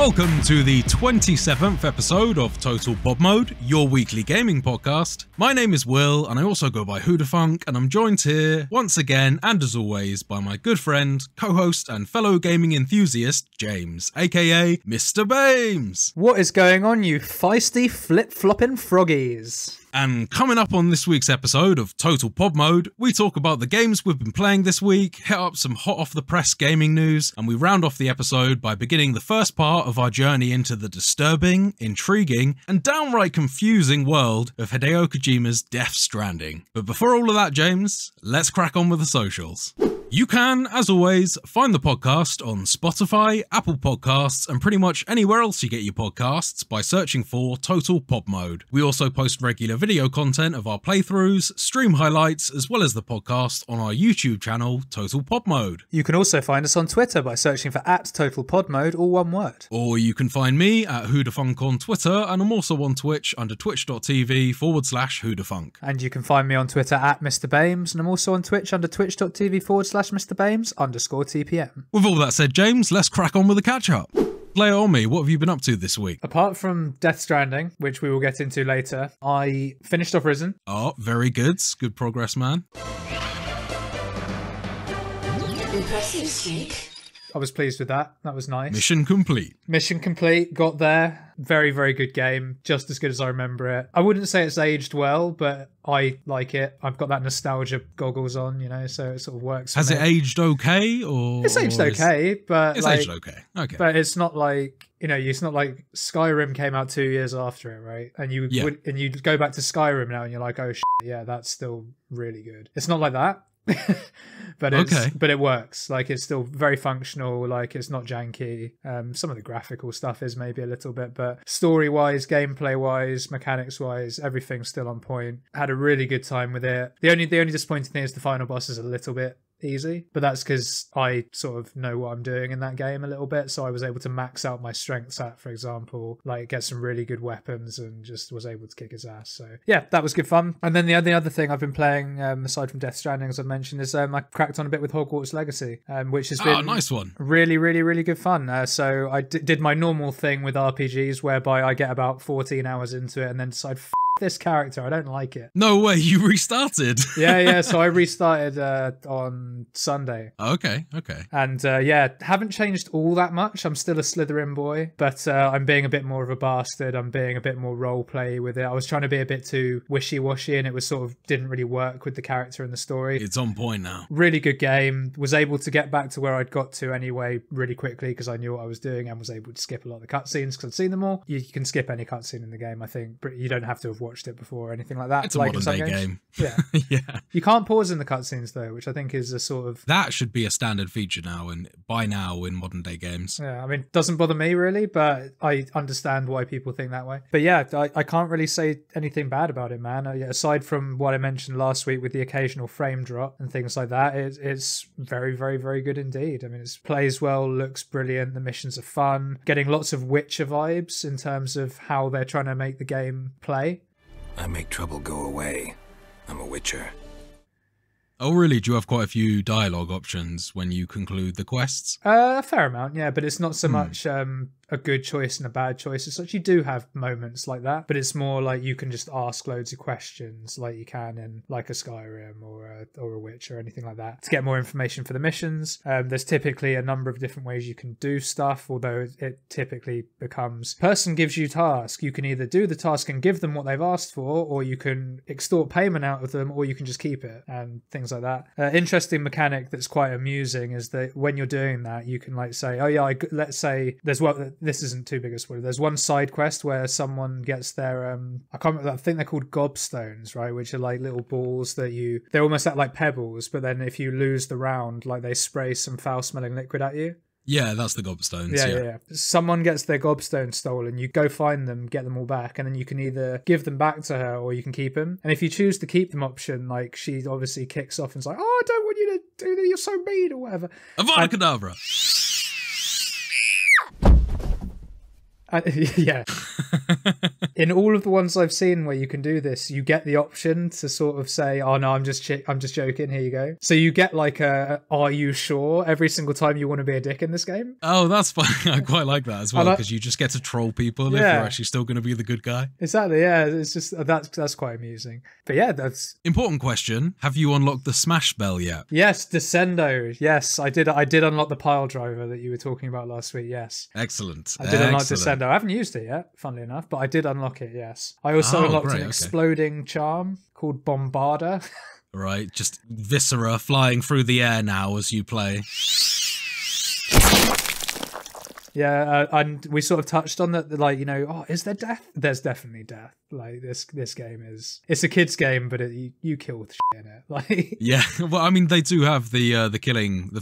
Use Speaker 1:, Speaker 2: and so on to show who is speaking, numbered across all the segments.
Speaker 1: Welcome to the 27th episode of Total Pod Mode, your weekly gaming podcast. My name is Will, and I also go by whodahfunk, and I'm joined here, once again, and as always, by my good friend, co-host, and fellow gaming enthusiast, James, aka Mr. Bames.
Speaker 2: What is going on, you feisty flip-flopping froggies?
Speaker 1: And coming up on this week's episode of Total Pod Mode, we talk about the games we've been playing this week, hit up some hot off the press gaming news, and we round off the episode by beginning the first part of our journey into the disturbing, intriguing, and downright confusing world of Hideo Kojima's Death Stranding. But before all of that, James, let's crack on with the socials. You can, as always, find the podcast on Spotify, Apple Podcasts, and pretty much anywhere else you get your podcasts by searching for Total Pod Mode. We also post regular video content of our playthroughs, stream highlights, as well as the podcast on our YouTube channel, Total Pod Mode.
Speaker 2: You can also find us on Twitter by searching for @TotalPodMode, all one word.
Speaker 1: Or you can find me at whodahfunk on Twitter, and I'm also on Twitch under twitch.tv/whodahfunk.
Speaker 2: And you can find me on Twitter @Mr. Bames, and I'm also on Twitch under twitch.tv/Mr. Bames_TPM.
Speaker 1: With all that said, James, let's crack on with the catch-up. Lay it on me, what have you been up to this week?
Speaker 2: Apart from Death Stranding, which we will get into later, I finished off Risen.
Speaker 1: Oh, very good. Good progress, man.
Speaker 3: Impressive, Snake.
Speaker 2: I was pleased with that. That was nice.
Speaker 1: Mission complete.
Speaker 2: Mission complete. Got there. Very, very good game. Just as good as I remember it. I wouldn't say it's aged well, but I like it. I've got that nostalgia goggles on, you know, so it sort of works.
Speaker 1: Has it aged okay, or
Speaker 2: it's aged okay? But
Speaker 1: it's aged okay. Okay,
Speaker 2: but it's not like, you know, it's not like Skyrim came out 2 years after it, right? And you and you go back to Skyrim now, and you're like, oh shit, yeah, that's still really good. It's not like that. But it works. Like, it's still very functional. Like, it's not janky. Some of the graphical stuff is maybe a little bit, but story wise, gameplay wise, mechanics wise, everything's still on point. Had a really good time with it. The only disappointing thing is the final boss is a little bit easy, but that's because I sort of know what I'm doing in that game a little bit, so I was able to max out my strength stat, for example, like get some really good weapons, and just was able to kick his ass. So yeah, that was good fun. And then the other thing I've been playing, aside from Death Stranding, as I mentioned, is I cracked on a bit with Hogwarts Legacy, which has been
Speaker 1: nice one.
Speaker 2: Really, really, really good fun. So I did my normal thing with RPGs, whereby I get about 14 hours into it and then decide, this character, I don't like it.
Speaker 1: No way, you restarted.
Speaker 2: yeah, so I restarted on Sunday.
Speaker 1: Okay.
Speaker 2: And haven't changed all that much. I'm still a Slytherin boy, but I'm being a bit more of a bastard. I'm being a bit more roleplay with it. I was trying to be a bit too wishy-washy, and it was sort of didn't really work with the character and the story.
Speaker 1: It's on point now.
Speaker 2: Really good game. Was able to get back to where I'd got to anyway really quickly, because I knew what I was doing, and was able to skip a lot of the cutscenes because I'd seen them all. You can skip any cutscene in the game, I think, but you don't have to have watched it before or anything like that.
Speaker 1: It's a modern day game.
Speaker 2: Yeah.
Speaker 1: Yeah.
Speaker 2: You can't pause in the cutscenes though, which I think is a sort of...
Speaker 1: That should be a standard feature now, and by now in modern day games.
Speaker 2: Yeah, I mean, it doesn't bother me really, but I understand why people think that way. But yeah, I can't really say anything bad about it, man. Aside from what I mentioned last week with the occasional frame drop and things like that, it's very, very, very good indeed. I mean, it plays well, looks brilliant, the missions are fun, getting lots of Witcher vibes in terms of how they're trying to make the game play.
Speaker 4: I make trouble go away. I'm a witcher.
Speaker 1: Oh, really? Do you have quite a few dialogue options when you conclude the quests?
Speaker 2: A fair amount, yeah, but it's not so much a good choice and a bad choice. It's like you do have moments like that, but it's more like you can just ask loads of questions like you can in like a Skyrim or a Witch or anything like that to get more information for the missions. There's typically a number of different ways you can do stuff, although it typically becomes person gives you task. You can either do the task and give them what they've asked for, or you can extort payment out of them, or you can just keep it and things like that. Interesting mechanic that's quite amusing is that when you're doing that, you can like say, oh yeah, let's say there's this isn't too big a spoiler. There's one side quest where someone gets their I can't remember, I think they're called gobstones, right? Which are like little balls that they're almost like pebbles, but then if you lose the round, like they spray some foul smelling liquid at you.
Speaker 1: Yeah, that's the gobstones.
Speaker 2: Yeah. Someone gets their gobstone stolen, you go find them, get them all back, and then you can either give them back to her or you can keep them. And if you choose the keep them option, like she obviously kicks off and's like, oh, I don't want you to do that, you're so mean or whatever.
Speaker 1: Avada Kedavra.
Speaker 2: Yeah. In all of the ones I've seen where you can do this, you get the option to sort of say, "Oh no, I'm just joking. Here you go." So you get like a "Are you sure?" every single time you want to be a dick in this game.
Speaker 1: Oh, that's fun. I quite like that as well, because you just get to troll people if you're actually still going to be the good guy.
Speaker 2: Exactly. Yeah, it's just that's quite amusing. But yeah, that's
Speaker 1: important question. Have you unlocked the smash bell yet?
Speaker 2: Yes, Descendo. Yes, I did unlock the pile driver that you were talking about last week. Yes.
Speaker 1: Excellent.
Speaker 2: I did unlock Descendo. I haven't used it yet, funnily enough, but I did unlock it, yes. I also unlocked an exploding charm called Bombarder.
Speaker 1: Right, just viscera flying through the air now as you play.
Speaker 2: Yeah, and we sort of touched on that, like, you know, oh, is there death? There's definitely death. Like, this game it's a kid's game, but you kill with shit in it. Like,
Speaker 1: yeah, well, I mean, they do have the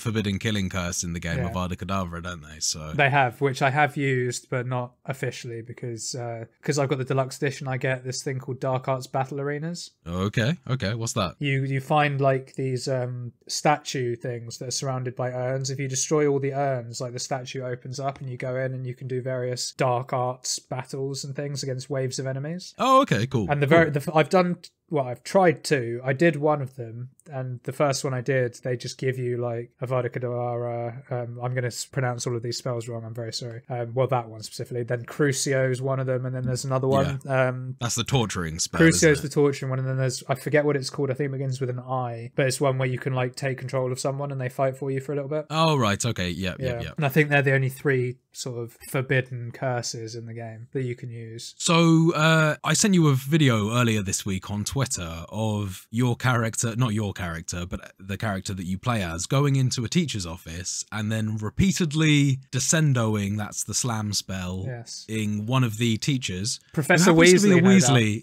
Speaker 1: forbidden killing curse in the game of Avada Kedavra, don't they? So
Speaker 2: they have, which I have used, but not officially, because I've got the deluxe edition. I get this thing called Dark Arts Battle Arenas.
Speaker 1: Okay, what's that?
Speaker 2: You find like these statue things that are surrounded by urns. If you destroy all the urns, like the statue opens up and you go in and you can do various dark arts battles and things against waves of enemies.
Speaker 1: Oh, okay, cool.
Speaker 2: And I've tried two. I did one of them, and the first one I did, they just give you like Avada Kedavra. I'm going to pronounce all of these spells wrong. I'm very sorry. Well, that one specifically. Then Crucio is one of them, and then there's another one.
Speaker 1: That's the torturing spell.
Speaker 2: Crucio is the torturing one, and then there's, I forget what it's called. I think it begins with an I, but it's one where you can like take control of someone and they fight for you for a little bit.
Speaker 1: Oh, right. Okay. Yeah.
Speaker 2: And I think they're the only three sort of forbidden curses in the game that you can use.
Speaker 1: So I sent you a video earlier this week on Twitter of your character, not your character, but the character that you play as, going into a teacher's office and then repeatedly descendoing, that's the slam spell, in one of the teachers.
Speaker 2: Professor Weasley.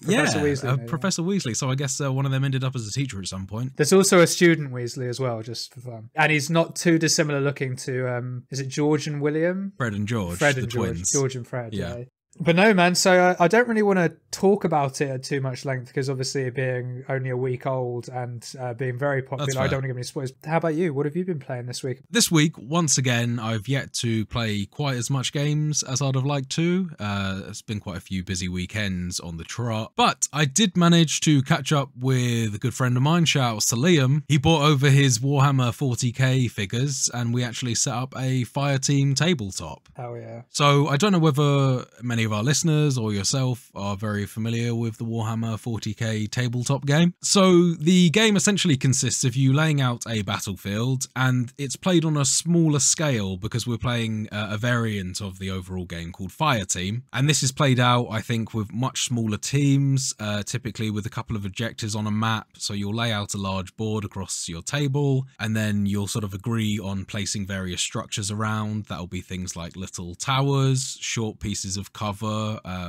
Speaker 1: Professor Weasley. So I guess one of them ended up as a teacher at some point.
Speaker 2: There's also a student Weasley as well, just for fun. And he's not too dissimilar looking to, is it George and William?
Speaker 1: Fred and George,
Speaker 2: the twins. George and Fred, yeah. But no, man, so I don't really want to talk about it at too much length, because obviously it being only a week old and being very popular, I don't want to give any spoilers. How about you? What have you been playing this week?
Speaker 1: This week, once again, I've yet to play quite as much games as I'd have liked to. It's been quite a few busy weekends on the trot, but I did manage to catch up with a good friend of mine, shout outs to Liam. He brought over his Warhammer 40k figures, and we actually set up a Fireteam tabletop.
Speaker 2: Hell yeah.
Speaker 1: So I don't know whether many of our listeners or yourself are very familiar with the Warhammer 40k tabletop game. So the game essentially consists of you laying out a battlefield, and it's played on a smaller scale because we're playing a variant of the overall game called Fireteam, and this is played out, I think, with much smaller teams, typically with a couple of objectives on a map. So you'll lay out a large board across your table, and then you'll sort of agree on placing various structures around. That'll be things like little towers, short pieces of cover,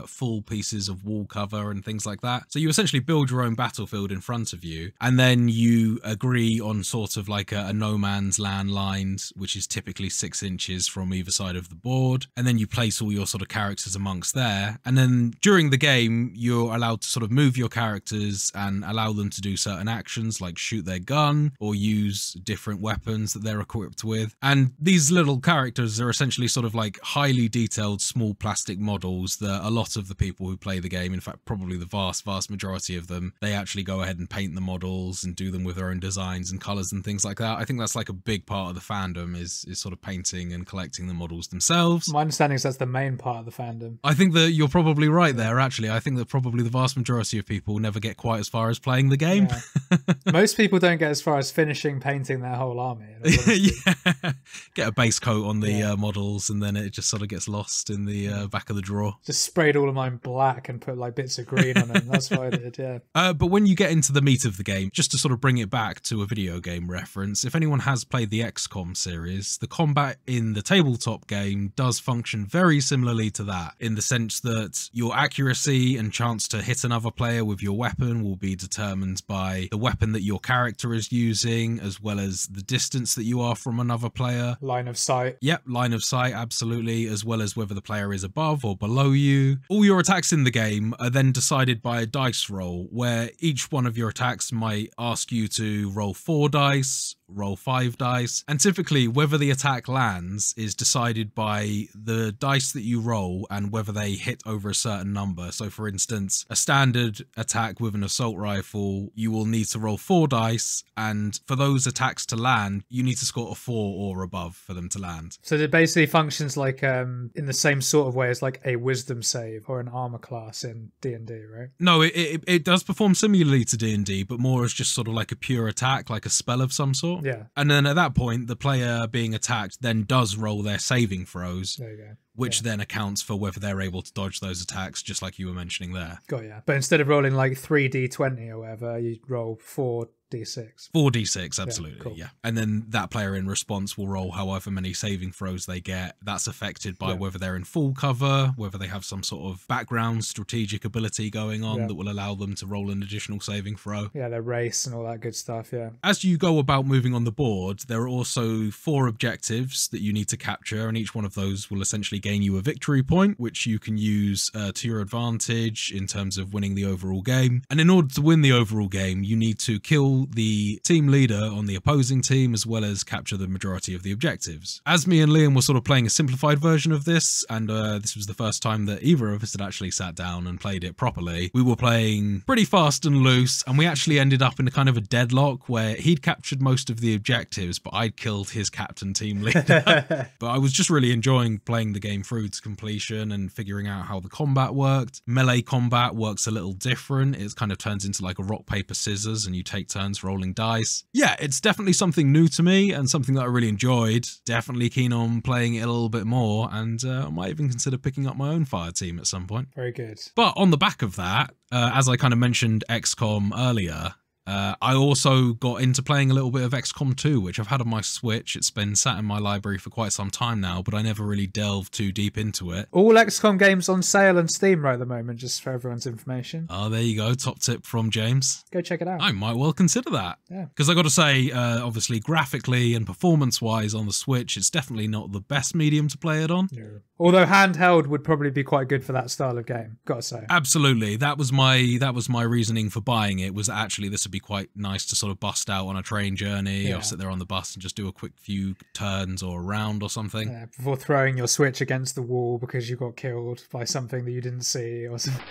Speaker 1: full pieces of wall cover and things like that. So you essentially build your own battlefield in front of you, and then you agree on sort of like a no man's land line, which is typically 6 inches from either side of the board, and then you place all your sort of characters amongst there. And then during the game, you're allowed to sort of move your characters and allow them to do certain actions like shoot their gun or use different weapons that they're equipped with. And these little characters are essentially sort of like highly detailed small plastic models that a lot of the people who play the game, in fact probably the vast majority of them, they actually go ahead and paint the models and do them with their own designs and colors and things like that. I think that's like a big part of the fandom is sort of painting and collecting the models themselves.
Speaker 2: My understanding is that's the main part of the fandom.
Speaker 1: I think that you're probably right there, actually. I think that probably the vast majority of people never get quite as far as playing the game.
Speaker 2: Yeah. Most people don't get as far as finishing painting their whole army.
Speaker 1: Yeah. Get a base coat on the models, and then it just sort of gets lost in the back of the drawer.
Speaker 2: Just sprayed all of mine black and put like bits of green on them. That's what I did, yeah.
Speaker 1: But when you get into the meat of the game, just to sort of bring it back to a video game reference, if anyone has played the XCOM series, the combat in the tabletop game does function very similarly to that, in the sense that your accuracy and chance to hit another player with your weapon will be determined by the weapon that your character is using, as well as the distance that you are from another player.
Speaker 2: Line of sight.
Speaker 1: Yep, line of sight, absolutely, as well as whether the player is above or below you. All your attacks in the game are then decided by a dice roll, where each one of your attacks might ask you to roll 4 dice, roll 5 dice. And typically, whether the attack lands is decided by the dice that you roll and whether they hit over a certain number. So for instance, a standard attack with an assault rifle, you will need to roll 4 dice, and for those attacks to land, you need to score a 4 or above for them to land.
Speaker 2: So it basically functions like in the same sort of way as like a wisdom save or an armor class in D&D, right?
Speaker 1: No, it does perform similarly to D&D, but more as just sort of like a pure attack, like a spell of some sort.
Speaker 2: Yeah.
Speaker 1: And then at that point, the player being attacked then does roll their saving throws.
Speaker 2: There you go.
Speaker 1: Which then accounts for whether they're able to dodge those attacks, just like you were mentioning there.
Speaker 2: Got ya. But instead of rolling like 3d20 or whatever, you roll 4d6.
Speaker 1: 4d6, absolutely,
Speaker 2: cool.
Speaker 1: yeah. And then that player in response will roll however many saving throws they get. That's affected by whether they're in full cover, whether they have some sort of background strategic ability going on that will allow them to roll an additional saving throw.
Speaker 2: Yeah, their race and all that good stuff, yeah.
Speaker 1: As you go about moving on the board, there are also 4 objectives that you need to capture, and each one of those will essentially gain you a victory point, which you can use to your advantage in terms of winning the overall game. And in order to win the overall game, you need to kill the team leader on the opposing team, as well as capture the majority of the objectives. As me and Liam were sort of playing a simplified version of this, and this was the first time that either of us had actually sat down and played it properly, we were playing pretty fast and loose, and we actually ended up in a kind of a deadlock where he'd captured most of the objectives, but I'd killed his captain team leader. But I was just really enjoying playing the game through to completion and figuring out how the combat worked. Melee combat works a little different. It kind of turns into like a rock, paper, scissors, and you take turns rolling dice. Yeah, it's definitely something new to me and something that I really enjoyed. Definitely keen on playing it a little bit more, and I might even consider picking up my own fire team at some point.
Speaker 2: Very good.
Speaker 1: But on the back of that, as I kind of mentioned XCOM earlier, I also got into playing a little bit of XCOM 2, which I've had on my Switch. It's been sat in my library for quite some time now, but I never really delved too deep into it.
Speaker 2: All XCOM games on sale on Steam right at the moment, just for everyone's information.
Speaker 1: Oh, there you go. Top tip from James.
Speaker 2: Go check it out.
Speaker 1: I might well consider that.
Speaker 2: Yeah.
Speaker 1: Because I got to say, obviously, graphically and performance-wise on the Switch, it's definitely not the best medium to play it on.
Speaker 2: Yeah. Although handheld would probably be quite good for that style of game, gotta say.
Speaker 1: Absolutely. That was my reasoning for buying it, was actually this would be quite nice to sort of bust out on a train journey or sit there on the bus and just do a quick few turns or a round or something.
Speaker 2: Yeah, before throwing your Switch against the wall because you got killed by something that you didn't see or something.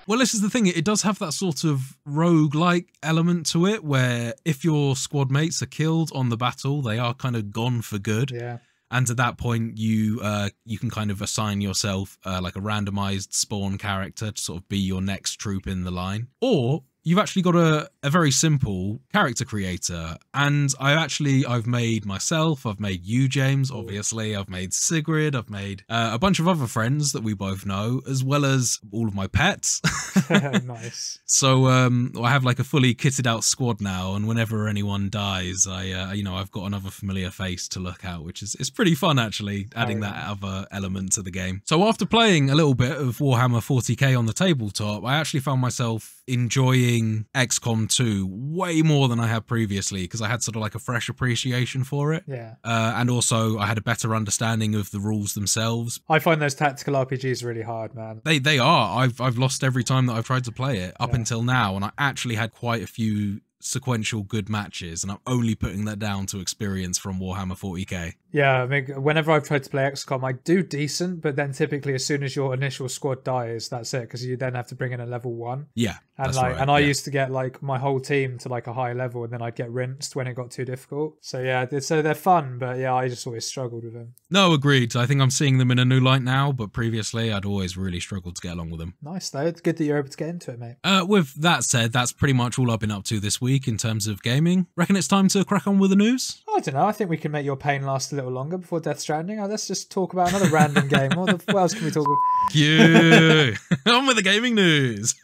Speaker 1: Well, this is the thing. It does have that sort of rogue-like element to it, where if your squad mates are killed on the battle, they are kind of gone for good.
Speaker 2: Yeah.
Speaker 1: And at that point, you can kind of assign yourself like a randomized spawn character to sort of be your next troop in the line. Or you've actually got a very simple character creator. And I've made myself, I've made you, James, obviously, I've made Sigrid, I've made a bunch of other friends that we both know, as well as all of my pets.
Speaker 2: Nice.
Speaker 1: So I have like a fully kitted out squad now, and whenever anyone dies, I've got another familiar face to look at, which is pretty fun actually, adding that other element to the game. So after playing a little bit of Warhammer 40k on the tabletop, I actually found myself enjoying XCOM 2 way more than I had previously, because I had sort of like a fresh appreciation for it.
Speaker 2: Yeah.
Speaker 1: And also I had a better understanding of the rules themselves.
Speaker 2: I find those tactical RPGs really hard, man.
Speaker 1: They are. I've lost every time that I've tried to play it up until now, and I actually had quite a few sequential good matches, and I'm only putting that down to experience from Warhammer 40k.
Speaker 2: Yeah, I mean, whenever I've tried to play XCOM, I do decent, but then typically as soon as your initial squad dies, that's it, because you then have to bring in a level 1.
Speaker 1: Yeah,
Speaker 2: and
Speaker 1: that's
Speaker 2: like,
Speaker 1: right,
Speaker 2: and I used to get like my whole team to like a high level, and then I'd get rinsed when it got too difficult. So yeah, so they're fun, but yeah, I just always struggled with them.
Speaker 1: No, agreed. I think I'm seeing them in a new light now, but previously I'd always really struggled to get along with them.
Speaker 2: Nice though. It's good that you're able to get into it, mate.
Speaker 1: With that said, that's pretty much all I've been up to this week in terms of gaming. Reckon it's time to crack on with the news?
Speaker 2: I don't know. I think we can make your pain last a little longer before Death Stranding. Let's just talk about another random game. What else can we talk about?
Speaker 1: Phew. On with the gaming news.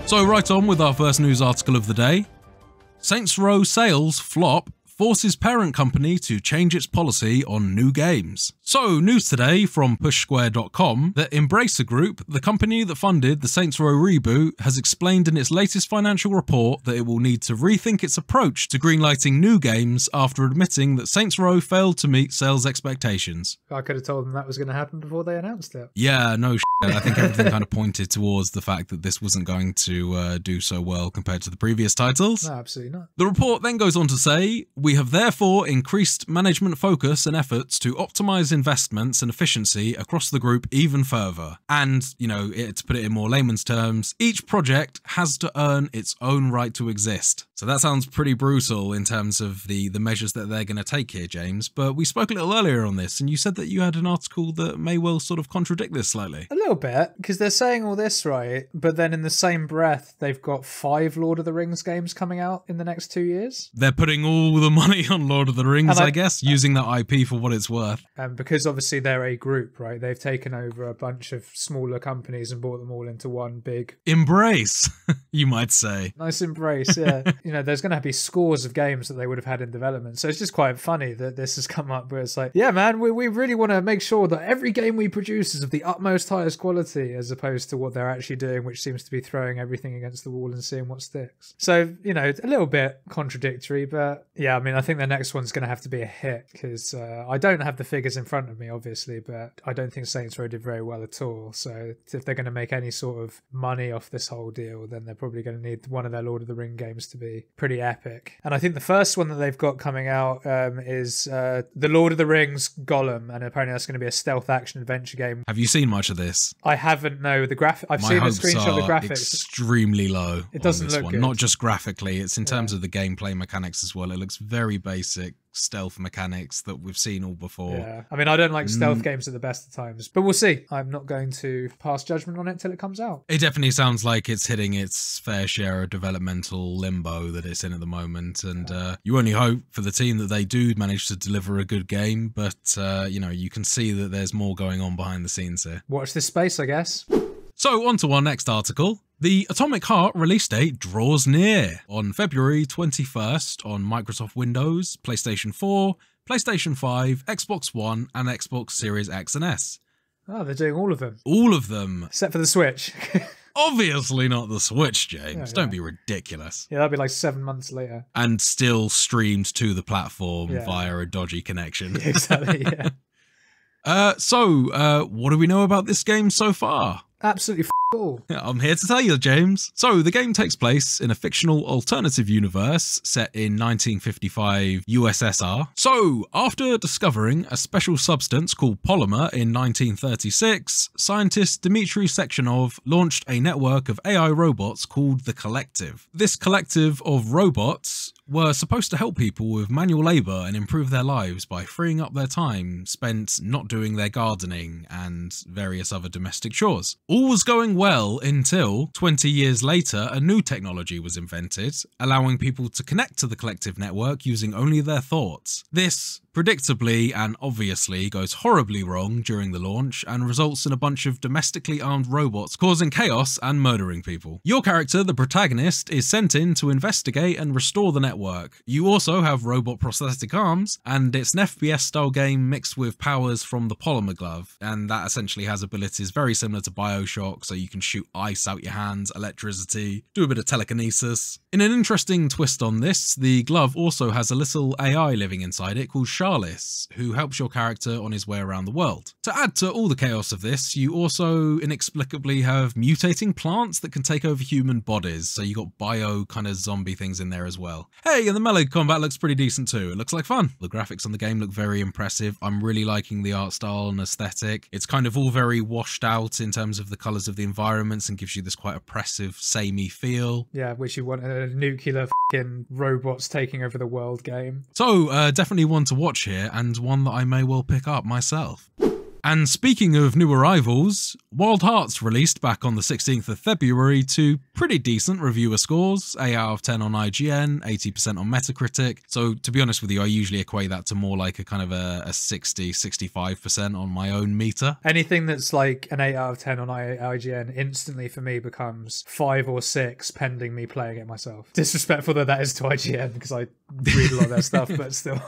Speaker 1: So right on with our first news article of the day. Saints Row sales flop forces parent company to change its policy on new games. So, news today from pushsquare.com that Embracer Group, the company that funded the Saints Row reboot, has explained in its latest financial report that it will need to rethink its approach to greenlighting new games after admitting that Saints Row failed to meet sales expectations.
Speaker 2: I could have told them that was going to happen before they announced it.
Speaker 1: Yeah, no shit. I think everything kind of pointed towards the fact that this wasn't going to do so well compared to the previous titles.
Speaker 2: No, absolutely not.
Speaker 1: The report then goes on to say, we have therefore increased management focus and efforts to optimize investments and efficiency across the group even further. And, to put it in more layman's terms, each project has to earn its own right to exist. So that sounds pretty brutal in terms of the measures that they're going to take here, James. But we spoke a little earlier on this, and you said that you had an article that may well sort of contradict this slightly.
Speaker 2: A little bit, because they're saying all this, right? But then in the same breath, they've got 5 Lord of the Rings games coming out in the next 2 years.
Speaker 1: They're putting all the money on Lord of the Rings, I guess, using that IP for what it's worth.
Speaker 2: Because obviously they're a group, right? They've taken over a bunch of smaller companies and brought them all into one big...
Speaker 1: embrace, you might say.
Speaker 2: Nice embrace, yeah. There's going to be scores of games that they would have had in development. So it's just quite funny that this has come up where it's like, yeah, man, we really want to make sure that every game we produce is of the utmost highest quality, as opposed to what they're actually doing, which seems to be throwing everything against the wall and seeing what sticks. So, a little bit contradictory, but yeah, I mean, I think the next one's going to have to be a hit, because I don't have the figures in front of me, obviously, but I don't think Saints Row did very well at all. So if they're going to make any sort of money off this whole deal, then they're probably going to need one of their Lord of the Ring games to be pretty epic. And I think the first one that they've got coming out is the Lord of the Rings Gollum, and apparently that's going to be a stealth action adventure game.
Speaker 1: Have you seen much of this?
Speaker 2: I haven't, no. I've seen a screenshot of the graphics.
Speaker 1: Extremely low.
Speaker 2: It doesn't look good.
Speaker 1: Not just graphically, it's in terms of the gameplay mechanics as well. It looks very basic stealth mechanics that we've seen all before.
Speaker 2: Yeah, I mean, I don't like stealth games at the best of times, but we'll see. I'm not going to pass judgment on it till it comes out.
Speaker 1: It definitely sounds like it's hitting its fair share of developmental limbo that it's in at the moment, and you only hope for the team that they do manage to deliver a good game, but you can see that there's more going on behind the scenes here.
Speaker 2: Watch this space, I guess.
Speaker 1: So on to our next article. The Atomic Heart release date draws near on February 21st on Microsoft Windows, PlayStation 4, PlayStation 5, Xbox One, and Xbox Series X and S.
Speaker 2: Oh, they're doing all of them.
Speaker 1: All of them.
Speaker 2: Except for the Switch.
Speaker 1: Obviously not the Switch, James. Don't be ridiculous.
Speaker 2: Yeah, that'll be like 7 months later.
Speaker 1: And still streamed to the platform via a dodgy connection.
Speaker 2: Yeah, exactly, yeah.
Speaker 1: So, what do we know about this game so far?
Speaker 2: Absolutely cool.
Speaker 1: I'm here to tell you, James. So, the game takes place in a fictional alternative universe set in 1955 USSR. So, after discovering a special substance called polymer in 1936, scientist Dmitry Sechenov launched a network of AI robots called the Collective. This collective of robots were supposed to help people with manual labour and improve their lives by freeing up their time spent not doing their gardening and various other domestic chores. All was going well until 20 years later a new technology was invented, allowing people to connect to the collective network using only their thoughts. This predictably and obviously goes horribly wrong during the launch and results in a bunch of domestically armed robots causing chaos and murdering people. Your character, the protagonist, is sent in to investigate and restore the network. You also have robot prosthetic arms, and it's an FPS style game mixed with powers from the polymer glove, and that essentially has abilities very similar to BioShock, so you can shoot ice out your hands, electricity, do a bit of telekinesis. In an interesting twist on this, the glove also has a little AI living inside it called Charlis, who helps your character on his way around the world. To add to all the chaos of this, you also inexplicably have mutating plants that can take over human bodies, so you got bio kind of zombie things in there as well. Hey, and the melee combat looks pretty decent too. It looks like fun. The graphics on the game look very impressive. I'm really liking the art style and aesthetic. It's kind of all very washed out in terms of the colours of the environments and gives you this quite oppressive, samey feel.
Speaker 2: Yeah, which you want a nuclear f***ing robots taking over the world game.
Speaker 1: So, definitely one to watch here, and one that I may well pick up myself. And speaking of new arrivals, Wild Hearts released back on the 16th of February to pretty decent reviewer scores, 8 out of 10 on IGN, 80% on Metacritic. So to be honest with you, I usually equate that to more like a kind of a 60, 65% on my own meter.
Speaker 2: Anything that's like an 8 out of 10 on IGN instantly for me becomes 5 or 6 pending me playing it myself. Disrespectful though that is to IGN because I read a lot of their stuff, but still.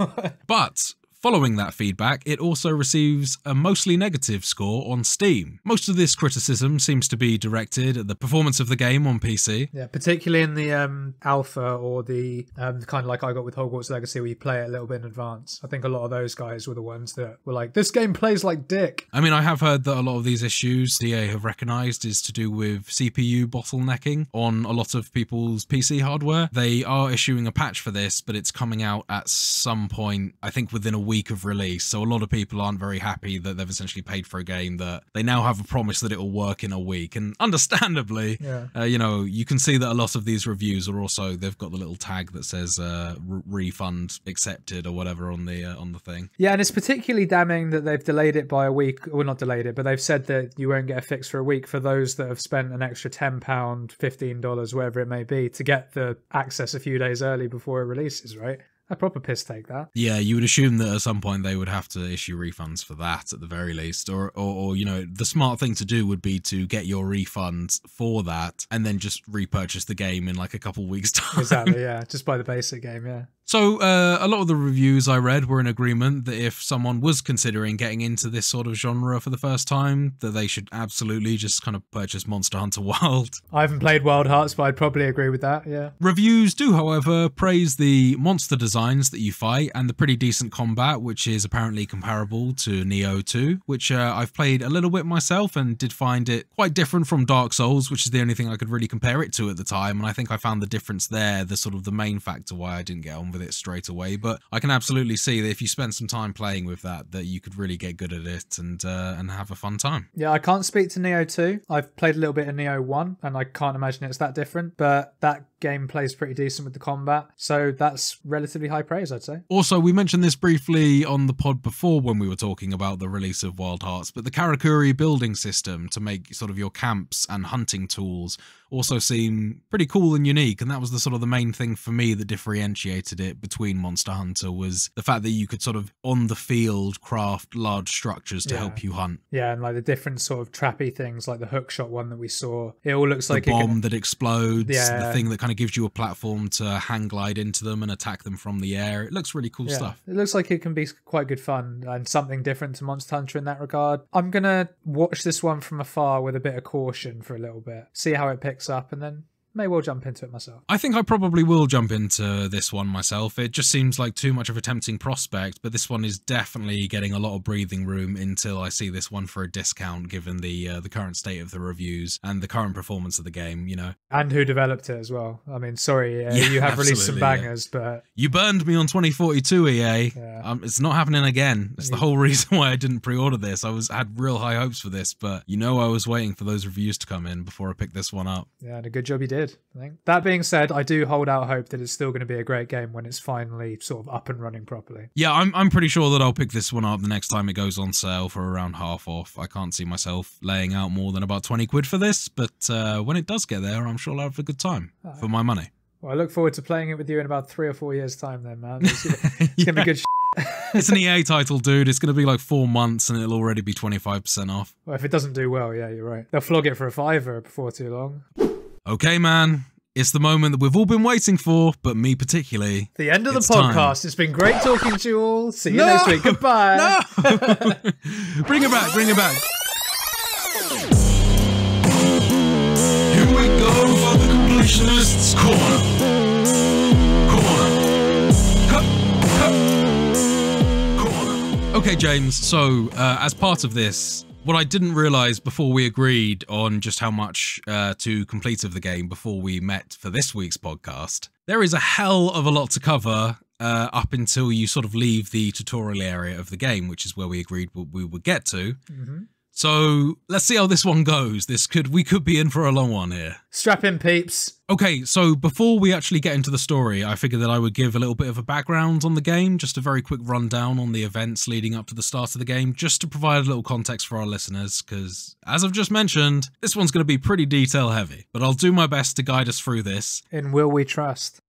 Speaker 1: But following that feedback, it also receives a mostly negative score on Steam. Most of this criticism seems to be directed at the performance of the game on PC.
Speaker 2: Yeah, particularly in the alpha or the kind of like I got with Hogwarts Legacy where you play it a little bit in advance. I think a lot of those guys were the ones that were like, this game plays like dick.
Speaker 1: I mean, I have heard that a lot of these issues EA have recognised is to do with CPU bottlenecking on a lot of people's PC hardware. They are issuing a patch for this, but it's coming out at some point, I think within a week of release, so a lot of people aren't very happy that they've essentially paid for a game that they now have a promise that it will work in a week, and understandably, you know, you can see that a lot of these reviews are also, they've got the little tag that says refund accepted or whatever on the thing.
Speaker 2: Yeah, and it's particularly damning that they've delayed it by a week, well not delayed it, but they've said that you won't get a fix for a week for those that have spent an extra £10, $15, whatever it may be, to get the access a few days early before it releases, right? A proper piss take, that.
Speaker 1: Yeah, you would assume that at some point they would have to issue refunds for that at the very least, or you know, the smart thing to do would be to get your refunds for that and then just repurchase the game in like a couple weeks time.
Speaker 2: Exactly, yeah, just buy the basic game, yeah.
Speaker 1: So a lot of the reviews I read were in agreement that if someone was considering getting into this sort of genre for the first time, that they should absolutely just kind of purchase Monster Hunter World.
Speaker 2: I haven't played Wild Hearts, but I'd probably agree with that, yeah.
Speaker 1: Reviews do, however, praise the monster designs that you fight and the pretty decent combat, which is apparently comparable to Nioh 2, which I've played a little bit myself and did find it quite different from Dark Souls, which is the only thing I could really compare it to at the time, and I think I found the difference there, the sort of the main factor why I didn't get on with it straight away. But I can absolutely see that if you spend some time playing with that you could really get good at it and have a fun time.
Speaker 2: Yeah, I can't speak to Nioh 2. I've played a little bit of Nioh 1 and I can't imagine it's that different, but that game plays pretty decent with the combat, so that's relatively high praise, I'd say.
Speaker 1: Also, we mentioned this briefly on the pod before when we were talking about the release of Wild Hearts, but the Karakuri building system to make sort of your camps and hunting tools also seem pretty cool and unique, and that was the sort of the main thing for me that differentiated it between Monster Hunter, was the fact that you could sort of on the field craft large structures to help you hunt.
Speaker 2: Yeah, and like the different sort of trappy things, like the hookshot one that we saw, it all looks like
Speaker 1: the bomb that explodes,
Speaker 2: yeah,
Speaker 1: the thing that kind of gives you a platform to hang glide into them and attack them from the air. It looks really cool stuff.
Speaker 2: It looks like it can be quite good fun and something different to Monster Hunter in that regard. I'm gonna watch this one from afar with a bit of caution for a little bit, see how it picks up, and then may well jump into it myself.
Speaker 1: I think I probably will jump into this one myself. It just seems like too much of a tempting prospect, but this one is definitely getting a lot of breathing room until I see this one for a discount, given the current state of the reviews and the current performance of the game, you know.
Speaker 2: And who developed it as well. I mean, sorry, you have released some bangers, but...
Speaker 1: You burned me on 2042, EA. Yeah. It's not happening again. It's the whole reason why I didn't pre-order this. I had real high hopes for this, but you know I was waiting for those reviews to come in before I picked this one up.
Speaker 2: Yeah, and a good job you did. I think. That being said, I do hold out hope that it's still going to be a great game when it's finally sort of up and running properly.
Speaker 1: Yeah, I'm pretty sure that I'll pick this one up the next time it goes on sale for around half off. I can't see myself laying out more than about 20 quid for this, but when it does get there, I'm sure I'll have a good time for my money.
Speaker 2: Well, I look forward to playing it with you in about 3 or 4 years' time then, man. It's going to be good
Speaker 1: It's an EA title, dude. It's going to be like 4 months and it'll already be 25% off.
Speaker 2: Well, if it doesn't do well, yeah, you're right. They'll flog it for a £5 before too long.
Speaker 1: Okay, man. It's the moment that we've all been waiting for, but me particularly.
Speaker 2: The end of the podcast. Time. It's been great talking to you all. See you next week. Goodbye.
Speaker 1: No! Bring it back. Bring it back. Here we go for the Completionists Corner. Corner. Okay, James. So, as part of this, what I didn't realise before we agreed on just how much to complete of the game before we met for this week's podcast, there is a hell of a lot to cover up until you sort of leave the tutorial area of the game, which is where we agreed we would get to. Mm-hmm. So let's see how this one goes. We could be in for a long one here.
Speaker 2: Strap in, peeps.
Speaker 1: Okay, so before we actually get into the story, I figured that I would give a little bit of a background on the game, just a very quick rundown on the events leading up to the start of the game, just to provide a little context for our listeners, because as I've just mentioned, this one's going to be pretty detail heavy, but I'll do my best to guide us through this.
Speaker 2: In Will We Trust?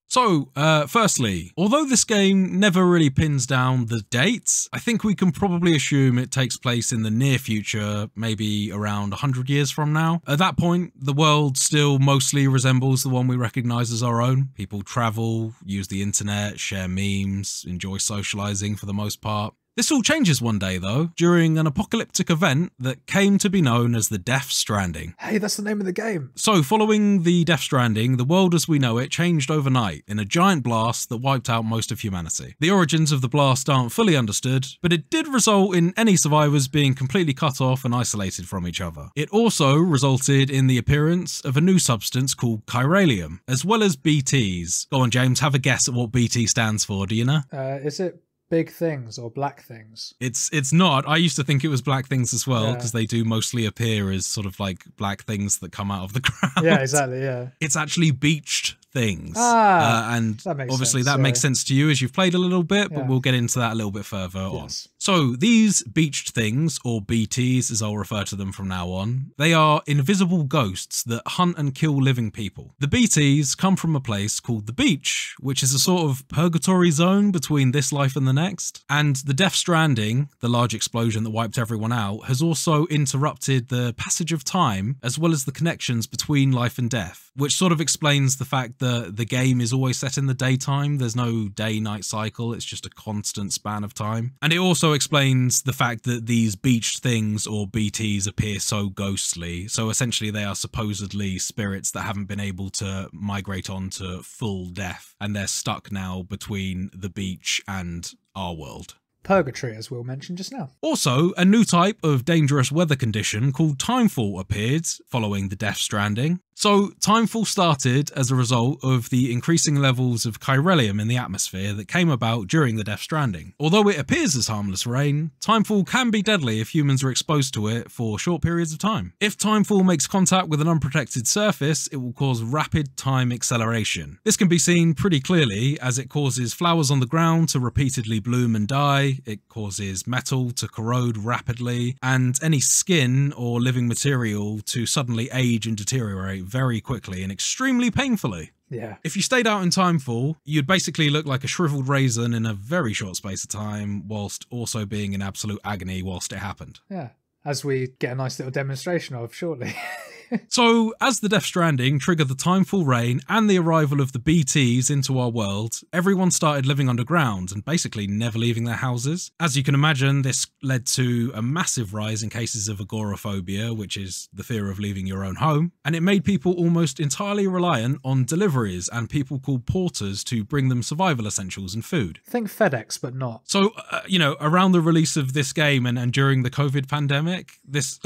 Speaker 1: So, firstly, although this game never really pins down the dates, I think we can probably assume it takes place in the near future, maybe around 100 years from now. At that point, the world still mostly resembles the one we recognise as our own. People travel, use the internet, share memes, enjoy socialising for the most part. This all changes one day, though, during an apocalyptic event that came to be known as the Death Stranding.
Speaker 2: Hey, that's the name of the game.
Speaker 1: So, following the Death Stranding, the world as we know it changed overnight in a giant blast that wiped out most of humanity. The origins of the blast aren't fully understood, but it did result in any survivors being completely cut off and isolated from each other. It also resulted in the appearance of a new substance called chiralium, as well as BTs. Go on, James, have a guess at what BT stands for, do you know?
Speaker 2: Is it big things or black things?
Speaker 1: It's not. I used to think it was black things as well, because they do mostly appear as sort of like black things that come out of the ground.
Speaker 2: Yeah, exactly, yeah.
Speaker 1: It's actually beached things. And obviously that makes sense to you as you've played a little bit, but we'll get into that a little bit further on. So these beached things, or BTs as I'll refer to them from now on, they are invisible ghosts that hunt and kill living people. The BTs come from a place called the Beach, which is a sort of purgatory zone between this life and the next. And the Death Stranding, the large explosion that wiped everyone out, has also interrupted the passage of time as well as the connections between life and death, which sort of explains the fact that the game is always set in the daytime. There's no day-night cycle, it's just a constant span of time. And it also explains the fact that these beached things, or BTs, appear so ghostly. So essentially they are supposedly spirits that haven't been able to migrate on to full death, and they're stuck now between the beach and our world.
Speaker 2: Purgatory, as Will mentioned just now.
Speaker 1: Also, a new type of dangerous weather condition called timefall appeared following the Death Stranding. So, timefall started as a result of the increasing levels of chiralium in the atmosphere that came about during the Death Stranding. Although it appears as harmless rain, timefall can be deadly if humans are exposed to it for short periods of time. If timefall makes contact with an unprotected surface, it will cause rapid time acceleration. This can be seen pretty clearly as it causes flowers on the ground to repeatedly bloom and die, it causes metal to corrode rapidly, and any skin or living material to suddenly age and deteriorate very quickly and extremely painfully.
Speaker 2: Yeah.
Speaker 1: If you stayed out in timefall, you'd basically look like a shriveled raisin in a very short space of time, whilst also being in absolute agony whilst it happened.
Speaker 2: Yeah, as we get a nice little demonstration of shortly.
Speaker 1: So, as the Death Stranding triggered the timefall rain and the arrival of the BTs into our world, everyone started living underground and basically never leaving their houses. As you can imagine, this led to a massive rise in cases of agoraphobia, which is the fear of leaving your own home, and it made people almost entirely reliant on deliveries and people called porters to bring them survival essentials and food.
Speaker 2: Think FedEx, but not.
Speaker 1: So, around the release of this game and during the COVID pandemic, this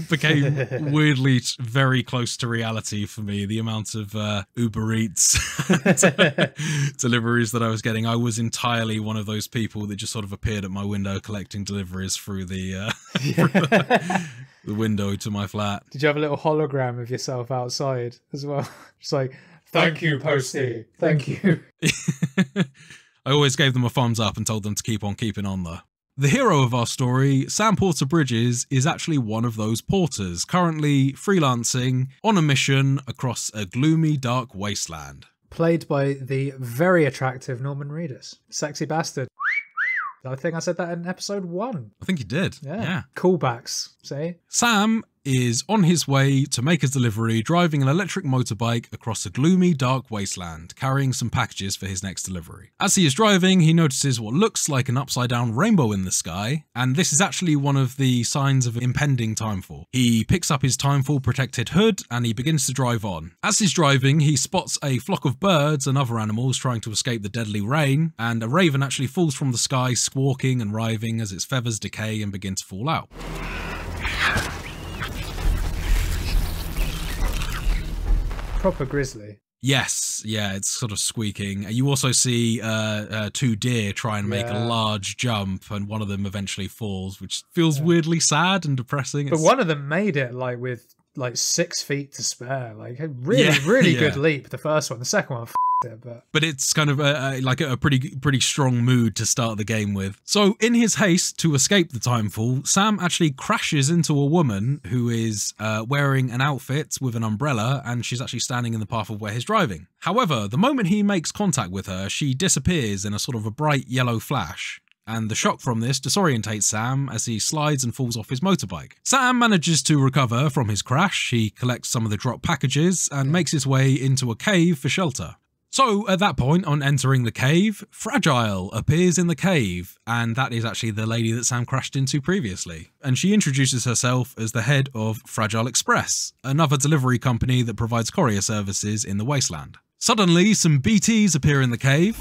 Speaker 1: became weirdly very close to reality for me. The amount of Uber Eats deliveries that I was getting, I was entirely one of those people that just sort of appeared at my window collecting deliveries through the the window to my flat.
Speaker 2: Did you have a little hologram of yourself outside as well? Just like, thank you, Posty. Thank you.
Speaker 1: I always gave them a thumbs up and told them to keep on keeping on though. The hero of our story, Sam Porter Bridges, is actually one of those porters, currently freelancing on a mission across a gloomy, dark wasteland.
Speaker 2: Played by the very attractive Norman Reedus. Sexy bastard. I think I said that in episode 1.
Speaker 1: I think you did. Yeah.
Speaker 2: Callbacks, see?
Speaker 1: Sam is on his way to make his delivery, driving an electric motorbike across a gloomy, dark wasteland, carrying some packages for his next delivery. As he is driving, he notices what looks like an upside-down rainbow in the sky, and this is actually one of the signs of impending timefall. He picks up his timefall-protected hood, and he begins to drive on. As he's driving, he spots a flock of birds and other animals trying to escape the deadly rain, and a raven actually falls from the sky, squawking and writhing as its feathers decay and begin to fall out.
Speaker 2: Proper grizzly.
Speaker 1: Yes, yeah, it's sort of squeaking. You also see two deer try and make a large jump, and one of them eventually falls, which feels weirdly sad and depressing.
Speaker 2: But one of them made it like with like 6 feet to spare. Like a really good leap. The first one, the second one. But
Speaker 1: it's kind of like a pretty strong mood to start the game with. So in his haste to escape the timefall, Sam actually crashes into a woman who is wearing an outfit with an umbrella, and she's actually standing in the path of where he's driving. However, the moment he makes contact with her, she disappears in a sort of a bright yellow flash. And the shock from this disorientates Sam as he slides and falls off his motorbike. Sam manages to recover from his crash. He collects some of the dropped packages and makes his way into a cave for shelter. So at that point, on entering the cave, Fragile appears in the cave, and that is actually the lady that Sam crashed into previously. And she introduces herself as the head of Fragile Express, another delivery company that provides courier services in the wasteland. Suddenly, some BTs appear in the cave.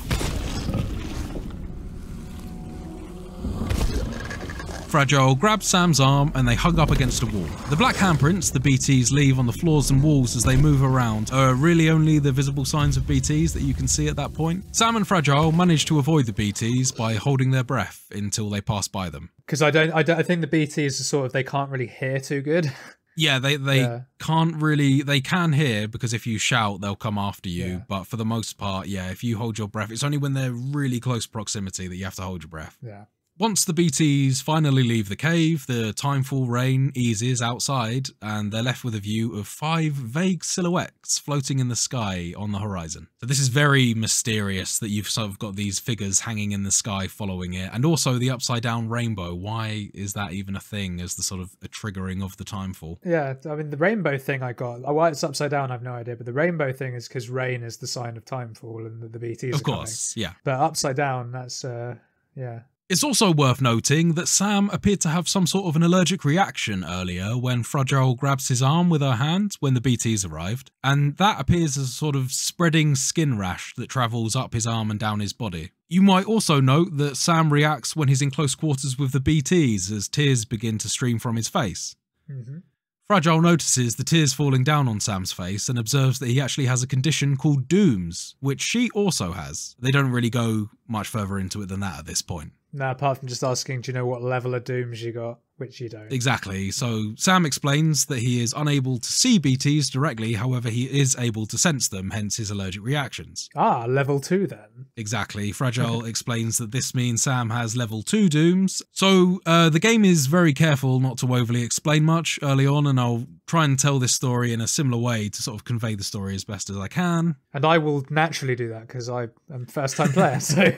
Speaker 1: Fragile grabs Sam's arm and they hug up against a wall. The black handprints the BTs leave on the floors and walls as they move around are really only the visible signs of BTs that you can see at that point. Sam and Fragile manage to avoid the BTs by holding their breath until they pass by them.
Speaker 2: Because I think the BTs are sort of, they can't really hear too good.
Speaker 1: Yeah, they can't really, they can hear because if you shout, they'll come after you. Yeah. But for the most part, yeah, if you hold your breath, it's only when they're really close proximity that you have to hold your breath.
Speaker 2: Yeah.
Speaker 1: Once the BTs finally leave the cave, the timefall rain eases outside and they're left with a view of 5 vague silhouettes floating in the sky on the horizon. So this is very mysterious that you've sort of got these figures hanging in the sky following it, and also the upside down rainbow. Why is that even a thing as the sort of a triggering of the timefall?
Speaker 2: Yeah, I mean the rainbow thing I got, why it's upside down I've no idea, but the rainbow thing is because rain is the sign of timefall and the BTs
Speaker 1: of course, yeah.
Speaker 2: But upside down, that's yeah.
Speaker 1: It's also worth noting that Sam appeared to have some sort of an allergic reaction earlier when Fragile grabs his arm with her hand when the BTs arrived, and that appears as a sort of spreading skin rash that travels up his arm and down his body. You might also note that Sam reacts when he's in close quarters with the BTs as tears begin to stream from his face.
Speaker 2: Mm-hmm.
Speaker 1: Fragile notices the tears falling down on Sam's face and observes that he actually has a condition called dooms, which she also has. They don't really go much further into it than that at this point.
Speaker 2: No, apart from just asking, do you know what level of dooms you got? Which you don't.
Speaker 1: Exactly. So Sam explains that he is unable to see BTs directly, however he is able to sense them, hence his allergic reactions.
Speaker 2: Ah, level 2 then.
Speaker 1: Exactly. Fragile explains that this means Sam has level 2 dooms. So the game is very careful not to overly explain much early on, and I'll try and tell this story in a similar way to sort of convey the story as best as I can.
Speaker 2: And I will naturally do that because I am first time player, so...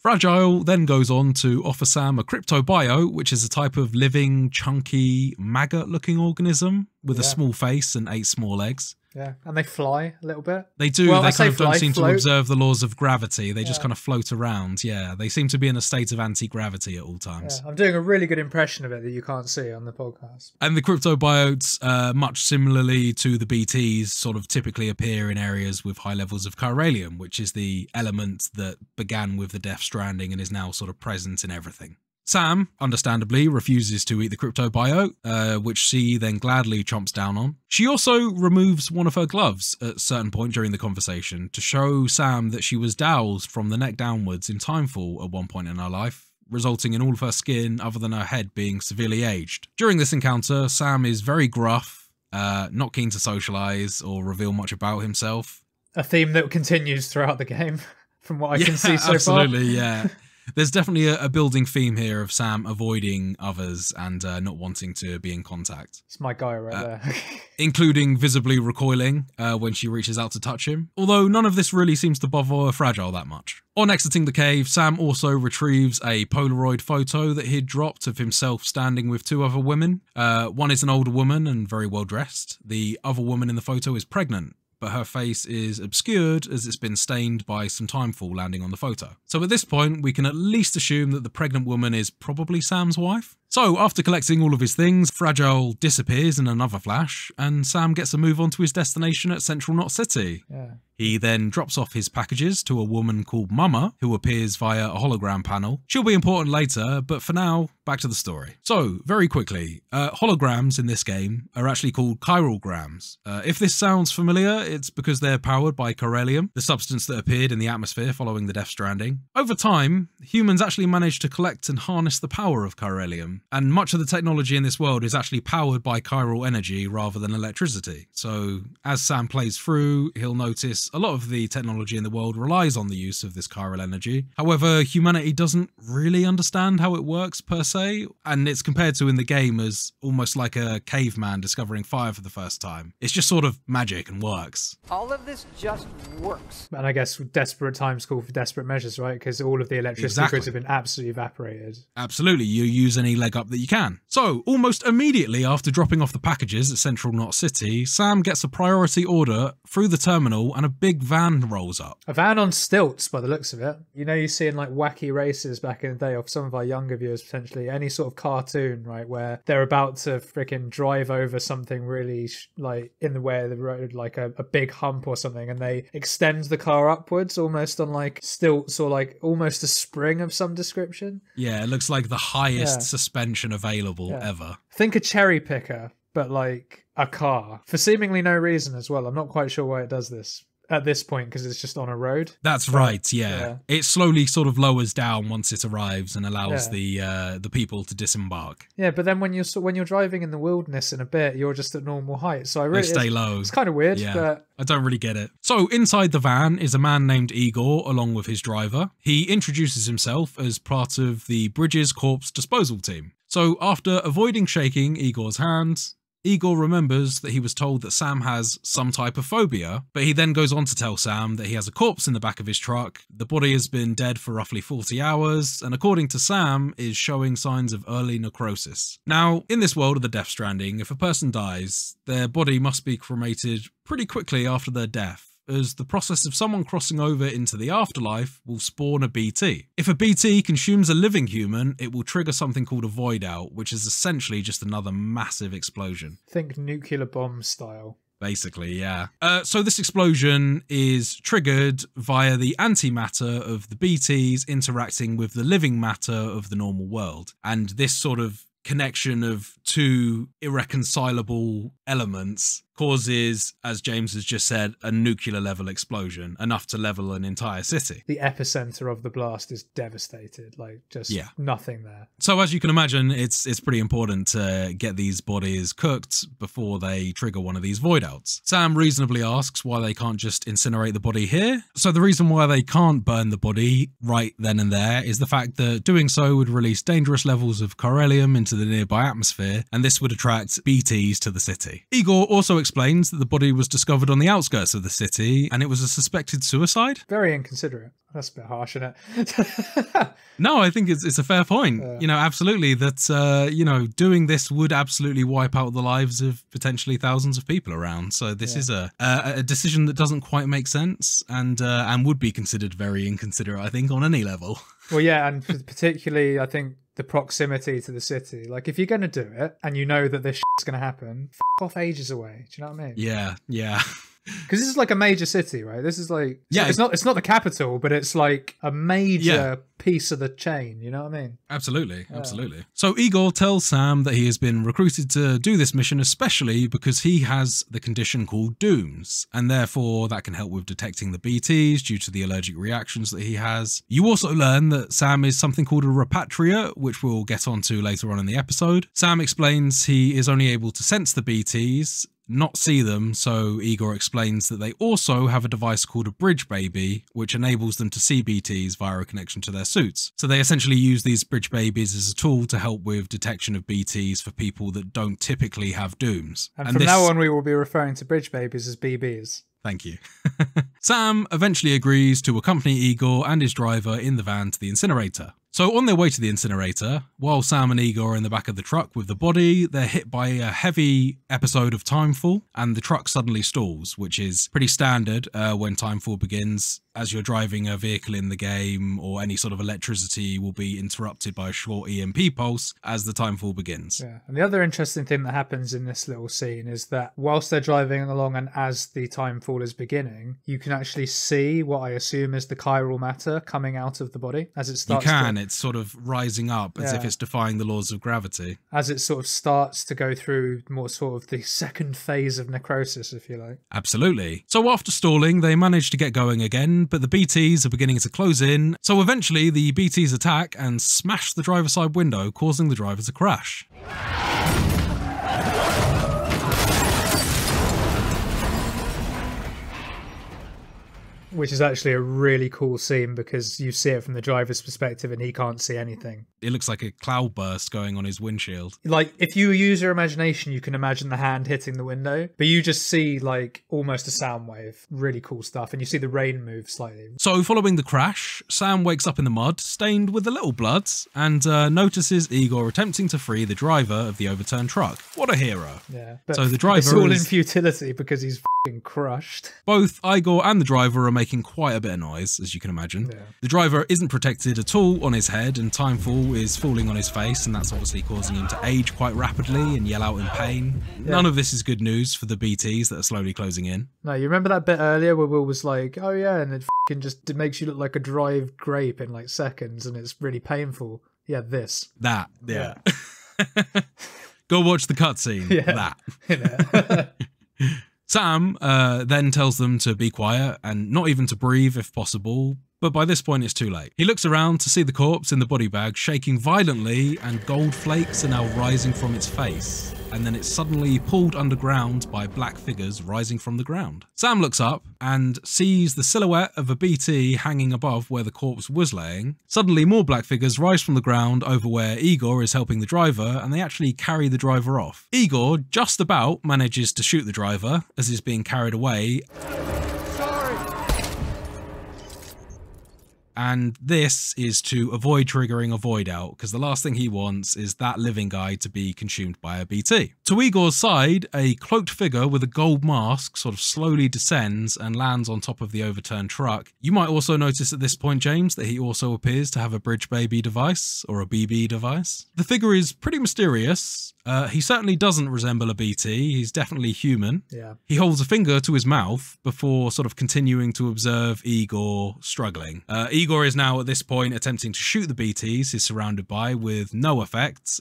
Speaker 1: Fragile then goes on to offer Sam a cryptobio, which is a type of living, chunky, maggot-looking organism with a small face and 8 small legs.
Speaker 2: Yeah, and they fly a little bit.
Speaker 1: They do. Well, they kind of don't seem to observe the laws of gravity. They just kind of float around. Yeah, they seem to be in a state of anti-gravity at all times.
Speaker 2: Yeah, I'm doing a really good impression of it that you can't see on the podcast.
Speaker 1: And the cryptobiotes, much similarly to the BTs, sort of typically appear in areas with high levels of chiralium, which is the element that began with the Death Stranding and is now sort of present in everything. Sam, understandably, refuses to eat the cryptobio, which she then gladly chomps down on. She also removes one of her gloves at a certain point during the conversation to show Sam that she was doused from the neck downwards in timefall at one point in her life, resulting in all of her skin other than her head being severely aged. During this encounter, Sam is very gruff, not keen to socialise or reveal much about himself.
Speaker 2: A theme that continues throughout the game, from what I can see so
Speaker 1: absolutely,
Speaker 2: far.
Speaker 1: Absolutely, yeah. There's definitely a building theme here of Sam avoiding others and not wanting to be in contact.
Speaker 2: It's my guy right there.
Speaker 1: Including visibly recoiling when she reaches out to touch him. Although none of this really seems to bother Fragile that much. On exiting the cave, Sam also retrieves a Polaroid photo that he'd dropped of himself standing with 2 other women. One is an older woman and very well dressed. The other woman in the photo is pregnant, but her face is obscured as it's been stained by some timefall landing on the photo. So at this point, we can at least assume that the pregnant woman is probably Sam's wife. So after collecting all of his things, Fragile disappears in another flash, and Sam gets a move on to his destination at Central Knot City.
Speaker 2: Yeah.
Speaker 1: He then drops off his packages to a woman called Mama, who appears via a hologram panel. She'll be important later, but for now, back to the story. So, very quickly, holograms in this game are actually called chiralgrams. If this sounds familiar, it's because they're powered by chiralium, the substance that appeared in the atmosphere following the Death Stranding. Over time, humans actually managed to collect and harness the power of chiralium, and much of the technology in this world is actually powered by chiral energy rather than electricity. So, as Sam plays through, he'll notice a lot of the technology in the world relies on the use of this chiral energy. However, humanity doesn't really understand how it works per se, and it's compared to in the game as almost like a caveman discovering fire for the first time. It's just sort of magic and works.
Speaker 5: All of this just works.
Speaker 2: And I guess desperate times call for desperate measures, right? Because all of the electricity grids have been absolutely evaporated.
Speaker 1: Absolutely, you use any leg up that you can. So, almost immediately after dropping off the packages at Central Knot City, Sam gets a priority order through the terminal and a big van rolls up.
Speaker 2: A van on stilts, by the looks of it. You know, you see in like wacky races back in the day, of some of our younger viewers potentially, any sort of cartoon, right, where they're about to freaking drive over something really like in the way of the road, like a big hump or something, and they extend the car upwards almost on like stilts or like almost a spring of some description.
Speaker 1: Yeah, it looks like the highest suspension available ever.
Speaker 2: Think a cherry picker, but like a car, for seemingly no reason as well. I'm not quite sure why it does this at this point, because it's just on a road.
Speaker 1: That's right, yeah. It slowly sort of lowers down once it arrives and allows the people to disembark.
Speaker 2: Yeah, but then when you're driving in the wilderness in a bit, you're just at normal height. So I really
Speaker 1: they stay low.
Speaker 2: It's kind of weird, but
Speaker 1: I don't really get it. So inside the van is a man named Igor along with his driver. He introduces himself as part of the Bridges Corpse disposal team. So after avoiding shaking Igor's hand, Igor remembers that he was told that Sam has some type of phobia, but he then goes on to tell Sam that he has a corpse in the back of his truck. The body has been dead for roughly 40 hours, and according to Sam, is showing signs of early necrosis. Now, in this world of the Death Stranding, if a person dies, their body must be cremated pretty quickly after their death, as the process of someone crossing over into the afterlife will spawn a BT. If a BT consumes a living human, it will trigger something called a void out, which is essentially just another massive explosion.
Speaker 2: Think nuclear bomb style.
Speaker 1: Basically, yeah. So this explosion is triggered via the antimatter of the BTs interacting with the living matter of the normal world. And this sort of connection of two irreconcilable elements causes, as James has just said, a nuclear level explosion, enough to level an entire city.
Speaker 2: The epicenter of the blast is devastated, like just nothing there.
Speaker 1: So as you can imagine, it's pretty important to get these bodies cooked before they trigger one of these void outs. Sam reasonably asks why they can't just incinerate the body here. So the reason why they can't burn the body right then and there is the fact that doing so would release dangerous levels of chiralium into the nearby atmosphere, and this would attract BTs to the city. Igor also explains that the body was discovered on the outskirts of the city and it was a suspected suicide.
Speaker 2: Very inconsiderate. That's a bit harsh, isn't it?
Speaker 1: No, I think it's a fair point. You know, absolutely, that, you know, doing this would absolutely wipe out the lives of potentially thousands of people around. So this is a decision that doesn't quite make sense and would be considered very inconsiderate, I think, on any level.
Speaker 2: Well, yeah, and particularly, I think, the proximity to the city. Like, if you're going to do it and you know that this shit's going to happen, f off ages away. Do you know what I mean?
Speaker 1: Yeah, yeah.
Speaker 2: Because this is like a major city, right? This is like,
Speaker 1: yeah,
Speaker 2: it's not the capital, but it's like a major piece of the chain. You know what I mean?
Speaker 1: Absolutely, absolutely. So Igor tells Sam that he has been recruited to do this mission, especially because he has the condition called Dooms, and therefore that can help with detecting the BTs due to the allergic reactions that he has. You also learn that Sam is something called a repatriate, which we'll get onto later on in the episode. Sam explains he is only able to sense the BTs, not see them, so Igor explains that they also have a device called a bridge baby, which enables them to see BTs via a connection to their suits. So they essentially use these bridge babies as a tool to help with detection of BTs for people that don't typically have Dooms.
Speaker 2: And from now on we will be referring to bridge babies as BBs.
Speaker 1: Thank you. Sam eventually agrees to accompany Igor and his driver in the van to the incinerator. So on their way to the incinerator, while Sam and Igor are in the back of the truck with the body, they're hit by a heavy episode of timefall and the truck suddenly stalls, which is pretty standard when timefall begins. as you're driving a vehicle in the game, or any sort of electricity will be interrupted by a short EMP pulse as the timefall begins.
Speaker 2: Yeah. And the other interesting thing that happens in this little scene is that whilst they're driving along and as the timefall is beginning, you can actually see what I assume is the chiral matter coming out of the body as it starts.
Speaker 1: It's sort of rising up as if it's defying the laws of gravity.
Speaker 2: As it sort of starts to go through more sort of the second phase of necrosis, if you like.
Speaker 1: Absolutely. So after stalling, they manage to get going again, but the BTs are beginning to close in. So eventually the BTs attack and smash the driver's side window, causing the driver to crash.
Speaker 2: Which is actually a really cool scene because you see it from the driver's perspective and he can't see anything.
Speaker 1: It looks like a cloudburst going on his windshield.
Speaker 2: Like, if you use your imagination, you can imagine the hand hitting the window, but you just see, like, almost a sound wave. Really cool stuff. And you see the rain move slightly.
Speaker 1: So, following the crash, Sam wakes up in the mud, stained with a little blood, and notices Igor attempting to free the driver of the overturned truck. What a hero.
Speaker 2: Yeah. But
Speaker 1: so the driver
Speaker 2: it's all in futility because he's f***ing crushed.
Speaker 1: Both Igor and the driver are making quite a bit of noise, as you can imagine.
Speaker 2: Yeah.
Speaker 1: The driver isn't protected at all on his head, and timefall is falling on his face, and that's obviously causing him to age quite rapidly and yell out in pain. Yeah. None of this is good news for the BTs that are slowly closing in.
Speaker 2: No, you remember that bit earlier where Will was like, oh yeah, and it makes you look like a dry grape in like seconds, and it's really painful. Yeah, this.
Speaker 1: That, yeah. Go watch the cutscene.
Speaker 2: Yeah.
Speaker 1: That. Sam then tells them to be quiet and not even to breathe if possible, but by this point it's too late. He looks around to see the corpse in the body bag shaking violently, and gold flakes are now rising from its face. And then it's suddenly pulled underground by black figures rising from the ground. Sam looks up and sees the silhouette of a BT hanging above where the corpse was laying. Suddenly more black figures rise from the ground over where Igor is helping the driver, and they actually carry the driver off. Igor just about manages to shoot the driver as he's being carried away. And this is to avoid triggering a void out, because the last thing he wants is that living guy to be consumed by a BT. To Igor's side, a cloaked figure with a gold mask sort of slowly descends and lands on top of the overturned truck. You might also notice at this point, James, that he also appears to have a bridge baby device, or a BB device. The figure is pretty mysterious. He certainly doesn't resemble a BT, he's definitely human.
Speaker 2: Yeah.
Speaker 1: He holds a finger to his mouth before sort of continuing to observe Igor struggling. Igor is now at this point attempting to shoot the BTs he's surrounded by with no effect.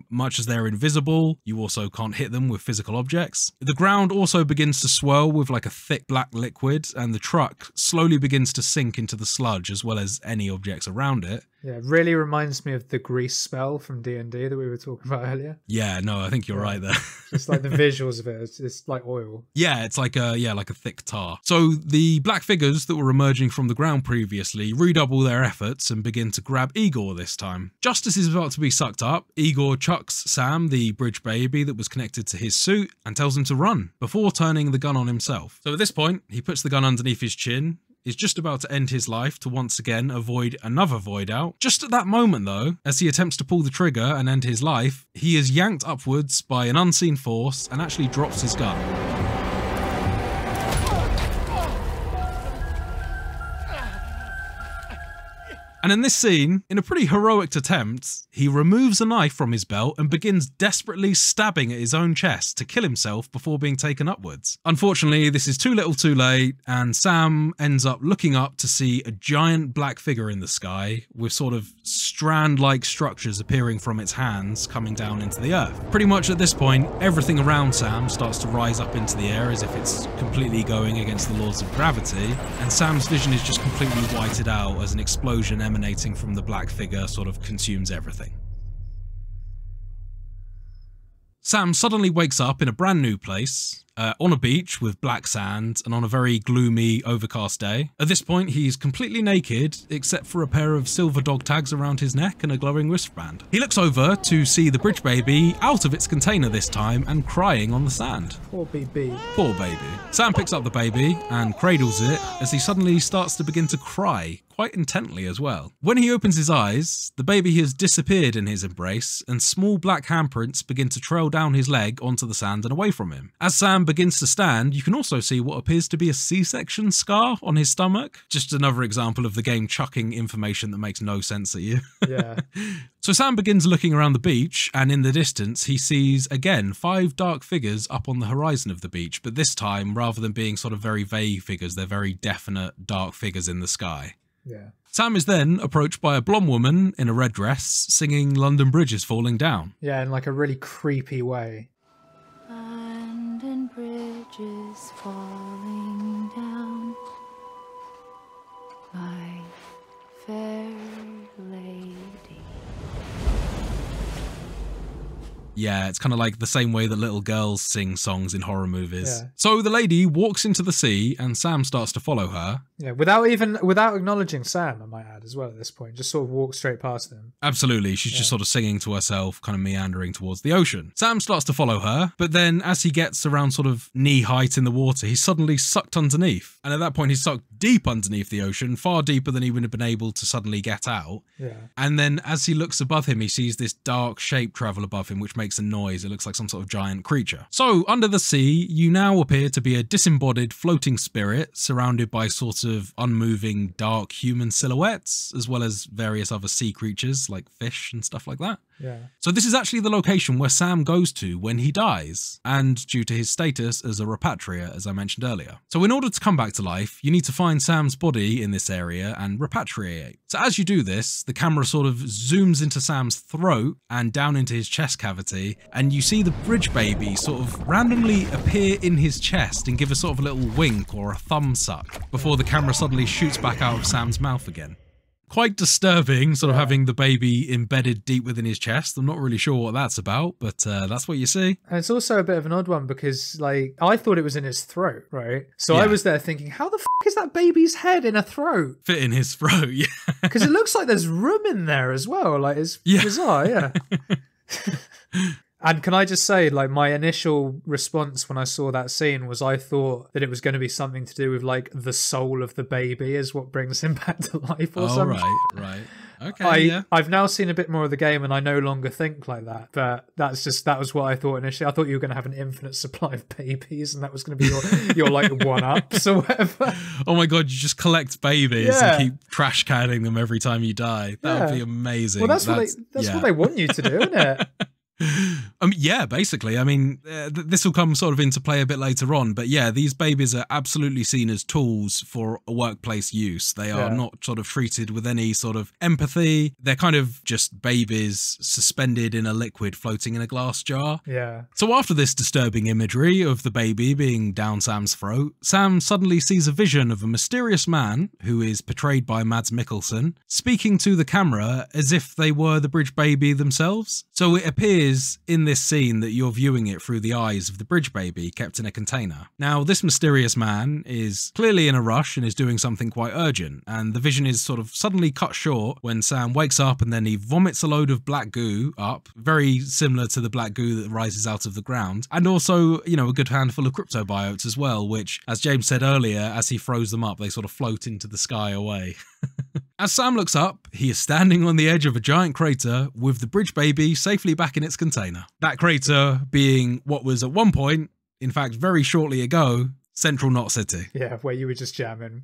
Speaker 1: Much as they're invisible, you also can't hit them with physical objects. The ground also begins to swirl with like a thick black liquid, and the truck slowly begins to sink into the sludge as well as any objects around it.
Speaker 2: Yeah, it really reminds me of the grease spell from D&D that we were talking about earlier.
Speaker 1: Yeah, no, I think you're right there.
Speaker 2: Just like the visuals of it, it's like oil.
Speaker 1: Yeah, it's like a thick tar. So the black figures that were emerging from the ground previously redouble their efforts and begin to grab Igor this time. Just as he's about to be sucked up, Igor chucks Sam the bridge baby that was connected to his suit and tells him to run before turning the gun on himself. So at this point, he puts the gun underneath his chin, is just about to end his life to once again avoid another void out. Just at that moment though, as he attempts to pull the trigger and end his life, he is yanked upwards by an unseen force and actually drops his gun. And in this scene, in a pretty heroic attempt, he removes a knife from his belt and begins desperately stabbing at his own chest to kill himself before being taken upwards. Unfortunately, this is too little too late, and Sam ends up looking up to see a giant black figure in the sky with sort of strand-like structures appearing from its hands coming down into the earth. Pretty much at this point, everything around Sam starts to rise up into the air as if it's completely going against the laws of gravity, and Sam's vision is just completely whited out as an explosion emanating from the black figure sort of consumes everything. Sam suddenly wakes up in a brand new place, on a beach with black sand and on a very gloomy, overcast day. At this point, he's completely naked, except for a pair of silver dog tags around his neck and a glowing wristband. He looks over to see the bridge baby out of its container this time and crying on the sand.
Speaker 2: Poor baby.
Speaker 1: Poor baby. Sam picks up the baby and cradles it as he suddenly starts to begin to cry, quite intently as well. When he opens his eyes, the baby has disappeared in his embrace and small black handprints begin to trail down his leg onto the sand and away from him. As Sam Sam begins to stand, you can also see what appears to be a C-section scar on his stomach. Just another example of the game chucking information that makes no sense at you.
Speaker 2: Yeah.
Speaker 1: So Sam begins looking around the beach, and in the distance he sees, again, 5 dark figures up on the horizon of the beach, but this time, rather than being sort of very vague figures, they're very definite dark figures in the sky.
Speaker 2: Yeah.
Speaker 1: Sam is then approached by a blonde woman in a red dress singing London Bridge is Falling Down.
Speaker 2: Yeah, in like a really creepy way.
Speaker 6: London Bridge is falling down, my fair lady.
Speaker 1: Yeah, it's kind of like the same way that little girls sing songs in horror movies.
Speaker 2: Yeah.
Speaker 1: So the lady walks into the sea and Sam starts to follow her.
Speaker 2: Yeah, without acknowledging Sam, I might add as well at this point. Just sort of walk straight past him.
Speaker 1: Absolutely, she's just sort of singing to herself, kind of meandering towards the ocean. Sam starts to follow her, but then as he gets around sort of knee height in the water, he's suddenly sucked underneath. And at that point, he's sucked deep underneath the ocean, far deeper than he would have been able to suddenly get out.
Speaker 2: Yeah.
Speaker 1: And then as he looks above him, he sees this dark shape travel above him, which makes a noise. It looks like some sort of giant creature. So under the sea, you now appear to be a disembodied floating spirit surrounded by sort of unmoving dark human silhouettes, as well as various other sea creatures like fish and stuff like that.
Speaker 2: Yeah.
Speaker 1: So this is actually the location where Sam goes to when he dies, and due to his status as a repatriate, as I mentioned earlier. So in order to come back to life, you need to find Sam's body in this area and repatriate. So as you do this, the camera sort of zooms into Sam's throat and down into his chest cavity, and you see the bridge baby sort of randomly appear in his chest and give a sort of a little wink or a thumb suck before the camera suddenly shoots back out of Sam's mouth again. Quite disturbing, sort of having the baby embedded deep within his chest. I'm not really sure what that's about, but that's what you see.
Speaker 2: And it's also a bit of an odd one because, like, I thought it was in his throat, right? So
Speaker 1: Yeah.
Speaker 2: I was there thinking, how the f*** is that baby's head in a throat?
Speaker 1: Fit in his throat, yeah.
Speaker 2: Because it looks like there's room in there as well. Like, it's bizarre, yeah. And can I just say, like, my initial response when I saw that scene was I thought that it was going to be something to do with, like, the soul of the baby is what brings him back to life or something.
Speaker 1: Right. Okay,
Speaker 2: I've now seen a bit more of the game and I no longer think like that. But that was what I thought initially. I thought you were going to have an infinite supply of babies and that was going to be your like, one-ups or whatever.
Speaker 1: Oh my god, you just collect babies and keep trash canning them every time you die. That would be amazing.
Speaker 2: Well, that's what they want you to do, isn't it?
Speaker 1: Yeah, basically. I mean, this will come sort of into play a bit later on, but yeah, these babies are absolutely seen as tools for a workplace use. They are not sort of treated with any sort of empathy. They're kind of just babies suspended in a liquid floating in a glass jar.
Speaker 2: Yeah.
Speaker 1: So after this disturbing imagery of the baby being down Sam's throat, Sam suddenly sees a vision of a mysterious man, who is portrayed by Mads Mikkelsen, speaking to the camera as if they were the bridge baby themselves. So it appears in this scene that you're viewing it through the eyes of the bridge baby kept in a container. Now, this mysterious man is clearly in a rush and is doing something quite urgent, and the vision is sort of suddenly cut short when Sam wakes up and then he vomits a load of black goo up, very similar to the black goo that rises out of the ground, and also, you know, a good handful of cryptobiotes as well, which, as James said earlier, as he throws them up, they sort of float into the sky away. As Sam looks up, he is standing on the edge of a giant crater with the bridge baby safely back in its container. That crater being what was at one point, in fact very shortly ago, Central Knot City.
Speaker 2: Yeah, where you were just jamming.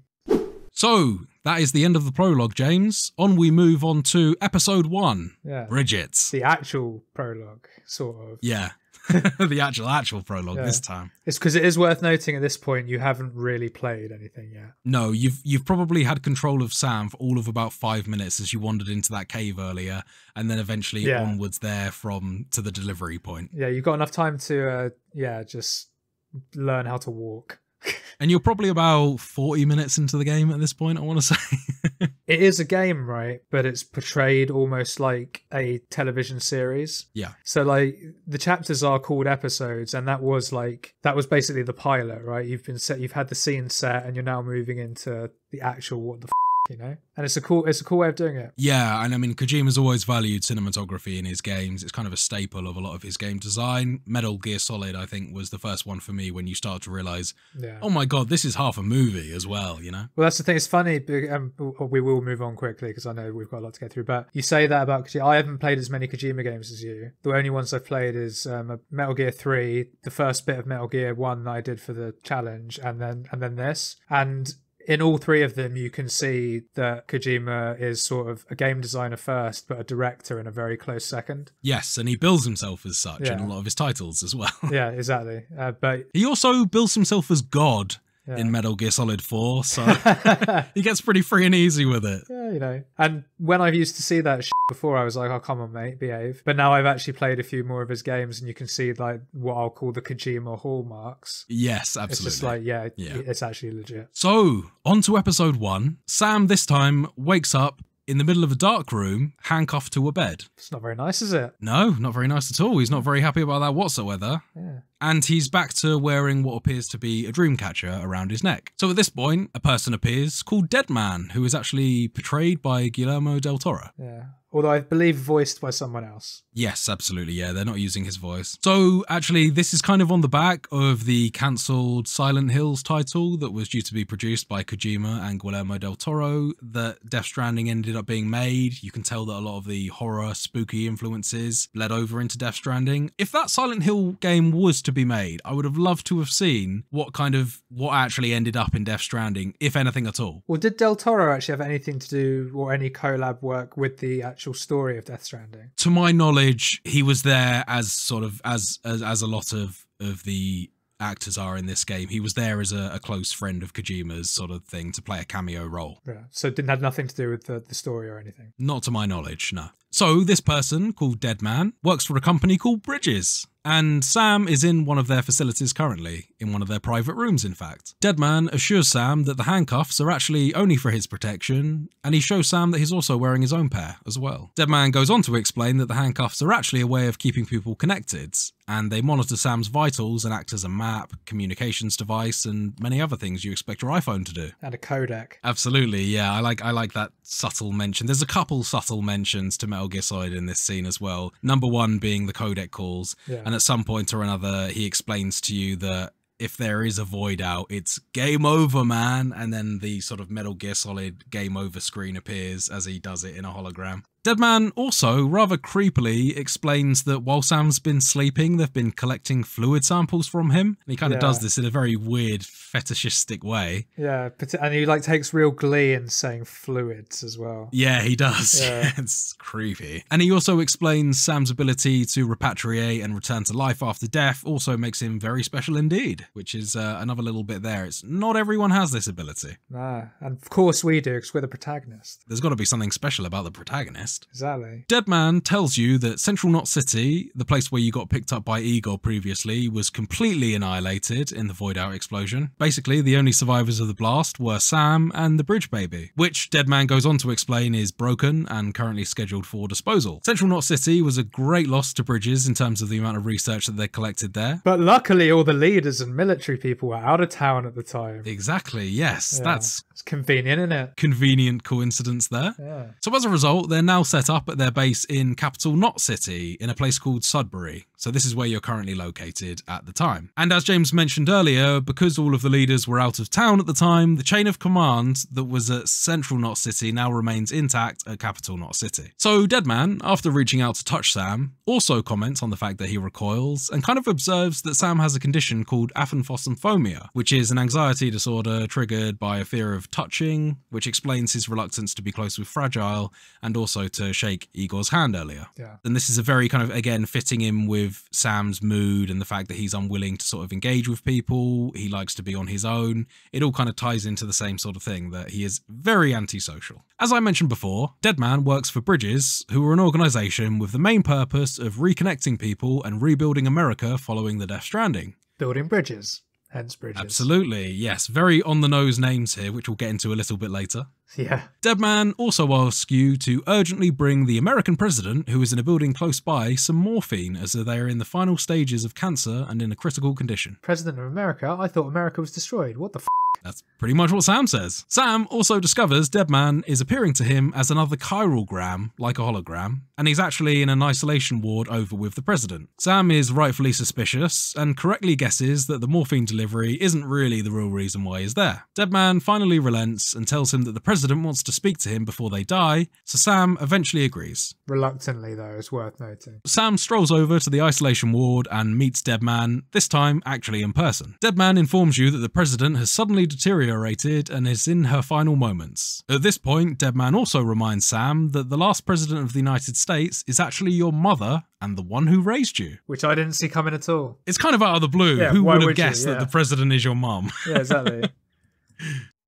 Speaker 1: So, that is the end of the prologue, James. On we move on to episode 1, Bridget.
Speaker 2: The actual prologue, sort of.
Speaker 1: Yeah. The actual prologue this time.
Speaker 2: It's because it is worth noting at this point you haven't really played anything yet.
Speaker 1: No, you've probably had control of Sam for all of about 5 minutes as you wandered into that cave earlier, and then eventually onwards there to the delivery point. Yeah,
Speaker 2: you've got enough time to just learn how to walk.
Speaker 1: And you're probably about 40 minutes into the game at this point, I want to say.
Speaker 2: It is a game, right? But it's portrayed almost like a television series.
Speaker 1: Yeah.
Speaker 2: So like the chapters are called episodes, and that was basically the pilot, right? You've had the scene set and you're now moving into the actual what the you know? And it's a cool way of doing it.
Speaker 1: Yeah, and I mean, Kojima's always valued cinematography in his games. It's kind of a staple of a lot of his game design. Metal Gear Solid, I think, was the first one for me when you start to realize, oh my God, this is half a movie as well, you know?
Speaker 2: Well, that's the thing. It's funny. We will move on quickly because I know we've got a lot to get through. But you say that about Kojima. I haven't played as many Kojima games as you. The only ones I've played is Metal Gear 3, the first bit of Metal Gear 1 that I did for the challenge, and then this. And in all three of them, you can see that Kojima is sort of a game designer first, but a director in a very close second.
Speaker 1: Yes, and he bills himself as such in a lot of his titles as well.
Speaker 2: Yeah, exactly. But
Speaker 1: he also bills himself as God. In Metal Gear Solid 4, so he gets pretty free and easy with it.
Speaker 2: Yeah, you know. And when I used to see that shit before, I was like, oh, come on, mate, behave. But now I've actually played a few more of his games, and you can see like what I'll call the Kojima hallmarks.
Speaker 1: Yes, absolutely.
Speaker 2: It's just like, it's actually legit.
Speaker 1: So, on to episode 1. Sam, this time, wakes up in the middle of a dark room, handcuffed to a bed.
Speaker 2: It's not very nice, is it?
Speaker 1: No, not very nice at all. He's not very happy about that whatsoever.
Speaker 2: Yeah.
Speaker 1: And he's back to wearing what appears to be a dream catcher around his neck. So at this point, a person appears called Deadman, who is actually portrayed by Guillermo del Toro.
Speaker 2: Yeah. Although I believe voiced by someone else.
Speaker 1: Yes, absolutely, yeah, they're not using his voice. So, actually, this is kind of on the back of the cancelled Silent Hills title that was due to be produced by Kojima and Guillermo del Toro, that Death Stranding ended up being made. You can tell that a lot of the horror, spooky influences bled over into Death Stranding. If that Silent Hill game was to be made, I would have loved to have seen what actually ended up in Death Stranding, if anything at all.
Speaker 2: Well, did del Toro actually have anything to do, or any collab work with the actual story of Death Stranding?
Speaker 1: To my knowledge, he was there as sort of as a lot of the actors are in this game. He was there as a close friend of Kojima's sort of thing to play a cameo role.
Speaker 2: Yeah, so it didn't have nothing to do with the story or anything?
Speaker 1: Not to my knowledge, no. So this person, called Deadman, works for a company called Bridges. And Sam is in one of their facilities currently, in one of their private rooms in fact. Deadman assures Sam that the handcuffs are actually only for his protection, and he shows Sam that he's also wearing his own pair as well. Deadman goes on to explain that the handcuffs are actually a way of keeping people connected, and they monitor Sam's vitals and act as a map, communications device, and many other things you expect your iPhone to do.
Speaker 2: And a codec.
Speaker 1: Absolutely, yeah, I like that subtle mention. There's a couple subtle mentions to Metal Gear Solid in this scene as well. Number one being the codec calls, and at some point or another he explains to you that if there is a void out, it's game over, man. And then the sort of Metal Gear Solid game over screen appears as he does it in a hologram. Deadman also, rather creepily, explains that while Sam's been sleeping, they've been collecting fluid samples from him. And he kind of does this in a very weird, fetishistic way.
Speaker 2: Yeah, and he like takes real glee in saying fluids as well.
Speaker 1: Yeah, he does. Yeah. It's creepy. And he also explains Sam's ability to repatriate and return to life after death also makes him very special indeed, which is another little bit there. It's not everyone has this ability.
Speaker 2: Nah, and of course we do, because we're the protagonist.
Speaker 1: There's got to be something special about the protagonist.
Speaker 2: Exactly.
Speaker 1: Deadman tells you that Central Knot City, the place where you got picked up by Igor previously, was completely annihilated in the Void Out explosion. Basically, the only survivors of the blast were Sam and the bridge baby, which Deadman goes on to explain is broken and currently scheduled for disposal. Central Knot City was a great loss to Bridges in terms of the amount of research that they collected there.
Speaker 2: But luckily all the leaders and military people were out of town at the time.
Speaker 1: Exactly, yes. Yeah. It's
Speaker 2: convenient, isn't it?
Speaker 1: Convenient coincidence there.
Speaker 2: Yeah.
Speaker 1: So as a result, they're now set up at their base in capital Knot City in a place called Sudbury. So this is where you're currently located at the time. And as James mentioned earlier, because all of the leaders were out of town at the time, the chain of command that was at Central Knot City now remains intact at capital Knot City. So Deadman, after reaching out to touch Sam, also comments on the fact that he recoils and kind of observes that Sam has a condition called aphanfosmphobia, which is an anxiety disorder triggered by a fear of touching, which explains his reluctance to be close with Fragile and also to shake Igor's hand earlier.
Speaker 2: Yeah.
Speaker 1: And this is a very kind of, again, fitting in with Sam's mood and the fact that he's unwilling to sort of engage with people. He likes to be on his own. It all kind of ties into the same sort of thing, that he is very antisocial. As I mentioned before, Deadman works for Bridges, who are an organisation with the main purpose of reconnecting people and rebuilding America following the Death Stranding.
Speaker 2: Building bridges. Hence Bridges.
Speaker 1: Absolutely, yes. Very on-the-nose names here, which we'll get into a little bit later.
Speaker 2: Yeah.
Speaker 1: Deadman also asks you to urgently bring the American president, who is in a building close by, some morphine as they are in the final stages of cancer and in a critical condition.
Speaker 2: President of America? I thought America was destroyed. What the f***?
Speaker 1: That's pretty much what Sam says. Sam also discovers Deadman is appearing to him as another chiralgram, like a hologram, and he's actually in an isolation ward over with the president. Sam is rightfully suspicious and correctly guesses that the morphine delivery isn't really the real reason why he's there. Deadman finally relents and tells him that the president wants to speak to him before they die, so Sam eventually agrees.
Speaker 2: Reluctantly, though, it's worth noting.
Speaker 1: Sam strolls over to the isolation ward and meets Deadman, this time actually in person. Deadman informs you that the president has suddenly deteriorated and is in her final moments. At this point, Deadman also reminds Sam that the last president of the United States is actually your mother and the one who raised you.
Speaker 2: Which I didn't see coming at all.
Speaker 1: It's kind of out of the blue.
Speaker 2: Yeah,
Speaker 1: Who
Speaker 2: why
Speaker 1: would have
Speaker 2: would you?
Speaker 1: guessed
Speaker 2: Yeah.
Speaker 1: that the president is your mum?
Speaker 2: Yeah, exactly.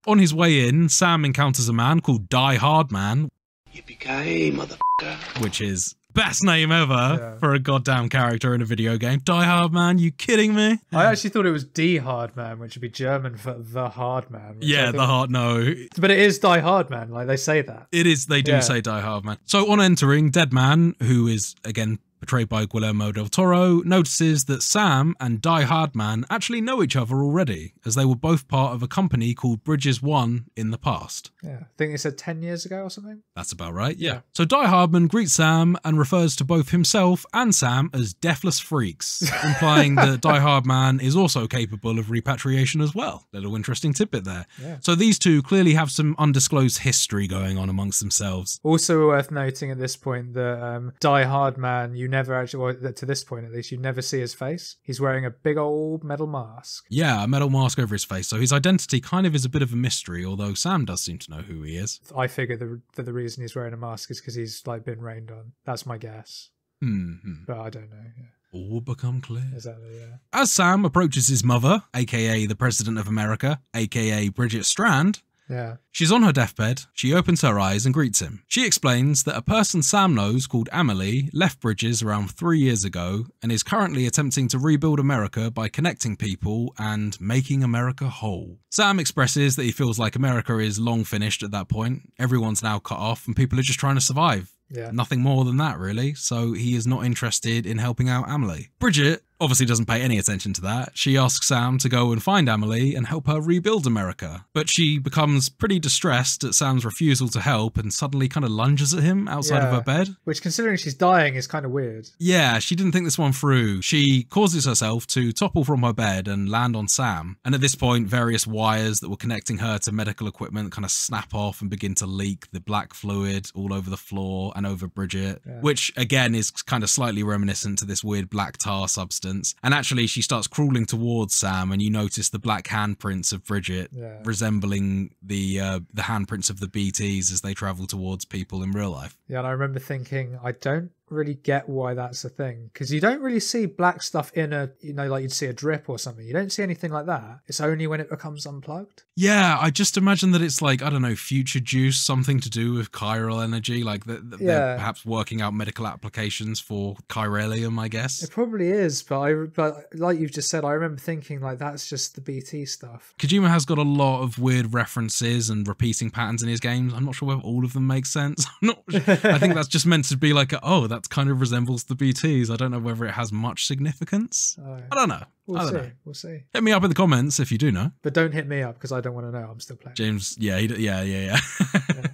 Speaker 1: On his way in, Sam encounters a man called Die Hard Man,
Speaker 4: Yippee-ki-yay, motherfucker.
Speaker 1: which is best name ever for a goddamn character in a video game. Die Hard Man, you kidding me?
Speaker 2: I actually thought it was Die Hard Man, which would be German for the hard man. which I
Speaker 1: Yeah,
Speaker 2: think-
Speaker 1: the hard no.
Speaker 2: But it is Die Hard Man, like they say that.
Speaker 1: It is, they do
Speaker 2: Yeah.
Speaker 1: say Die Hard Man. So on entering, Deadman, who is again portrayed by Guillermo del Toro, notices that Sam and Die Hard Man actually know each other already, as they were both part of a company called Bridges 1 in the past.
Speaker 2: Yeah, I think they said 10 years ago or something.
Speaker 1: That's about right, yeah. So Die Hardman greets Sam and refers to both himself and Sam as deathless freaks, implying that Die Hardman is also capable of repatriation as well. Little interesting tidbit there.
Speaker 2: Yeah.
Speaker 1: So these two clearly have some undisclosed history going on amongst themselves.
Speaker 2: Also worth noting at this point that Die Hard Man, you never actually, well, to this point at least, you never see his face. He's wearing a big old metal mask.
Speaker 1: Yeah, a metal mask over his face, so his identity kind of is a bit of a mystery, although Sam does seem to know who he is.
Speaker 2: I figure that the reason he's wearing a mask is because he's like been rained on. That's my guess. But I don't know. Yeah.
Speaker 1: All become clear.
Speaker 2: Exactly, yeah.
Speaker 1: As Sam approaches his mother, aka the President of America, aka Bridget Strand,
Speaker 2: Yeah.
Speaker 1: she's on her deathbed, she opens her eyes and greets him. She explains that a person Sam knows called Amelie left Bridges around 3 years ago and is currently attempting to rebuild America by connecting people and making America whole. Sam expresses that he feels like America is long finished at that point, everyone's now cut off and people are just trying to survive.
Speaker 2: Yeah.
Speaker 1: Nothing more than that, really, so he is not interested in helping out Amelie. Bridget obviously doesn't pay any attention to that. She asks Sam to go and find Amelie and help her rebuild America, but she becomes pretty distressed at Sam's refusal to help and suddenly kind of lunges at him outside of her bed.
Speaker 2: Which, considering she's dying, is kind of weird.
Speaker 1: Yeah, she didn't think this one through. She causes herself to topple from her bed and land on Sam, and at this point various wires that were connecting her to medical equipment kind of snap off and begin to leak the black fluid all over the floor and over Bridget, which again is kind of slightly reminiscent to this weird black tar substance. And actually she starts crawling towards Sam and you notice the black handprints of Bridget resembling the handprints of the BTs as they travel towards people in real life.
Speaker 2: Yeah, and I remember thinking, I don't really get why that's a thing, because you don't really see black stuff in a, you know, like you'd see a drip or something. You don't see anything like that. It's only when it becomes unplugged.
Speaker 1: Yeah, I just imagine that it's like, I don't know, future juice, something to do with chiral energy, like they're perhaps working out medical applications for chiralium, I guess.
Speaker 2: It probably is, but like you've just said, I remember thinking like that's just the BT stuff.
Speaker 1: Kojima has got a lot of weird references and repeating patterns in his games. I'm not sure whether all of them make sense. I think that's just meant to be like, oh, that kind of resembles the BTs. I don't know whether it has much significance. I don't know.
Speaker 2: We'll see.
Speaker 1: Hit me up in the comments if you do know.
Speaker 2: But don't hit me up because I don't want to know. I'm still playing.
Speaker 1: James, yeah.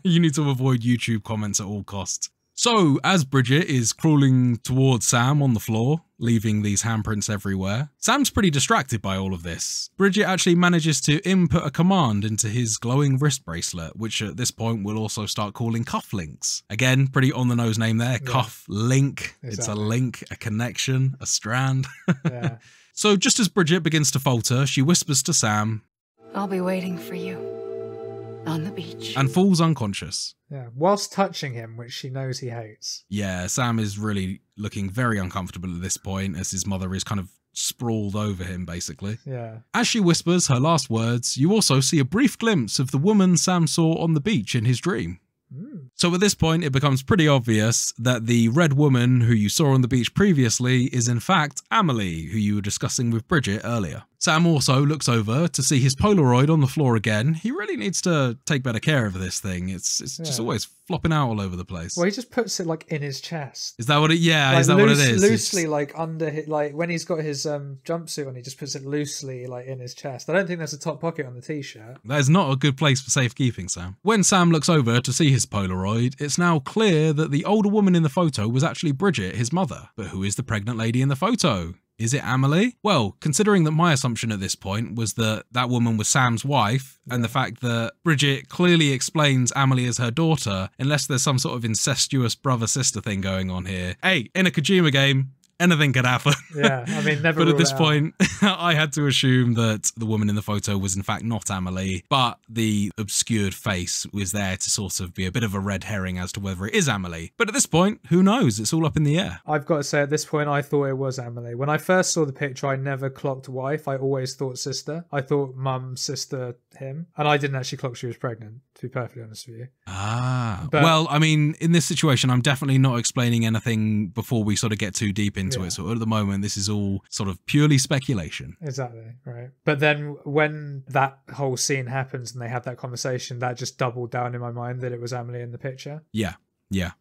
Speaker 1: You need to avoid YouTube comments at all costs. So, as Bridget is crawling towards Sam on the floor, leaving these handprints everywhere, Sam's pretty distracted by all of this. Bridget actually manages to input a command into his glowing wrist bracelet, which at this point we'll also start calling cufflinks. Again, pretty on-the-nose name there, cuff link. Exactly. It's a link, a connection, a strand.
Speaker 2: Yeah.
Speaker 1: So just as Bridget begins to falter, she whispers to Sam,
Speaker 6: I'll be waiting for you on the beach.
Speaker 1: And falls unconscious.
Speaker 2: Yeah, whilst touching him, which she knows he hates.
Speaker 1: Yeah, Sam is really looking very uncomfortable at this point as his mother is kind of sprawled over him, basically.
Speaker 2: Yeah.
Speaker 1: As she whispers her last words, you also see a brief glimpse of the woman Sam saw on the beach in his dream. So at this point, it becomes pretty obvious that the red woman who you saw on the beach previously is in fact Amelie, who you were discussing with Bridget earlier. Sam also looks over to see his Polaroid on the floor again. He really needs to take better care of this thing. It's just always flopping out all over the place.
Speaker 2: Well, he just puts it like in his chest.
Speaker 1: Is that what it? Yeah,
Speaker 2: like,
Speaker 1: is that what it is?
Speaker 2: Loosely, like under his, like when he's got his jumpsuit on, he just puts it loosely like in his chest. I don't think there's a top pocket on the t-shirt.
Speaker 1: That is not a good place for safekeeping, Sam. When Sam looks over to see his Polaroid, it's now clear that the older woman in the photo was actually Bridget, his mother. But who is the pregnant lady in the photo? Is it Amelie? Well, considering that my assumption at this point was that that woman was Sam's wife, and the fact that Bridget clearly explains Amelie as her daughter, unless there's some sort of incestuous brother-sister thing going on here. Hey, in a Kojima game, anything could happen.
Speaker 2: Yeah, I mean, never.
Speaker 1: But at this point, I had to assume that the woman in the photo was in fact not Amelie, but the obscured face was there to sort of be a bit of a red herring as to whether it is Amelie. But at this point, who knows? It's all up in the air.
Speaker 2: I've got to say, at this point, I thought it was Amelie. When I first saw the picture, I never clocked wife. I always thought sister. I thought mum, sister, him. And I didn't actually clock she was pregnant, to be perfectly honest with you.
Speaker 1: But, well, I mean, in this situation, I'm definitely not explaining anything before we sort of get too deep into it. So at the moment, this is all sort of purely speculation.
Speaker 2: Exactly, right. But then when that whole scene happens and they have that conversation, that just doubled down in my mind that it was Amelie in the picture.
Speaker 1: Yeah.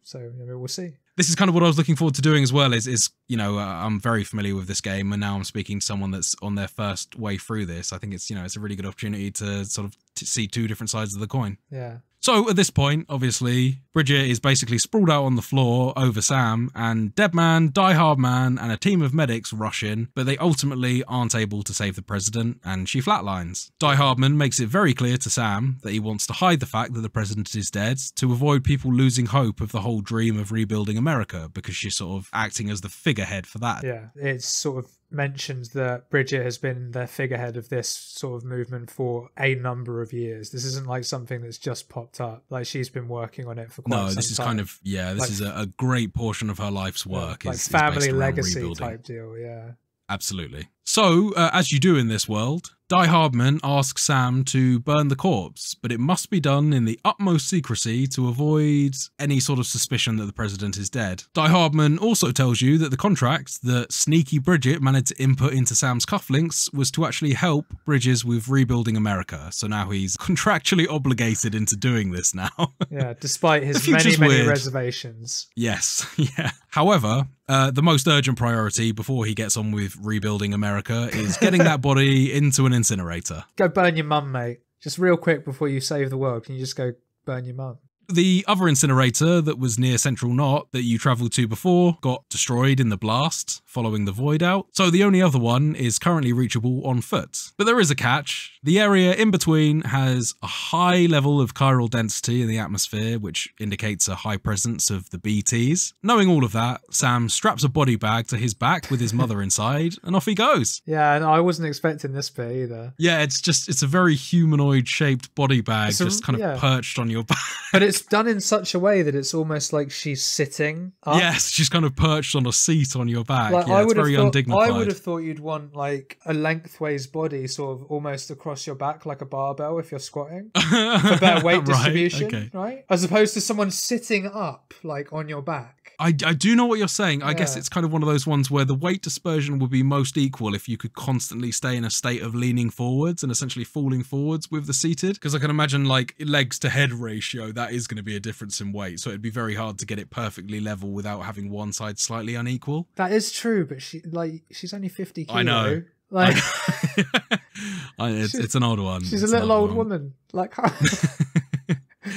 Speaker 2: So I mean, we'll see.
Speaker 1: This is kind of what I was looking forward to doing as well is you know, I'm very familiar with this game, and now I'm speaking to someone that's on their first way through this. I think it's, you know, it's a really good opportunity to sort of see two different sides of the coin.
Speaker 2: Yeah.
Speaker 1: So at this point, obviously, Bridget is basically sprawled out on the floor over Sam, and Deadman, Die Hard Man, and a team of medics rush in, but they ultimately aren't able to save the president, and she flatlines. Die Hardman makes it very clear to Sam that he wants to hide the fact that the president is dead to avoid people losing hope of the whole dream of rebuilding America, because she's sort of acting as the figurehead for that.
Speaker 2: Yeah, it's sort of mentions that Bridget has been the figurehead of this sort of movement for a number of years. This isn't like something that's just popped up. Like, she's been working on it for quite some time.
Speaker 1: No, this is kind of, this is a great portion of her life's work.
Speaker 2: Like
Speaker 1: is
Speaker 2: family
Speaker 1: based around
Speaker 2: legacy
Speaker 1: rebuilding.
Speaker 2: type deal, yeah.
Speaker 1: Absolutely. So, as you do in this world, Die Hardman asks Sam to burn the corpse, but it must be done in the utmost secrecy to avoid any sort of suspicion that the president is dead. Die Hardman also tells you that the contract that sneaky Bridget managed to input into Sam's cufflinks was to actually help Bridges with rebuilding America. So now he's contractually obligated into doing this now.
Speaker 2: Yeah, despite his many reservations.
Speaker 1: Yes, yeah. However, the most urgent priority before he gets on with rebuilding America is getting that body into an incinerator.
Speaker 2: Go burn your mum, mate. Just real quick before you save the world, can you just go burn your mum?
Speaker 1: The other incinerator that was near Central Knot that you travelled to before got destroyed in the blast following the void out, so the only other one is currently reachable on foot. But there is a catch. The area in between has a high level of chiral density in the atmosphere, which indicates a high presence of the BTs. Knowing all of that, Sam straps a body bag to his back with his mother inside, and off he goes.
Speaker 2: Yeah, and I wasn't expecting this bit either.
Speaker 1: Yeah, it's a very humanoid-shaped body bag, just kind of perched on your back.
Speaker 2: But it's done in such a way that it's almost like she's sitting up.
Speaker 1: Yes, she's kind of perched on a seat on your back.
Speaker 2: Like,
Speaker 1: yeah, it's very undignified.
Speaker 2: I would have thought you'd want like a lengthways body sort of almost across your back like a barbell if you're squatting for better weight distribution, right? As opposed to someone sitting up like on your back.
Speaker 1: I do know what you're saying. I guess it's kind of one of those ones where the weight dispersion would be most equal if you could constantly stay in a state of leaning forwards and essentially falling forwards with the seated. Because I can imagine like legs to head ratio, that is going to be a difference in weight. So it'd be very hard to get it perfectly level without having one side slightly unequal. That
Speaker 2: is true, but she's only 50 kilo.
Speaker 1: I know.
Speaker 2: Like,
Speaker 1: it's an old one.
Speaker 2: She's a little old woman. Like,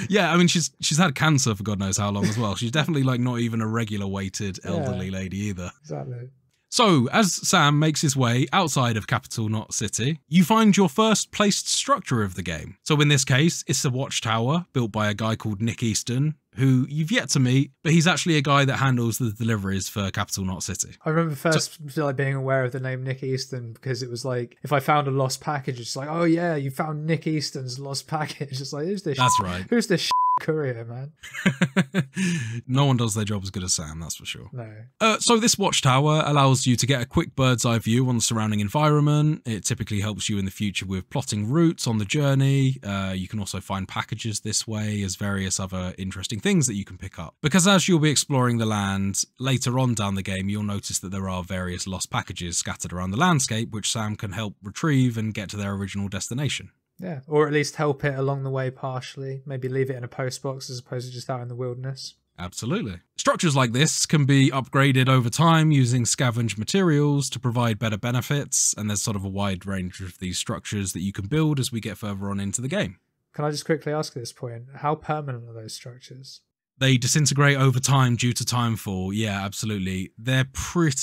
Speaker 1: yeah, I mean, she's had cancer for God knows how long as well. She's definitely like not even a regular weighted elderly lady either.
Speaker 2: Exactly.
Speaker 1: So, as Sam makes his way outside of Capital Knot City, you find your first placed structure of the game. So in this case, it's a watchtower built by a guy called Nick Easton, who you've yet to meet, but he's actually a guy that handles the deliveries for Capital Knot City.
Speaker 2: I remember first like being aware of the name Nick Easton because it was like, if I found a lost package, it's like, oh yeah, you found Nick Easton's lost package. It's like, who's this?
Speaker 1: That's right.
Speaker 2: Who's this courier, man.
Speaker 1: No one does their job as good as Sam, that's for sure.
Speaker 2: No.
Speaker 1: So this watchtower allows you to get a quick bird's eye view on the surrounding environment. It typically helps you in the future with plotting routes on the journey. You can also find packages this way, as various other interesting things that you can pick up. Because as you'll be exploring the land later on down the game, you'll notice that there are various lost packages scattered around the landscape, which Sam can help retrieve and get to their original destination.
Speaker 2: Yeah, or at least help it along the way partially. Maybe leave it in a postbox as opposed to just out in the wilderness.
Speaker 1: Absolutely. Structures like this can be upgraded over time using scavenged materials to provide better benefits, and there's sort of a wide range of these structures that you can build as we get further on into the game.
Speaker 2: Can I just quickly ask at this point, how permanent are those structures?
Speaker 1: They disintegrate over time due to timefall. Yeah, absolutely. They're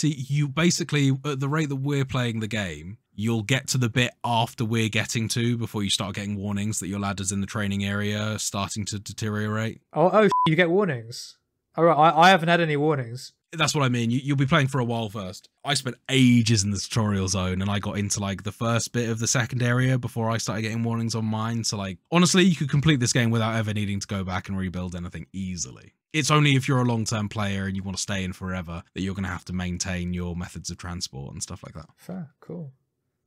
Speaker 1: you basically, at the rate that we're playing the game, you'll get to the bit after we're getting to before you start getting warnings that your ladder's in the training area starting to deteriorate.
Speaker 2: You get warnings? All right, I haven't had any warnings.
Speaker 1: That's what I mean. You'll be playing for a while first. I spent ages in the tutorial zone and I got into like the first bit of the second area before I started getting warnings on mine. So like, honestly, you could complete this game without ever needing to go back and rebuild anything easily. It's only if you're a long-term player and you want to stay in forever that you're going to have to maintain your methods of transport and stuff like that.
Speaker 2: Fair, cool.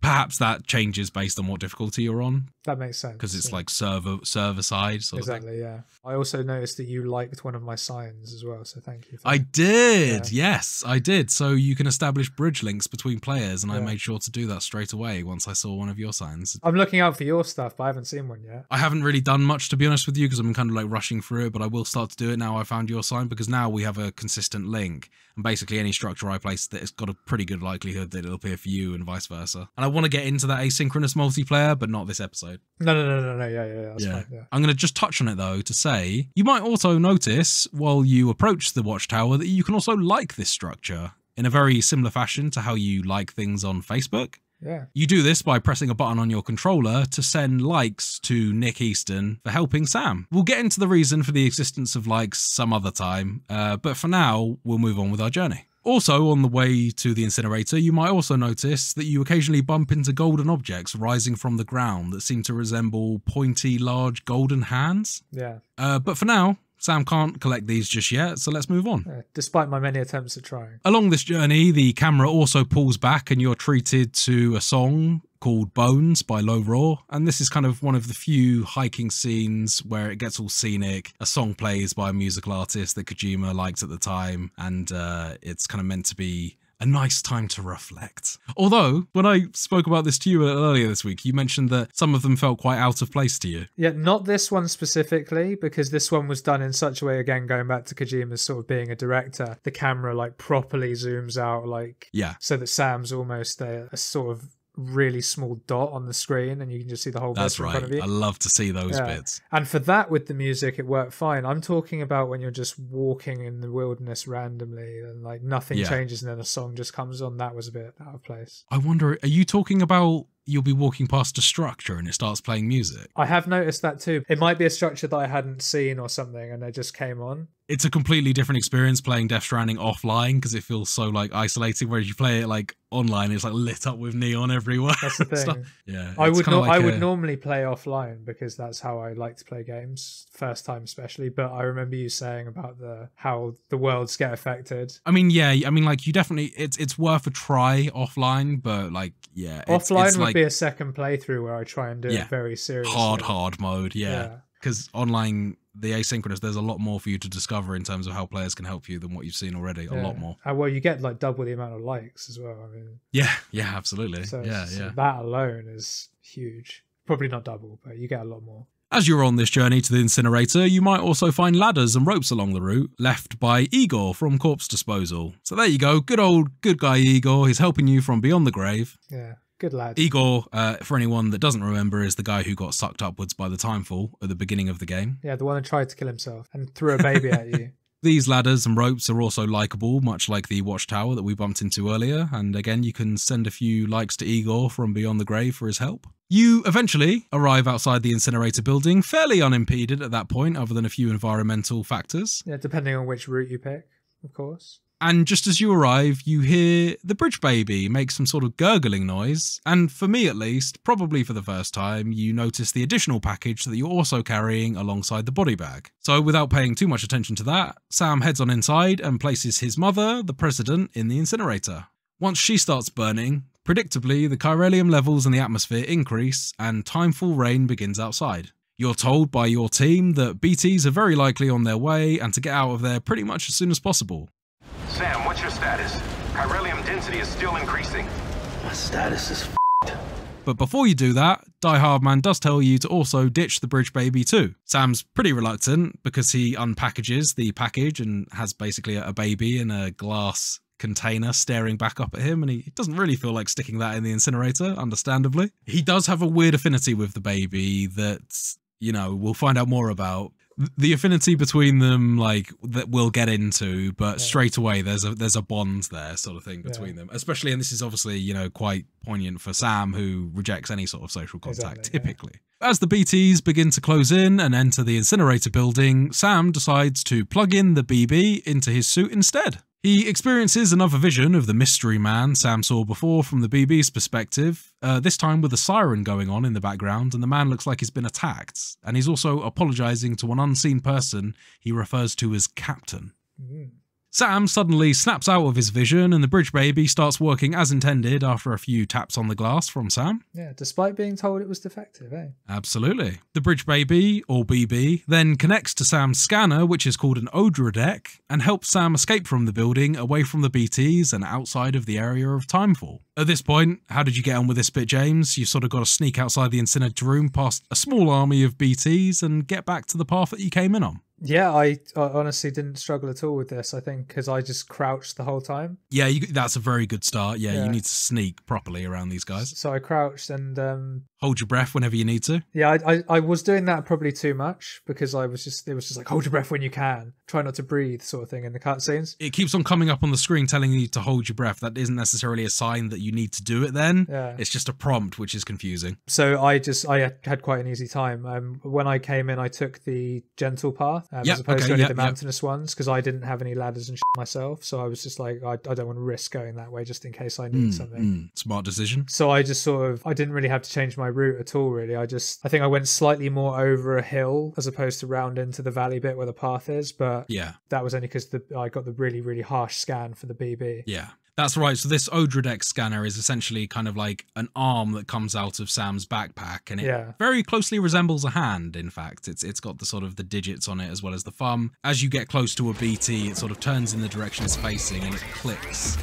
Speaker 1: Perhaps that changes based on what difficulty you're on.
Speaker 2: That makes sense.
Speaker 1: Because it's like server side.
Speaker 2: Exactly, yeah. I also noticed that you liked one of my signs as well, so thank you.
Speaker 1: I did, yes, I did. So you can establish bridge links between players, and I made sure to do that straight away once I saw one of your signs.
Speaker 2: I'm looking out for your stuff, but I haven't seen one yet.
Speaker 1: I haven't really done much, to be honest with you, because I'm kind of like rushing through it, but I will start to do it now I found your sign, because now we have a consistent link. And basically any structure I place that has got a pretty good likelihood that it'll appear for you and vice versa. And I want to get into that asynchronous multiplayer, but not this episode.
Speaker 2: No. Yeah, that's fine. Yeah.
Speaker 1: I'm going to just touch on it though to say, you might also notice while you approach the watchtower that you can also like this structure in a very similar fashion to how you like things on Facebook.
Speaker 2: Yeah.
Speaker 1: You do this by pressing a button on your controller to send likes to Nick Easton for helping Sam. We'll get into the reason for the existence of likes some other time, but for now, we'll move on with our journey. Also, on the way to the incinerator, you might also notice that you occasionally bump into golden objects rising from the ground that seem to resemble pointy, large golden hands.
Speaker 2: Yeah.
Speaker 1: But for now, Sam can't collect these just yet, so let's move on.
Speaker 2: Yeah, despite my many attempts at trying.
Speaker 1: Along this journey, the camera also pulls back and you're treated to a song called Bones by Low Roar, and this is kind of one of the few hiking scenes where it gets all scenic. A song plays by a musical artist that Kojima liked at the time, and it's kind of meant to be a nice time to reflect. Although, when I spoke about this to you earlier this week, you mentioned that some of them felt quite out of place to you.
Speaker 2: Yeah, not this one specifically, because this one was done in such a way, again, going back to Kojima's sort of being a director, the camera like properly zooms out, like, so that Sam's almost a sort of really small dot on the screen and you can just see the whole bit in front of you.
Speaker 1: I love to see those bits.
Speaker 2: And for that, with the music, it worked fine. I'm talking about when you're just walking in the wilderness randomly and like nothing changes and then a song just comes on. That was a bit out of place.
Speaker 1: I wonder, are you talking about you'll be walking past a structure and it starts playing music?
Speaker 2: I have noticed that too. It might be a structure that I hadn't seen or something and they just came on.
Speaker 1: It's a completely different experience playing Death Stranding offline because it feels so like isolating, whereas you play it like online, it's like lit up with neon everywhere.
Speaker 2: That's the thing.
Speaker 1: Yeah,
Speaker 2: I would normally play offline because that's how I like to play games, first time especially. But I remember you saying about how the worlds get affected.
Speaker 1: I mean, like you definitely, it's worth a try offline, but like,
Speaker 2: offline would be a second playthrough where I try and do it very seriously.
Speaker 1: Hard mode, because online, the asynchronous, there's a lot more for you to discover in terms of how players can help you than what you've seen already. A lot more.
Speaker 2: Well, you get like double the amount of likes as well. I mean,
Speaker 1: yeah, absolutely.
Speaker 2: So that alone is huge. Probably not double, but you get a lot more.
Speaker 1: As you're on this journey to the incinerator, you might also find ladders and ropes along the route left by Igor from Corpse Disposal. So there you go, good guy Igor. He's helping you from beyond the grave.
Speaker 2: Yeah. Good lad.
Speaker 1: Igor, for anyone that doesn't remember, is the guy who got sucked upwards by the timefall at the beginning of the game.
Speaker 2: Yeah, the one that tried to kill himself and threw a baby at you.
Speaker 1: These ladders and ropes are also likeable, much like the watchtower that we bumped into earlier. And again, you can send a few likes to Igor from beyond the grave for his help. You eventually arrive outside the incinerator building, fairly unimpeded at that point, other than a few environmental factors.
Speaker 2: Yeah, depending on which route you pick, of course.
Speaker 1: And just as you arrive, you hear the bridge baby make some sort of gurgling noise, and for me at least, probably for the first time, you notice the additional package that you're also carrying alongside the body bag. So without paying too much attention to that, Sam heads on inside and places his mother, the president, in the incinerator. Once she starts burning, predictably the chiralium levels in the atmosphere increase and timeful rain begins outside. You're told by your team that BTs are very likely on their way and to get out of there pretty much as soon as possible.
Speaker 7: Sam, what's your status? Chiralium density is still increasing.
Speaker 8: My status is f***ed.
Speaker 1: But before you do that, Die Hard Man does tell you to also ditch the bridge baby too. Sam's pretty reluctant because he unpackages the package and has basically a baby in a glass container staring back up at him, and he doesn't really feel like sticking that in the incinerator, understandably. He does have a weird affinity with the baby that, you know, we'll find out more about. The affinity between them, like, that we'll get into, but straight away there's a bond there, sort of thing, between them. Especially, and this is obviously, you know, quite poignant for Sam, who rejects any sort of social contact, typically. As the BTs begin to close in and enter the incinerator building, Sam decides to plug in the BB into his suit instead. He experiences another vision of the mystery man Sam saw before from the BB's perspective, this time with a siren going on in the background, and the man looks like he's been attacked, and he's also apologising to an unseen person he refers to as Captain. Sam suddenly snaps out of his vision and the bridge baby starts working as intended after a few taps on the glass from Sam.
Speaker 2: Yeah, despite being told it was defective, eh?
Speaker 1: Absolutely. The bridge baby, or BB, then connects to Sam's scanner, which is called an whodahfunk, and helps Sam escape from the building, away from the BTs and outside of the area of Timefall. At this point, how did you get on with this bit, James? You've sort of got to sneak outside the incinerator room past a small army of BTs and get back to the path that you came in on.
Speaker 2: Yeah, I honestly didn't struggle at all with this, I think, because I just crouched the whole time.
Speaker 1: Yeah, that's a very good start. Yeah, you need to sneak properly around these guys.
Speaker 2: So I crouched and...
Speaker 1: hold your breath whenever you need to.
Speaker 2: Yeah, I was doing that probably too much, because it was just like, hold your breath when you can. Try not to breathe, sort of thing, in the cutscenes.
Speaker 1: It keeps on coming up on the screen telling you to hold your breath. That isn't necessarily a sign that you need to do it then.
Speaker 2: Yeah.
Speaker 1: It's just a prompt, which is confusing.
Speaker 2: So I had quite an easy time. When I came in, I took the gentle path, as opposed to any of the mountainous ones, because I didn't have any ladders and shit myself. So I was just like, I don't want to risk going that way just in case I need something.
Speaker 1: Smart decision.
Speaker 2: So I just I didn't really have to change my route at all, really. I think I went slightly more over a hill as opposed to round into the valley bit where the path is. But yeah, that was only because I got the really, really harsh scan for the BB.
Speaker 1: Yeah. That's right. So this whodahfunk scanner is essentially kind of like an arm that comes out of Sam's backpack, and it very closely resembles a hand. In fact, it's got the sort of the digits on it as well as the thumb. As you get close to a BT, it sort of turns in the direction it's facing, and it clicks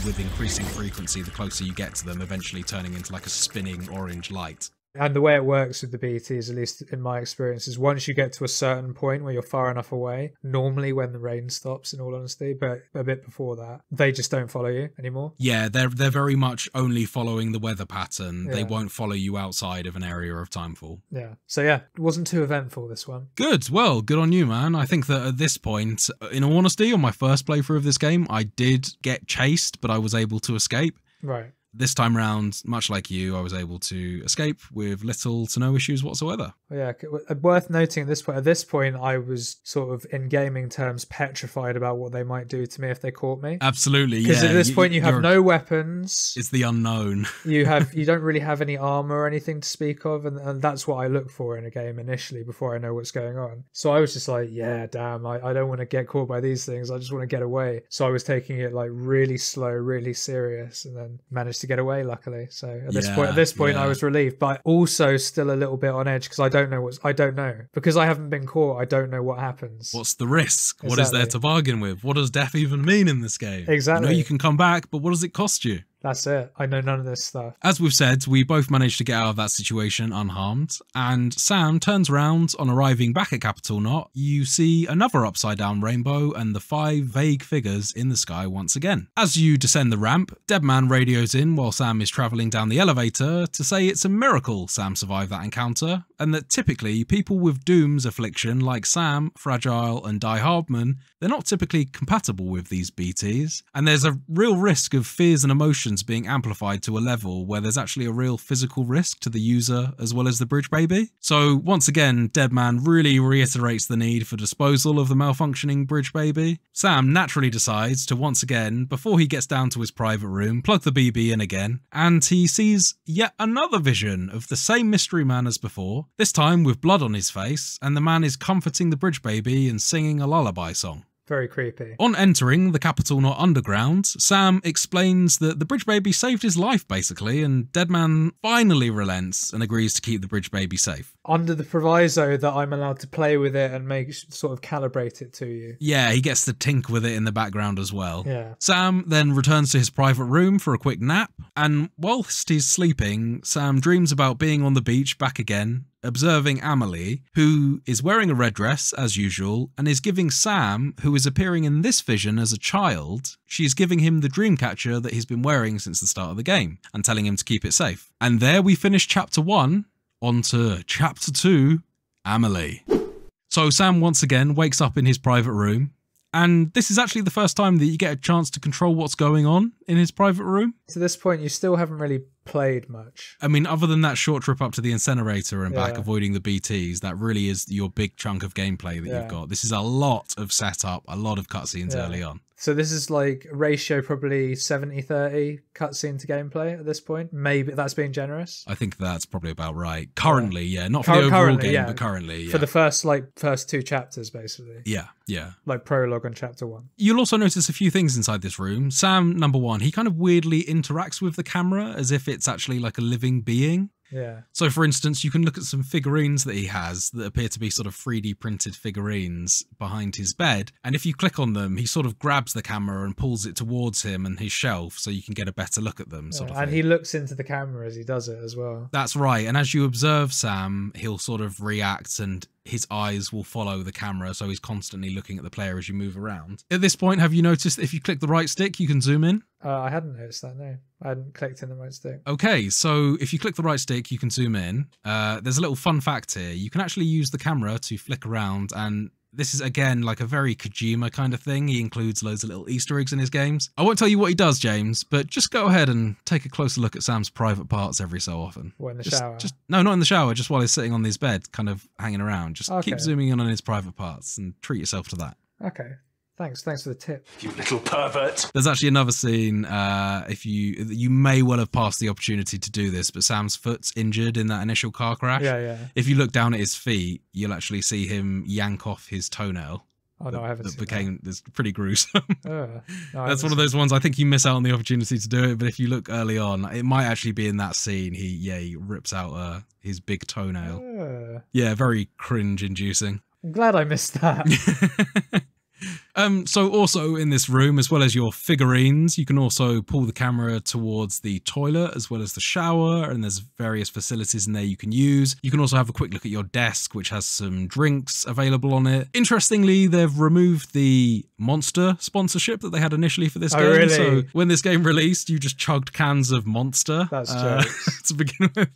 Speaker 1: with increasing frequency the closer you get to them, eventually turning into like a spinning orange light.
Speaker 2: And the way it works with the BTs, at least in my experience, is once you get to a certain point where you're far enough away, normally when the rain stops, in all honesty, but a bit before that, they just don't follow you anymore.
Speaker 1: Yeah, they're very much only following the weather pattern. Yeah. They won't follow you outside of an area of Timefall.
Speaker 2: Yeah. So yeah, it wasn't too eventful, this one.
Speaker 1: Good. Well, good on you, man. I think that at this point, in all honesty, on my first playthrough of this game, I did get chased, but I was able to escape.
Speaker 2: Right.
Speaker 1: This time round, much like you, I was able to escape with little to no issues whatsoever.
Speaker 2: Yeah, worth noting at this point, I was sort of, in gaming terms, petrified about what they might do to me if they caught me.
Speaker 1: Absolutely,
Speaker 2: because at this point you have no weapons.
Speaker 1: It's the unknown.
Speaker 2: you don't really have any armor or anything to speak of, and that's what I look for in a game initially before I know what's going on. So I was just like, yeah, damn, I don't want to get caught by these things. I just want to get away. So I was taking it like really slow, really serious, and then managed to get away, luckily. So at this point I was relieved, but also still a little bit on edge because I don't know because I haven't been caught. I don't know what happens.
Speaker 1: What's the risk? Exactly. What is there to bargain with? What does death even mean in this game?
Speaker 2: Exactly.
Speaker 1: You know you can come back, but what does it cost you?
Speaker 2: That's it. I know none of this stuff.
Speaker 1: As we've said, we both managed to get out of that situation unharmed, and Sam turns around on arriving back at Capital Knot. You see another upside down rainbow and the 5 vague figures in the sky once again. As you descend the ramp, Deadman radios in while Sam is travelling down the elevator to say it's a miracle Sam survived that encounter, and that typically people with Doom's affliction like Sam, Fragile and Die Hardman, they're not typically compatible with these BTs, and there's a real risk of fears and emotions tensions being amplified to a level where there's actually a real physical risk to the user as well as the bridge baby. So once again, Deadman really reiterates the need for disposal of the malfunctioning bridge baby. Sam naturally decides to once again, before he gets down to his private room, plug the BB in again, and he sees yet another vision of the same mystery man as before, this time with blood on his face, and the man is comforting the bridge baby and singing a lullaby song.
Speaker 2: Very creepy.
Speaker 1: On entering the Capitol Not Underground, Sam explains that the bridge baby saved his life basically, and Deadman finally relents and agrees to keep the bridge baby safe.
Speaker 2: Under the proviso that I'm allowed to play with it and sort of calibrate it to you.
Speaker 1: Yeah, he gets to tinker with it in the background as well.
Speaker 2: Yeah.
Speaker 1: Sam then returns to his private room for a quick nap, and whilst he's sleeping, Sam dreams about being on the beach back again, observing Amelie, who is wearing a red dress as usual, and is giving Sam, who is appearing in this vision as a child, she's giving him the dream catcher that he's been wearing since the start of the game, and telling him to keep it safe. And there we finish chapter 1, on to chapter 2, Amelie. So Sam once again wakes up in his private room, and this is actually the first time that you get a chance to control what's going on in his private room.
Speaker 2: To this point, you still haven't really played much.
Speaker 1: I mean, other than that short trip up to the incinerator and back, avoiding the BTs, that really is your big chunk of gameplay that you've got. This is a lot of setup, a lot of cutscenes early on.
Speaker 2: So this is like ratio probably 70-30 cutscene to gameplay at this point. Maybe that's being generous.
Speaker 1: I think that's probably about right. Currently, not for the overall game, but currently,
Speaker 2: For the first 2 chapters, basically.
Speaker 1: Yeah.
Speaker 2: Like prologue on chapter 1.
Speaker 1: You'll also notice a few things inside this room. Sam, number one, he kind of weirdly interacts with the camera as if it's actually like a living being.
Speaker 2: Yeah.
Speaker 1: So for instance, you can look at some figurines that he has that appear to be sort of 3D printed figurines behind his bed. And if you click on them, he sort of grabs the camera and pulls it towards him and his shelf so you can get a better look at them. Sort of
Speaker 2: and
Speaker 1: thing.
Speaker 2: he looks into the camera as he does it as well.
Speaker 1: That's right. And as you observe Sam, he'll sort of react and his eyes will follow the camera. So he's constantly looking at the player as you move around. At this point, have you noticed that if you click the right stick, you can zoom in?
Speaker 2: I hadn't noticed that, no. I hadn't clicked in the right stick.
Speaker 1: Okay, so if you click the right stick, you can zoom in. There's a little fun fact here. You can actually use the camera to flick around, and this is, again, like a very Kojima kind of thing. He includes loads of little Easter eggs in his games. I won't tell you what he does, James, but just go ahead and take a closer look at Sam's private parts every so often.
Speaker 2: What, in the shower?
Speaker 1: No, not in the shower, just while he's sitting on his bed, kind of hanging around. Just keep zooming in on his private parts and treat yourself to that.
Speaker 2: Okay. Thanks for the tip.
Speaker 8: You little pervert.
Speaker 1: There's actually another scene, if you may well have passed the opportunity to do this, but Sam's foot's injured in that initial car crash.
Speaker 2: Yeah.
Speaker 1: If you look down at his feet, you'll actually see him yank off his toenail.
Speaker 2: Oh, no, I haven't seen that.
Speaker 1: It's pretty gruesome.
Speaker 2: No,
Speaker 1: that's one of those ones I think you miss out on the opportunity to do it, but if you look early on, it might actually be in that scene. He rips out his big toenail. Yeah, very cringe-inducing.
Speaker 2: I'm glad I missed that.
Speaker 1: So also in this room, as well as your figurines, you can also pull the camera towards the toilet as well as the shower, and there's various facilities in there you can use. You can also have a quick look at your desk, which has some drinks available on it. Interestingly, they've removed the Monster sponsorship that they had initially for this game.
Speaker 2: Really?
Speaker 1: So when this game released, you just chugged cans of Monster.
Speaker 2: That's jokes.
Speaker 1: To begin with.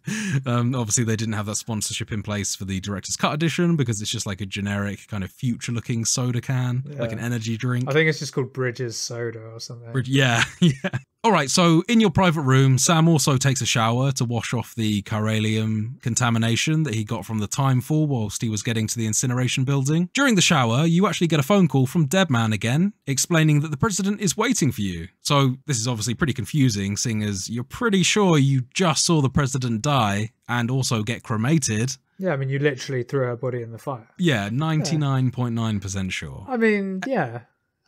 Speaker 1: Obviously, they didn't have that sponsorship in place for the Director's Cut edition because it's just like a generic kind of future-looking soda can, like an energy drink.
Speaker 2: I think it's just called Bridges Soda or something.
Speaker 1: Yeah. All right, so in your private room, Sam also takes a shower to wash off the chiralium contamination that he got from the Timefall whilst he was getting to the incineration building. During the shower, you actually get a phone call from Deadman again, explaining that the president is waiting for you. So this is obviously pretty confusing, seeing as you're pretty sure you just saw the president die and also get cremated.
Speaker 2: Yeah, I mean, you literally threw her body in the fire.
Speaker 1: Yeah, 99.9% sure.
Speaker 2: I mean, yeah.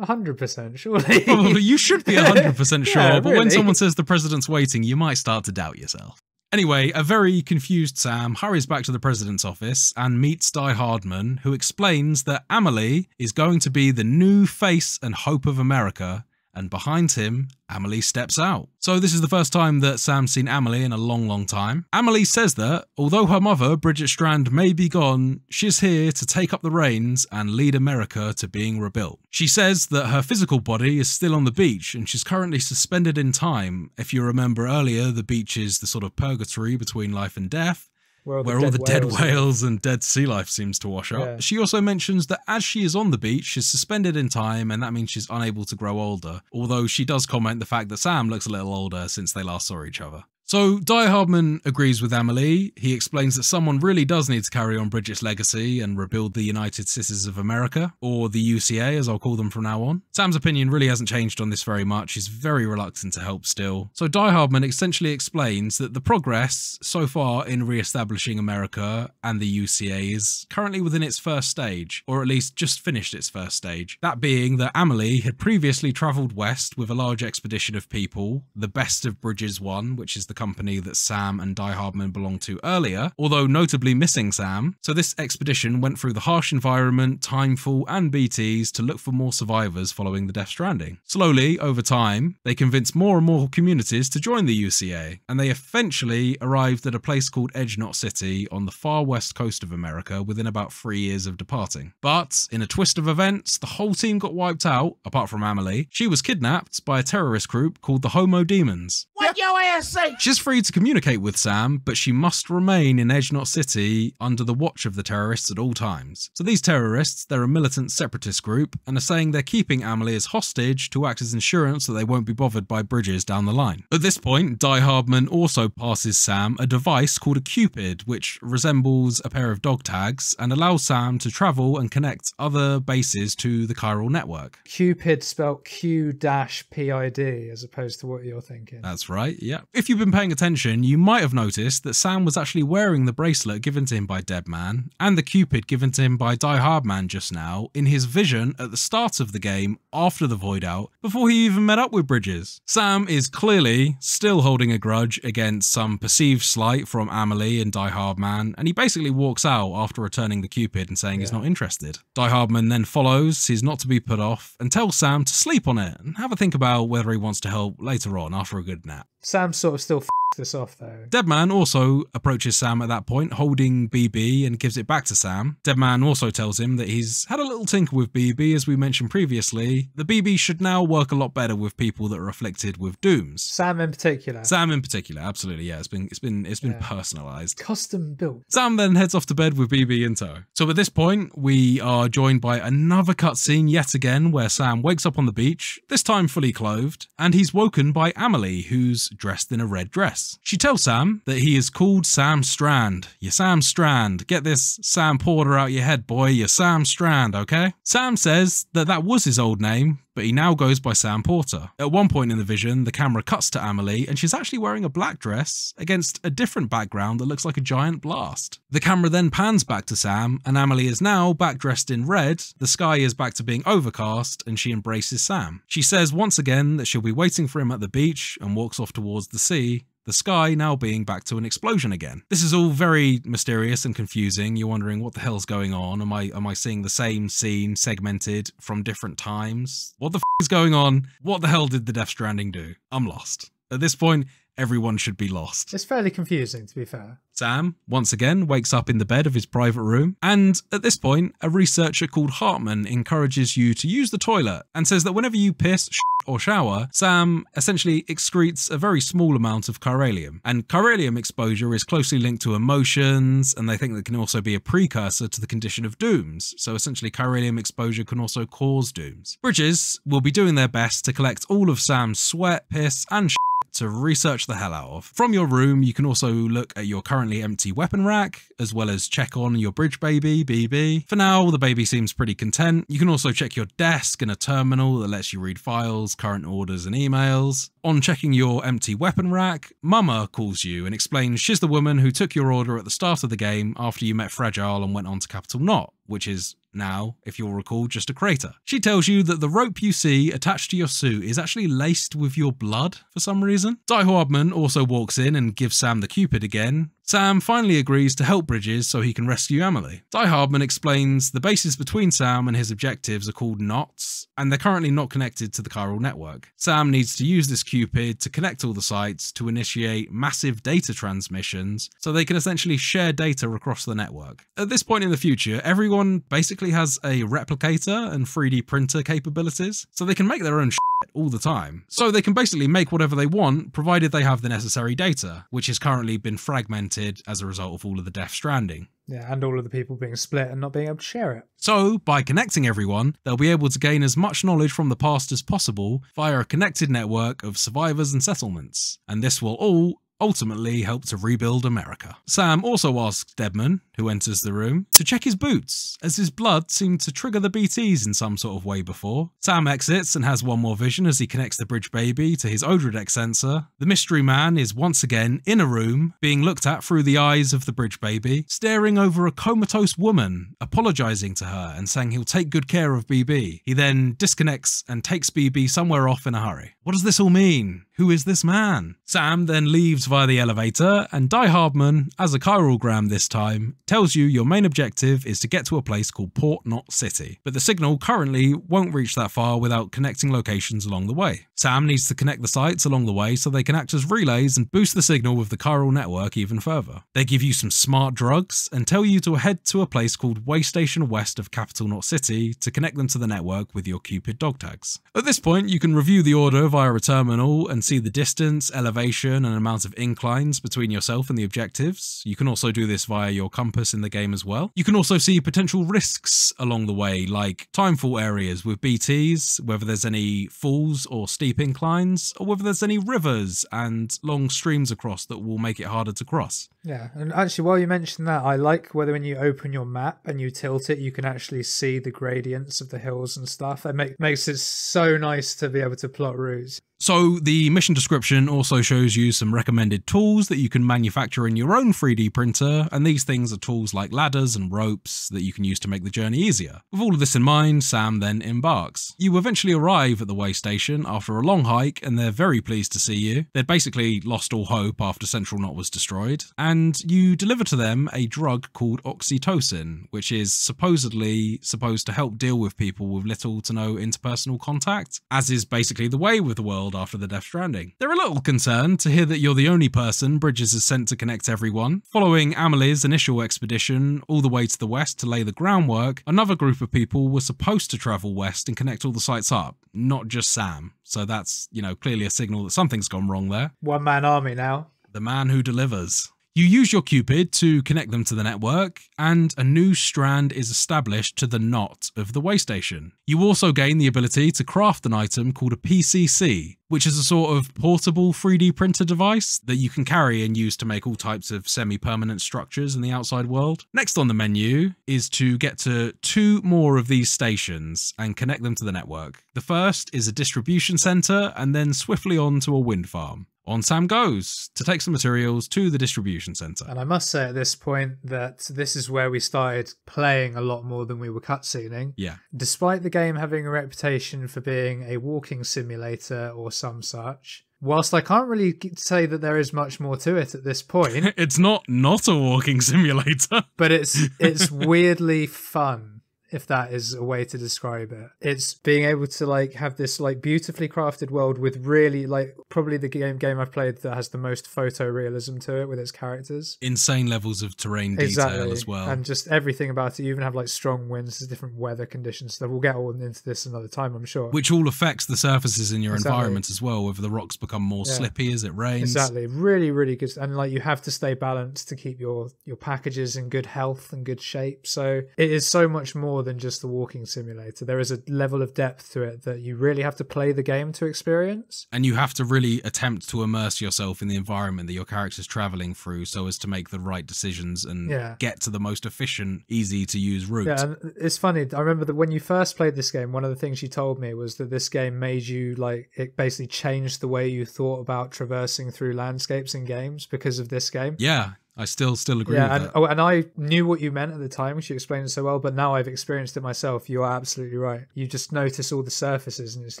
Speaker 2: 100% surely.
Speaker 1: Probably, you should be 100% sure,
Speaker 2: Yeah,
Speaker 1: but when someone says the president's waiting, you might start to doubt yourself. Anyway, a very confused Sam hurries back to the president's office and meets Die Hardman, who explains that Amelie is going to be the new face and hope of America, and behind him, Amelie steps out. So this is the first time that Sam's seen Amelie in a long time. Amelie says that, although her mother, Bridget Strand, may be gone, she's here to take up the reins and lead America to being rebuilt. She says that her physical body is still on the beach and she's currently suspended in time. If you remember earlier, the beach is the sort of purgatory between life and death. where all the dead whales and dead sea life seems to wash up.
Speaker 2: Yeah.
Speaker 1: She also mentions that as she is on the beach, she's suspended in time, and that means she's unable to grow older, although she does comment the fact that Sam looks a little older since they last saw each other. So Die Hardman agrees with Amelie. He explains that someone really does need to carry on Bridget's legacy and rebuild the United Sisters of America, or the UCA as I'll call them from now on. Sam's opinion really hasn't changed on this very much. He's very reluctant to help still. So Die Hardman essentially explains that the progress so far in re-establishing America and the UCA is currently within its first stage, or at least just finished its first stage. That being that Amelie had previously travelled west with a large expedition of people, the Best of Bridges One, which is the company that Sam and Die Hardman belonged to earlier, although notably missing Sam. So this expedition went through the harsh environment, Timefall and BTs to look for more survivors following the Death Stranding. Slowly, over time, they convinced more and more communities to join the UCA, and they eventually arrived at a place called Edge Knot City on the far west coast of America within about 3 years of departing. But in a twist of events, the whole team got wiped out, apart from Amelie. She was kidnapped by a terrorist group called the Homo Demons.
Speaker 8: What your ass say?
Speaker 1: She's free to communicate with Sam, but she must remain in Edge Knot City under the watch of the terrorists at all times. So these terrorists, they're a militant separatist group, and are saying they're keeping Amelie as hostage to act as insurance that they won't be bothered by Bridges down the line. At this point, Die Hardman also passes Sam a device called a Cupid, which resembles a pair of dog tags and allows Sam to travel and connect other bases to the chiral network.
Speaker 2: Cupid spelled Q-PID as opposed to what you're thinking.
Speaker 1: That's right, yeah. If you've been paying attention, you might have noticed that Sam was actually wearing the bracelet given to him by Deadman and the Cupid given to him by Die Hardman just now in his vision at the start of the game after the Void Out, before he even met up with Bridges. Sam is clearly still holding a grudge against some perceived slight from Amelie and Die Hardman, and he basically walks out after returning the Cupid and saying he's not interested. Die Hardman then follows, he's not to be put off, and tells Sam to sleep on it and have a think about whether he wants to help later on after a good nap.
Speaker 2: Sam sort of still this off though.
Speaker 1: Deadman also approaches Sam at that point, holding BB, and gives it back to Sam. Deadman also tells him that he's had a little tinker with BB, as we mentioned previously. The BB should now work a lot better with people that are afflicted with dooms.
Speaker 2: Sam in particular.
Speaker 1: Sam in particular, absolutely, yeah. It's been personalised.
Speaker 2: Custom built.
Speaker 1: Sam then heads off to bed with BB in tow. So at this point, we are joined by another cutscene yet again, where Sam wakes up on the beach, this time fully clothed, and he's woken by Amelie, who's dressed in a red dress. She tells Sam that he is called Sam Strand. You're Sam Strand. Get this Sam Porter out your head, boy. You're Sam Strand, okay? Sam says that that was his old name, but he now goes by Sam Porter. At one point in the vision, the camera cuts to Amelie, and she's actually wearing a black dress against a different background that looks like a giant blast. The camera then pans back to Sam, and Amelie is now back dressed in red. The sky is back to being overcast, and she embraces Sam. She says once again that she'll be waiting for him at the beach and walks off towards the sea, the sky now being back to an explosion again. This is all very mysterious and confusing. You're wondering what the hell's going on. Am I seeing the same scene segmented from different times? What the f is going on? What the hell did the Death Stranding do? I'm lost. At this point, everyone should be lost.
Speaker 2: It's fairly confusing, to be fair.
Speaker 1: Sam, once again, wakes up in the bed of his private room, and at this point, a researcher called Hartman encourages you to use the toilet and says that whenever you piss, or shower, Sam essentially excretes a very small amount of chiralium. And chiralium exposure is closely linked to emotions, and they think that can also be a precursor to the condition of dooms. So essentially, chiralium exposure can also cause dooms. Bridges will be doing their best to collect all of Sam's sweat, piss, and to research the hell out of. From your room, you can also look at your currently empty weapon rack, as well as check on your bridge baby, BB. For now, the baby seems pretty content. You can also check your desk and a terminal that lets you read files, current orders, and emails. On checking your empty weapon rack, Mama calls you and explains she's the woman who took your order at the start of the game after you met Fragile and went on to Capital Knot, which is now, if you'll recall, just a crater. She tells you that the rope you see attached to your suit is actually laced with your blood for some reason. Die Hardman also walks in and gives Sam the Cupid again. Sam finally agrees to help Bridges so he can rescue Amelie. Die Hardman explains the bases between Sam and his objectives are called knots, and they're currently not connected to the chiral network. Sam needs to use this Cupid to connect all the sites to initiate massive data transmissions so they can essentially share data across the network. At this point in the future, everyone basically has a replicator and 3D printer capabilities, so they can make their own shit all the time. So they can basically make whatever they want, provided they have the necessary data, which has currently been fragmented as a result of all of the Death Stranding.
Speaker 2: Yeah, and all of the people being split and not being able to share it.
Speaker 1: So, by connecting everyone, they'll be able to gain as much knowledge from the past as possible via a connected network of survivors and settlements. And this will all ultimately help to rebuild America. Sam also asks Deadman, who enters the room, to check his boots, as his blood seemed to trigger the BTs in some sort of way before. Sam exits and has one more vision as he connects the bridge baby to his Odrodex sensor. The mystery man is once again in a room, being looked at through the eyes of the bridge baby, staring over a comatose woman, apologising to her and saying he'll take good care of BB. He then disconnects and takes BB somewhere off in a hurry. What does this all mean? Who is this man? Sam then leaves via the elevator, and Die Hardman, as a chiralgram this time, tells you your main objective is to get to a place called Port Knot City, but the signal currently won't reach that far without connecting locations along the way. Sam needs to connect the sites along the way so they can act as relays and boost the signal with the chiral network even further. They give you some smart drugs and tell you to head to a place called Waystation west of Capital Knot City to connect them to the network with your Cupid dog tags. At this point, you can review the order via a terminal and see the distance, elevation, and amount of inclines between yourself and the objectives. You can also do this via your compass in the game as well. You can also see potential risks along the way, like timefall areas with BTs, whether there's any falls or steep inclines, or whether there's any rivers and long streams across that will make it harder to cross.
Speaker 2: Yeah, and actually while you mentioned that, I like whether when you open your map and you tilt it, you can actually see the gradients of the hills and stuff. It makes it so nice to be able to plot routes.
Speaker 1: So the mission description also shows you some recommended tools that you can manufacture in your own 3D printer, and these things are tools like ladders and ropes that you can use to make the journey easier. With all of this in mind, Sam then embarks. You eventually arrive at the way station after a long hike, and they're very pleased to see you. They'd basically lost all hope after Central Knot was destroyed, and you deliver to them a drug called oxytocin, which is supposedly supposed to help deal with people with little to no interpersonal contact, as is basically the way with the world after the Death Stranding. They're a little concerned to hear that you're the only person Bridges has sent to connect everyone. Following Amelie's initial expedition all the way to the west to lay the groundwork, another group of people were supposed to travel west and connect all the sites up, not just Sam. So that's, clearly a signal that something's gone wrong there.
Speaker 2: One-man army now.
Speaker 1: The man who delivers. You use your Cupid to connect them to the network, and a new strand is established to the knot of the way station. You also gain the ability to craft an item called a PCC, which is a sort of portable 3D printer device that you can carry and use to make all types of semi-permanent structures in the outside world. Next on the menu is to get to 2 more of these stations and connect them to the network. The first is a distribution center, and then swiftly on to a wind farm. On Sam goes to take some materials to the distribution center.
Speaker 2: And I must say at this point that this is where we started playing a lot more than we were cutscening.
Speaker 1: Yeah.
Speaker 2: Despite the game having a reputation for being a walking simulator or some such, whilst I can't really say that there is much more to it at this point.
Speaker 1: It's not a walking simulator.
Speaker 2: But it's weirdly fun, if that is a way to describe it. It's being able to have this beautifully crafted world with really probably the game I've played that has the most photorealism to it with its characters.
Speaker 1: Insane levels of terrain detail as well.
Speaker 2: And just everything about it. You even have strong winds, different weather conditions. So we'll get all into this another time, I'm sure.
Speaker 1: Which all affects the surfaces in your environment as well, whether the rocks become more slippy as it rains.
Speaker 2: Exactly. Really, really good. And you have to stay balanced to keep your packages in good health and good shape. So it is so much more than just a walking simulator. There is a level of depth to it that you really have to play the game to experience.
Speaker 1: And you have to really attempt to immerse yourself in the environment that your character's traveling through so as to make the right decisions and get to the most efficient, easy to use route.
Speaker 2: Yeah, and it's funny. I remember that when you first played this game, one of the things you told me was that this game made you it basically changed the way you thought about traversing through landscapes in games because of this game.
Speaker 1: Yeah. I still agree with that.
Speaker 2: And I knew what you meant at the time because you explained it so well, but now I've experienced it myself. You are absolutely right. You just notice all the surfaces and it's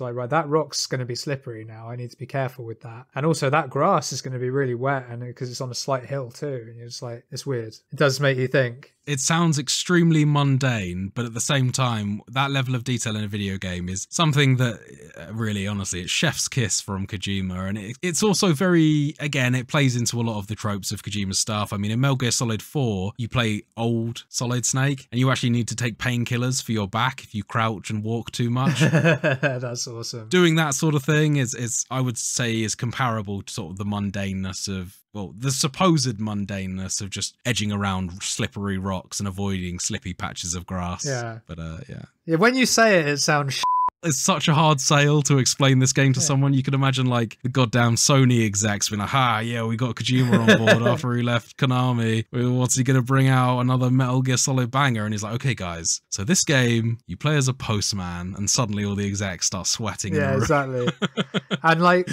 Speaker 2: right, that rock's going to be slippery now. I need to be careful with that. And also that grass is going to be really wet and because it's on a slight hill too. And it's it's weird. It does make you think.
Speaker 1: It sounds extremely mundane, but at the same time, that level of detail in a video game is something that really, honestly, it's chef's kiss from Kojima. And it's also very, again, it plays into a lot of the tropes of Kojima's stuff. I mean, in Metal Gear Solid 4, you play old Solid Snake, and you actually need to take painkillers for your back if you crouch and walk too much.
Speaker 2: That's awesome.
Speaker 1: Doing that sort of thing is, I would say, is comparable to sort of the mundaneness of, well, the supposed mundaneness of just edging around slippery rocks and avoiding slippy patches of grass.
Speaker 2: Yeah.
Speaker 1: But
Speaker 2: Yeah, when you say it, it sounds
Speaker 1: it's such a hard sale to explain this game to someone. You can imagine like the goddamn Sony execs being like, yeah, we got Kojima on board after he left Konami. What's he going to bring out? Another Metal Gear Solid banger? And he's like, okay, guys, so this game, you play as a postman, and suddenly all the execs start sweating.
Speaker 2: Yeah, exactly. And like,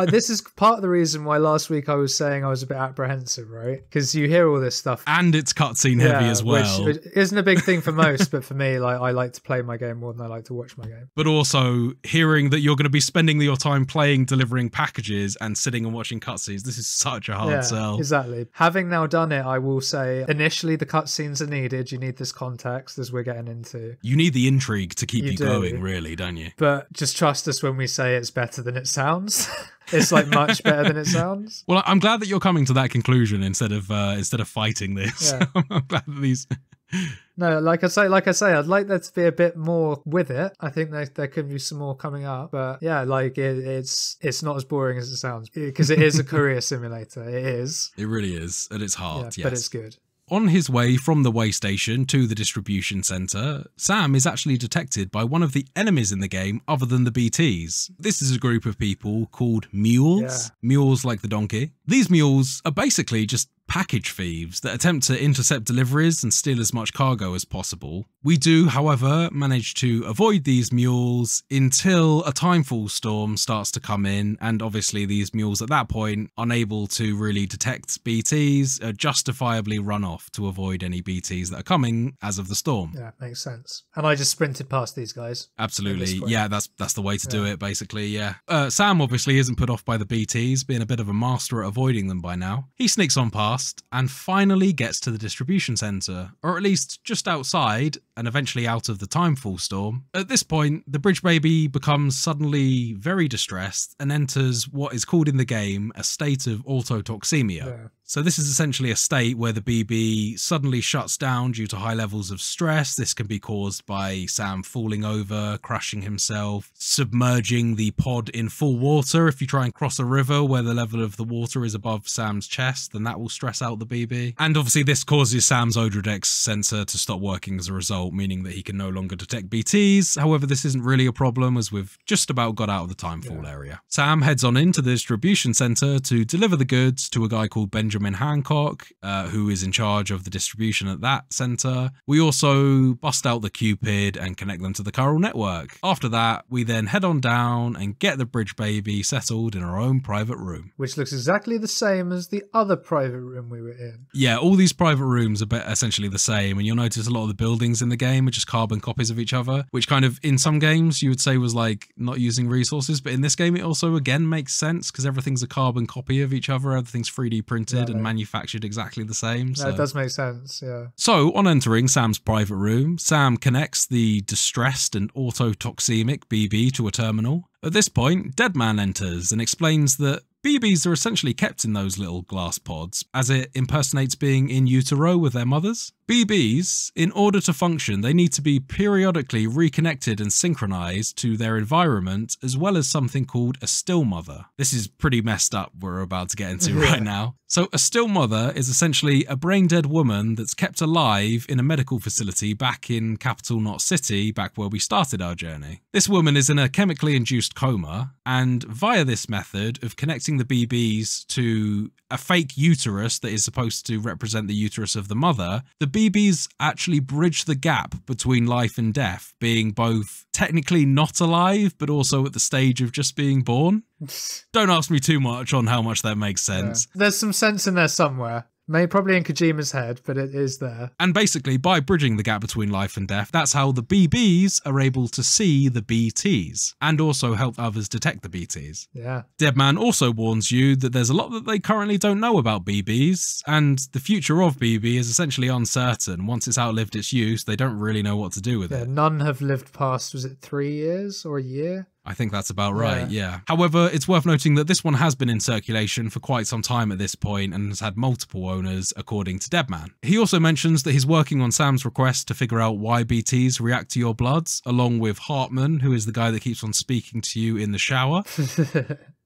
Speaker 2: this is part of the reason why last week I was saying I was a bit apprehensive, right? Because you hear all this stuff.
Speaker 1: And it's cutscene heavy as well.
Speaker 2: Which isn't a big thing for most, but for me, like, I like to play my game more than I like to watch my game.
Speaker 1: But also hearing that you're going to be spending your time playing, delivering packages and sitting and watching cutscenes, this is such a hard sell.
Speaker 2: Exactly. Having now done it, I will say initially the cutscenes are needed. You need this context as we're getting into.
Speaker 1: You need the intrigue to keep you going, really, don't you?
Speaker 2: But just trust us when we say it's better than it sounds. It's like much better than it sounds.
Speaker 1: Well, I'm glad that you're coming to that conclusion instead of fighting this.
Speaker 2: Yeah.
Speaker 1: I'm glad that these.
Speaker 2: No, like I say, I'd like there to be a bit more with it. I think there could be some more coming up, but yeah, like it's not as boring as it sounds because it is a career simulator. It is.
Speaker 1: It really is at its heart.
Speaker 2: Yeah,
Speaker 1: yes.
Speaker 2: But it's good.
Speaker 1: On his way from the way station to the distribution center, Sam is actually detected by one of the enemies in the game other than the BTs. This is a group of people called mules.
Speaker 2: Yeah.
Speaker 1: Mules like the donkey. These mules are basically just package thieves that attempt to intercept deliveries and steal as much cargo as possible. We do, however, manage to avoid these mules until a timefall storm starts to come in, and obviously these mules at that point, unable to really detect BTs, justifiably run off to avoid any BTs that are coming as of the storm.
Speaker 2: Yeah, makes sense. And I just sprinted past these guys.
Speaker 1: Absolutely. Yeah, that's the way to do it, basically, yeah. Sam obviously isn't put off by the BTs, being a bit of a master at avoiding them by now. He sneaks on past and finally gets to the distribution center, or at least just outside and eventually out of the timefall storm. At this point, the bridge baby becomes suddenly very distressed and enters what is called in the game a state of autotoxemia.
Speaker 2: Yeah.
Speaker 1: So this is essentially a state where the BB suddenly shuts down due to high levels of stress. This can be caused by Sam falling over, crashing himself, submerging the pod in full water. If you try and cross a river where the level of the water is above Sam's chest, then that will stress out the BB. And obviously this causes Sam's Odrodex sensor to stop working as a result, meaning that he can no longer detect BTs. However, this isn't really a problem as we've just about got out of the timefall area. Sam heads on into the distribution center to deliver the goods to a guy called Benjamin Hancock, who is in charge of the distribution at that center. We also bust out the Cupid and connect them to the chiral network. After that, we then head on down and get the bridge baby settled in our own private room.
Speaker 2: Which looks exactly the same as the other private room we were in.
Speaker 1: Yeah, all these private rooms are essentially the same, and you'll notice a lot of the buildings in the game are just carbon copies of each other, which kind of, in some games, you would say was like not using resources, but in this game it also, again, makes sense because everything's a carbon copy of each other, everything's 3D printed and manufactured exactly the same. So.
Speaker 2: Yeah, it does make sense, yeah.
Speaker 1: So, on entering Sam's private room, Sam connects the distressed and autotoxemic BB to a terminal. At this point, Deadman enters and explains that BBs are essentially kept in those little glass pods, as it impersonates being in utero with their mothers. BBs, in order to function, they need to be periodically reconnected and synchronized to their environment, as well as something called a still mother. This is pretty messed up, we're about to get into right now. So a still mother is essentially a brain-dead woman that's kept alive in a medical facility back in Capital Knot City, back where we started our journey. This woman is in a chemically induced coma, and via this method of connecting the BBs to a fake uterus that is supposed to represent the uterus of the mother, the BBs actually bridge the gap between life and death, being both technically not alive, but also at the stage of just being born. Don't ask me too much on how much that makes sense.
Speaker 2: Yeah. There's some sense in there somewhere. Maybe probably in Kojima's head, but it is there.
Speaker 1: And basically, by bridging the gap between life and death, that's how the BBs are able to see the BTs and also help others detect the BTs.
Speaker 2: Yeah.
Speaker 1: Deadman also warns you that there's a lot that they currently don't know about BBs, and the future of BB is essentially uncertain. Once it's outlived its use, they don't really know what to do with it.
Speaker 2: None have lived past, was it 3 years or a year?
Speaker 1: I think that's about right, yeah. However, it's worth noting that this one has been in circulation for quite some time at this point and has had multiple owners, according to Deadman. He also mentions that he's working on Sam's request to figure out why BTs react to your bloods, along with Hartman, who is the guy that keeps on speaking to you in the shower.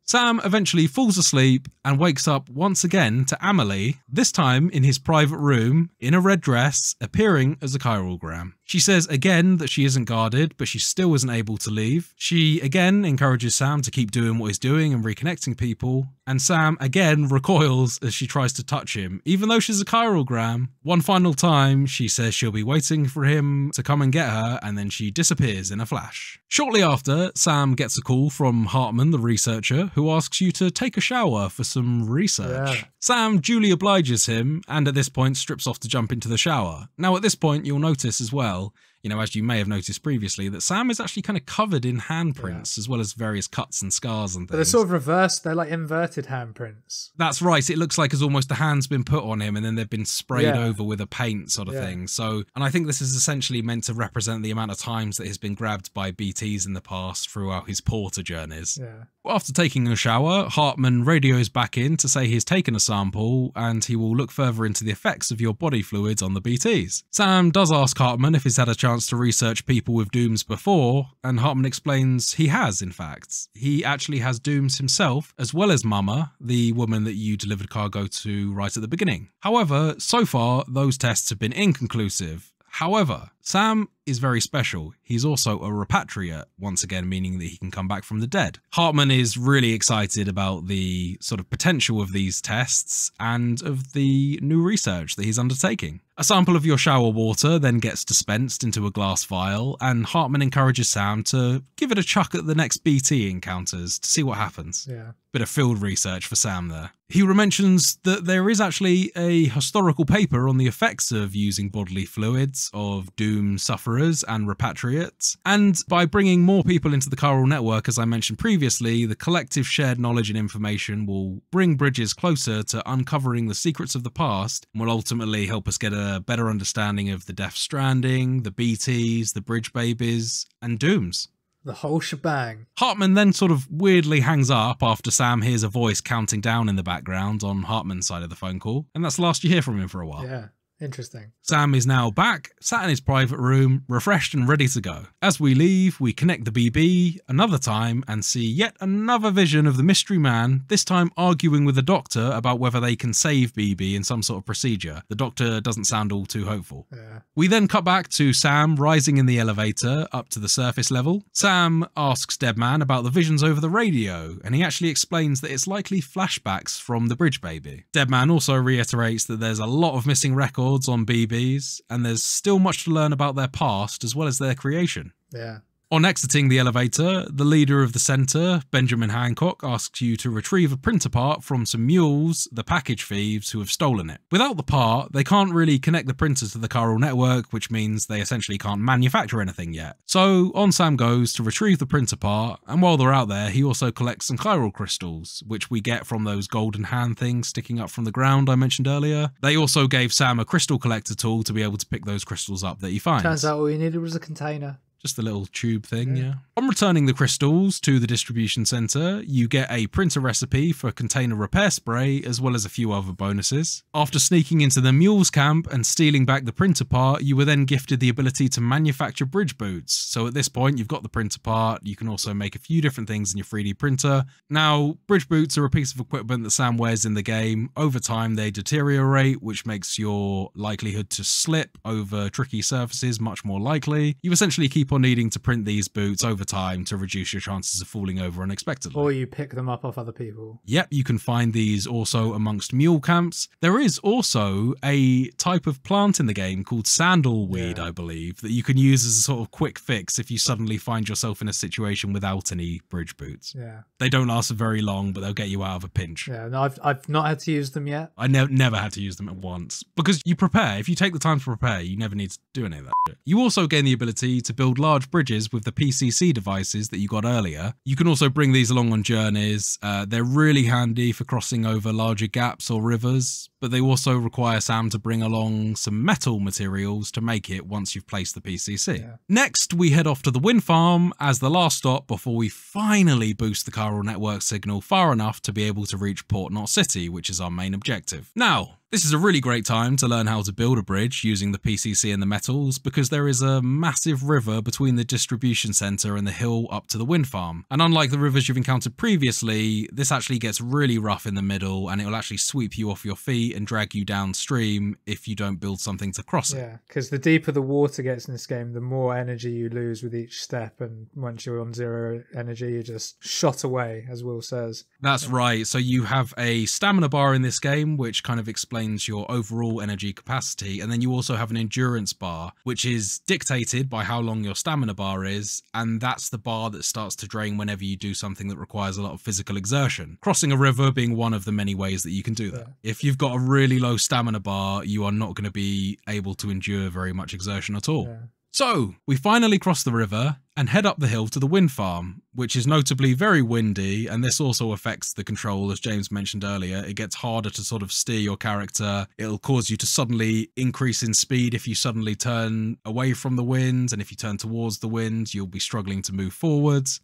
Speaker 1: Sam eventually falls asleep and wakes up once again to Amelie, this time in his private room, in a red dress, appearing as a chiralgram. She says again that she isn't guarded, but she still isn't able to leave. She again encourages Sam to keep doing what he's doing and reconnecting people, and Sam again recoils as she tries to touch him, even though she's a chiralgram. One final time, she says she'll be waiting for him to come and get her, and then she disappears in a flash. Shortly after, Sam gets a call from Hartman, the researcher, who asks you to take a shower for some research.
Speaker 2: Yeah.
Speaker 1: Sam duly obliges him, and at this point strips off to jump into the shower. Now at this point, you'll notice as well, you know, as you may have noticed previously, that Sam is actually kind of covered in handprints, as well as various cuts and scars and things.
Speaker 2: But they're sort of reversed, they're like inverted handprints.
Speaker 1: That's right, it looks like as almost the hand's been put on him and then they've been sprayed over with a paint sort of thing. So, and I think this is essentially meant to represent the amount of times that he's been grabbed by BTs in the past throughout his porter journeys.
Speaker 2: Yeah.
Speaker 1: After taking a shower, Hartman radios back in to say he's taken a sample and he will look further into the effects of your body fluids on the BTs. Sam does ask Hartman if he's had a chance to research people with dooms before, and Hartman explains he has, in fact. He actually has dooms himself, as well as Mama, the woman that you delivered cargo to right at the beginning. However, so far, those tests have been inconclusive. However, Sam is very special. He's also a repatriate, once again meaning that he can come back from the dead. Hartman is really excited about the sort of potential of these tests and of the new research that he's undertaking. A sample of your shower water then gets dispensed into a glass vial, and Hartman encourages Sam to give it a chuck at the next BT encounters to see what happens.
Speaker 2: Yeah.
Speaker 1: Bit of field research for Sam there. He mentions that there is actually a historical paper on the effects of using bodily fluids of doom sufferers and repatriates, and by bringing more people into the chiral network, as I mentioned previously, the collective shared knowledge and information will bring bridges closer to uncovering the secrets of the past and will ultimately help us get a better understanding of the Death Stranding, the BTs, the bridge babies, and dooms.
Speaker 2: The whole shebang.
Speaker 1: Hartman then sort of weirdly hangs up after Sam hears a voice counting down in the background on Hartman's side of the phone call, and that's the last you hear from him for a while.
Speaker 2: Yeah. Interesting.
Speaker 1: Sam is now back, sat in his private room, refreshed and ready to go. As we leave, we connect the BB another time and see yet another vision of the mystery man, this time arguing with the doctor about whether they can save BB in some sort of procedure. The doctor doesn't sound all too hopeful.
Speaker 2: Yeah.
Speaker 1: We then cut back to Sam rising in the elevator up to the surface level. Sam asks Deadman about the visions over the radio, and he actually explains that it's likely flashbacks from the bridge baby. Deadman also reiterates that there's a lot of missing records on BBs, and there's still much to learn about their past as well as their creation.
Speaker 2: Yeah.
Speaker 1: On exiting the elevator, the leader of the centre, Benjamin Hancock, asks you to retrieve a printer part from some mules, the package thieves, who have stolen it. Without the part, they can't really connect the printer to the chiral network, which means they essentially can't manufacture anything yet. So on Sam goes to retrieve the printer part, and while they're out there, he also collects some chiral crystals, which we get from those golden hand things sticking up from the ground I mentioned earlier. They also gave Sam a crystal collector tool to be able to pick those crystals up that he finds.
Speaker 2: Turns out all you needed was a container.
Speaker 1: Just a little tube thing, yeah. On returning the crystals to the distribution centre, you get a printer recipe for container repair spray, as well as a few other bonuses. After sneaking into the mules camp and stealing back the printer part, you were then gifted the ability to manufacture bridge boots. So at this point, you've got the printer part, you can also make a few different things in your 3D printer. Now, bridge boots are a piece of equipment that Sam wears in the game. Over time, they deteriorate, which makes your likelihood to slip over tricky surfaces much more likely. You essentially keep keep on needing to print these boots over time to reduce your chances of falling over unexpectedly.
Speaker 2: Or you pick them up off other people.
Speaker 1: Yep, you can find these also amongst mule camps. There is also a type of plant in the game called sandalweed, I believe, that you can use as a sort of quick fix if you suddenly find yourself in a situation without any bridge boots.
Speaker 2: Yeah.
Speaker 1: They don't last for very long, but they'll get you out of a pinch.
Speaker 2: Yeah, no, I've not had to use them yet.
Speaker 1: I never had to use them at once. Because you prepare. If you take the time to prepare, you never need to do any of that shit. You also gain the ability to build large bridges with the PCC devices that you got earlier. You can also bring these along on journeys. They're really handy for crossing over larger gaps or rivers, but they also require Sam to bring along some metal materials to make it once you've placed the PCC.
Speaker 2: Yeah.
Speaker 1: Next, we head off to the wind farm as the last stop before we finally boost the chiral network signal far enough to be able to reach Port Knot City, which is our main objective. Now, this is a really great time to learn how to build a bridge using the PCC and the metals, because there is a massive river between the distribution center and the hill up to the wind farm. And unlike the rivers you've encountered previously, this actually gets really rough in the middle, and it will actually sweep you off your feet and drag you downstream if you don't build something to cross it.
Speaker 2: Yeah, because the deeper the water gets in this game, the more energy you lose with each step, and once you're on zero energy, you're just shot away, as Will says.
Speaker 1: That's right. So you have a stamina bar in this game, which kind of explains your overall energy capacity, and then you also have an endurance bar, which is dictated by how long your stamina bar is, and that's the bar that starts to drain whenever you do something that requires a lot of physical exertion. Crossing a river being one of the many ways that you can do that. Yeah. If you've got a really low stamina bar, you are not going to be able to endure very much exertion at all. Yeah. So, we finally cross the river and head up the hill to the wind farm, which is notably very windy, and this also affects the control, as James mentioned earlier. It gets harder to sort of steer your character. It'll cause you to suddenly increase in speed if you suddenly turn away from the wind, and if you turn towards the wind, you'll be struggling to move forwards.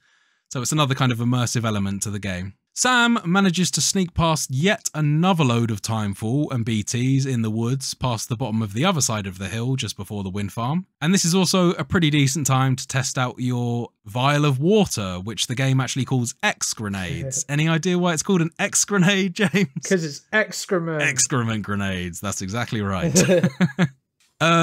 Speaker 1: So it's another kind of immersive element to the game. Sam manages to sneak past yet another load of Timefall and BTs in the woods past the bottom of the other side of the hill just before the wind farm. And this is also a pretty decent time to test out your vial of water, which the game actually calls X grenades. Any idea why it's called an X grenade, James?
Speaker 2: Because it's excrement.
Speaker 1: Excrement grenades, that's exactly right.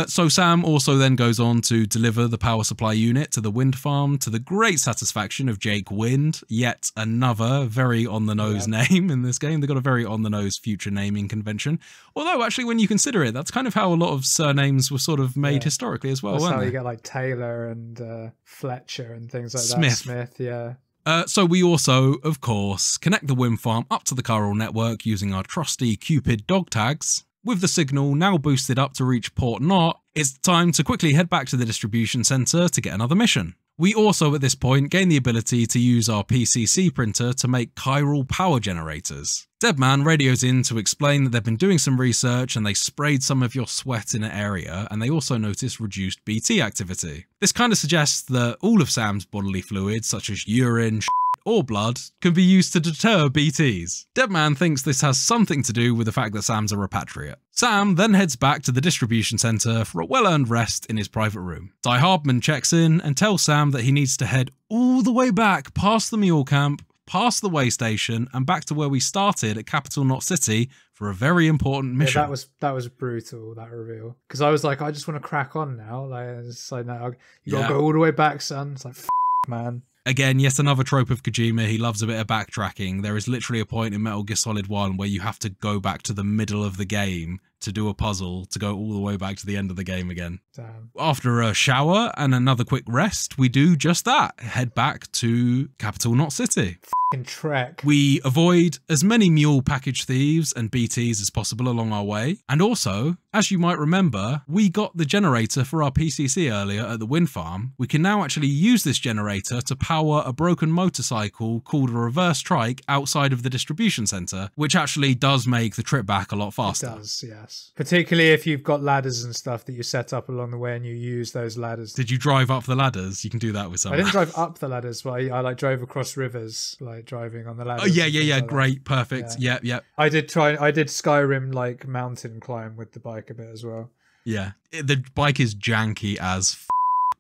Speaker 1: So Sam also then goes on to deliver the power supply unit to the wind farm to the great satisfaction of Jake Wind, yet another very on-the-nose name in this game. They've got a very on-the-nose future naming convention. Although, actually, when you consider it, that's kind of how a lot of surnames were sort of made historically as well,
Speaker 2: that's
Speaker 1: weren't
Speaker 2: how
Speaker 1: they?
Speaker 2: You get like Taylor and Fletcher and things like
Speaker 1: Smith.
Speaker 2: that. Smith, yeah.
Speaker 1: So we also, of course, connect the wind farm up to the chiral network using our trusty Cupid dog tags. With the signal now boosted up to reach Port Knot, it's time to quickly head back to the distribution center to get another mission. We also, at this point, gain the ability to use our PCC printer to make chiral power generators. Deadman radios in to explain that they've been doing some research and they sprayed some of your sweat in an area, and they also noticed reduced BT activity. This kind of suggests that all of Sam's bodily fluids, such as urine, or blood, can be used to deter BTs. Deadman thinks this has something to do with the fact that Sam's a repatriate. Sam then heads back to the distribution center for a well-earned rest in his private room. Die Hardman checks in and tells Sam that he needs to head all the way back past the mule camp, past the way station, and back to where we started at Capital Knot City for a very important mission.
Speaker 2: Yeah, that was brutal, that reveal. Because I was like, I just want to crack on now. Like, it's like, no, you gotta go all the way back, son. It's like, man.
Speaker 1: Again, yet another trope of Kojima. He loves a bit of backtracking. There is literally a point in Metal Gear Solid 1 where you have to go back to the middle of the game to do a puzzle to go all the way back to the end of the game again.
Speaker 2: Damn.
Speaker 1: After a shower and another quick rest, we do just that. Head back to Capital Knot City.
Speaker 2: Trek.
Speaker 1: We avoid as many mule package thieves and BTs as possible along our way. And also, as you might remember, we got the generator for our PCC earlier at the wind farm. We can now actually use this generator to power a broken motorcycle called a reverse trike outside of the distribution center, which actually does make the trip back a lot faster.
Speaker 2: It does, yes. Particularly if you've got ladders and stuff that you set up along the way and you use those ladders.
Speaker 1: Did you drive up the ladders? You can do that with some.
Speaker 2: I didn't drive up the ladders, but I like drove across rivers, like driving on the ladders.
Speaker 1: Oh yeah, like great, perfect. Yeah.
Speaker 2: I did Skyrim like mountain climb with the bike a bit as well.
Speaker 1: Yeah, the bike is janky as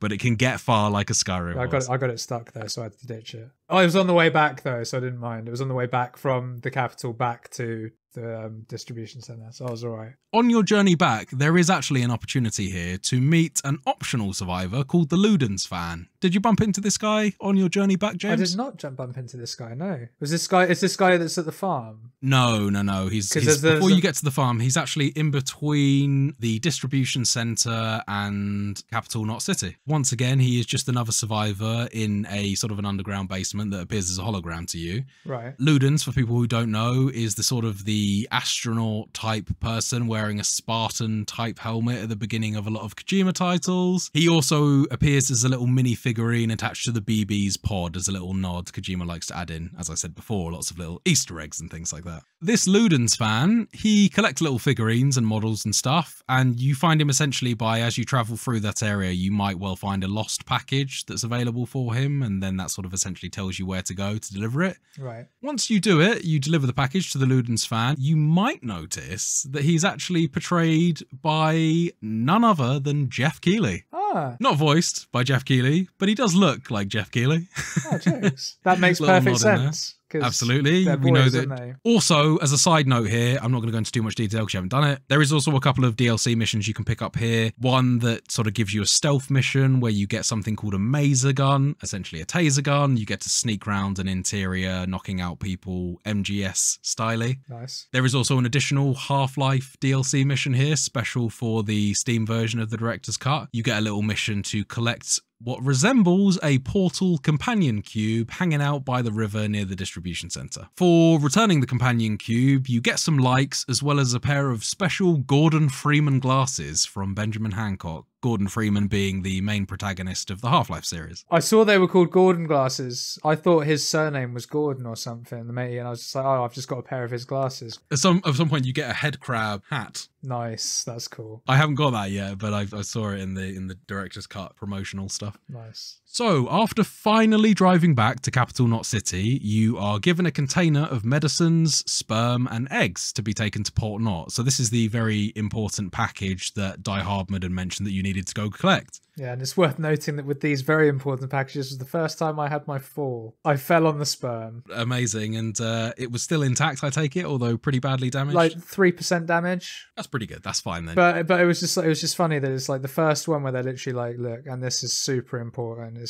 Speaker 1: but it can get far like a Skyrim.
Speaker 2: I got it stuck there, so I had to ditch it. Oh, it was on the way back though, so I didn't mind. It was on the way back from the capital back to the distribution center, so I was all right.
Speaker 1: On your journey back, there is actually an opportunity here to meet an optional survivor called the Ludens fan. Did you bump into this guy on your journey back, James?
Speaker 2: I did not bump into this guy, no. Was this guy, is this guy that's at the farm?
Speaker 1: No. He's before you get to the farm, he's actually in between the distribution center and Capital Knot City. Once again, he is just another survivor in a sort of an underground basement that appears as a hologram to you.
Speaker 2: Right.
Speaker 1: Ludens, for people who don't know, is the sort of the astronaut type person wearing a Spartan type helmet at the beginning of a lot of Kojima titles. He also appears as a little mini figurine attached to the BB's pod as a little nod. Kojima likes to add in, as I said before, lots of little Easter eggs and things like that. This Ludens fan, he collects little figurines and models and stuff, and you find him essentially by, as you travel through that area, you might well find a lost package that's available for him, and then that sort of essentially tells you where to go to deliver it.
Speaker 2: Right.
Speaker 1: Once you do it, you deliver the package to the Ludens fan, you might notice that he's actually portrayed by none other than Jeff Keighley.
Speaker 2: Ah.
Speaker 1: Not voiced by Jeff Keighley, but he does look like Jeff Keighley.
Speaker 2: Oh, jokes. That makes
Speaker 1: Little
Speaker 2: perfect
Speaker 1: nod in there.
Speaker 2: sense.
Speaker 1: Absolutely.
Speaker 2: They're
Speaker 1: We know
Speaker 2: boys,
Speaker 1: that.
Speaker 2: aren't they?
Speaker 1: Also, as a side note here, I'm not going to go into too much detail because you haven't done it. There is also a couple of DLC missions you can pick up here. One that sort of gives you a stealth mission where you get something called a maser gun, essentially a taser gun. You get to sneak around an interior, knocking out people MGS styly.
Speaker 2: Nice.
Speaker 1: There is also an additional Half-Life DLC mission here, special for the Steam version of the Director's Cut. You get a little mission to collect what resembles a Portal companion cube hanging out by the river near the distribution center. For returning the companion cube, you get some likes as well as a pair of special Gordon Freeman glasses from Benjamin Hancock. Gordon Freeman being the main protagonist of the Half-Life series.
Speaker 2: I saw they were called Gordon glasses. I thought his surname was Gordon or something, and I was just like, oh, I've just got a pair of his glasses.
Speaker 1: At some point, you get a head crab hat.
Speaker 2: Nice, that's cool.
Speaker 1: I haven't got that yet, but I saw it in the Director's Cut promotional stuff.
Speaker 2: Nice.
Speaker 1: So, after finally driving back to Capital Knot City, you are given a container of medicines, sperm, and eggs to be taken to Port Knot. So this is the very important package that Die Hardman had mentioned that you needed to go collect.
Speaker 2: Yeah, and it's worth noting that with these very important packages, was the first time I had my fall. I fell on the sperm.
Speaker 1: Amazing, and it was still intact, I take it, although pretty badly damaged.
Speaker 2: Like 3% damage.
Speaker 1: That's pretty good. That's fine then.
Speaker 2: But it was just funny that it's like the first one where they're literally like, look, and this is super important.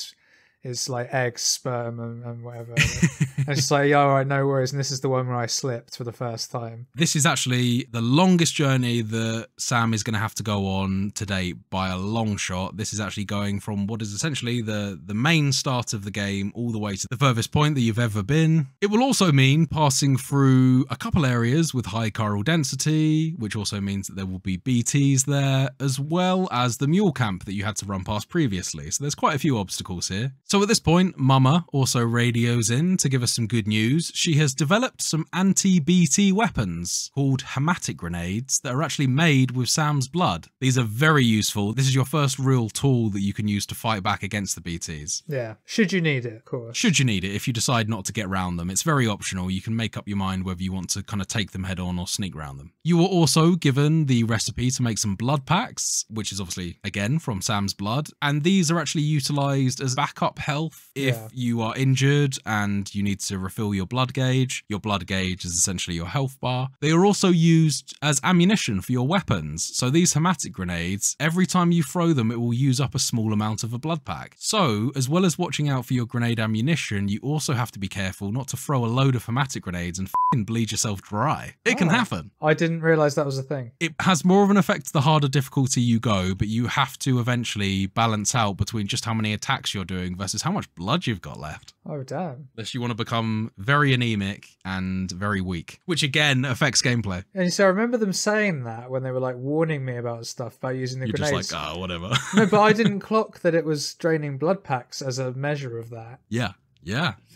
Speaker 2: It's like eggs, sperm, and whatever. And it's like, yeah, all right, no worries. And this is the one where I slipped for the first time.
Speaker 1: This is actually the longest journey that Sam is going to have to go on to date by a long shot. This is actually going from what is essentially the main start of the game all the way to the furthest point that you've ever been. It will also mean passing through a couple areas with high chiral density, which also means that there will be BTs there, as well as the mule camp that you had to run past previously. So there's quite a few obstacles here. So at this point, Mama also radios in to give us some good news. She has developed some anti-BT weapons called hematic grenades that are actually made with Sam's blood. These are very useful. This is your first real tool that you can use to fight back against the BTs.
Speaker 2: Yeah, should you need it, of course.
Speaker 1: Should you need it, if you decide not to get round them. It's very optional. You can make up your mind whether you want to kind of take them head on or sneak round them. You were also given the recipe to make some blood packs, which is obviously, again, from Sam's blood. And these are actually utilised as backup health if you are injured and you need to refill your blood gauge. Your blood gauge is essentially your health bar. They are also used as ammunition for your weapons. So these hematic grenades, every time you throw them, it will use up a small amount of a blood pack. So as well as watching out for your grenade ammunition, you also have to be careful not to throw a load of hematic grenades and bleed yourself dry. It can happen.
Speaker 2: I didn't realise that was a thing.
Speaker 1: It has more of an effect the harder difficulty you go, but you have to eventually balance out between just how many attacks you're doing versus how much blood you've got left.
Speaker 2: Oh, damn.
Speaker 1: Unless you want to become very anemic and very weak, which again affects gameplay.
Speaker 2: And so I remember them saying that when they were like warning me about stuff about using the grenades.
Speaker 1: You're just like, oh, whatever.
Speaker 2: No, but I didn't clock that it was draining blood packs as a measure of that.
Speaker 1: Yeah.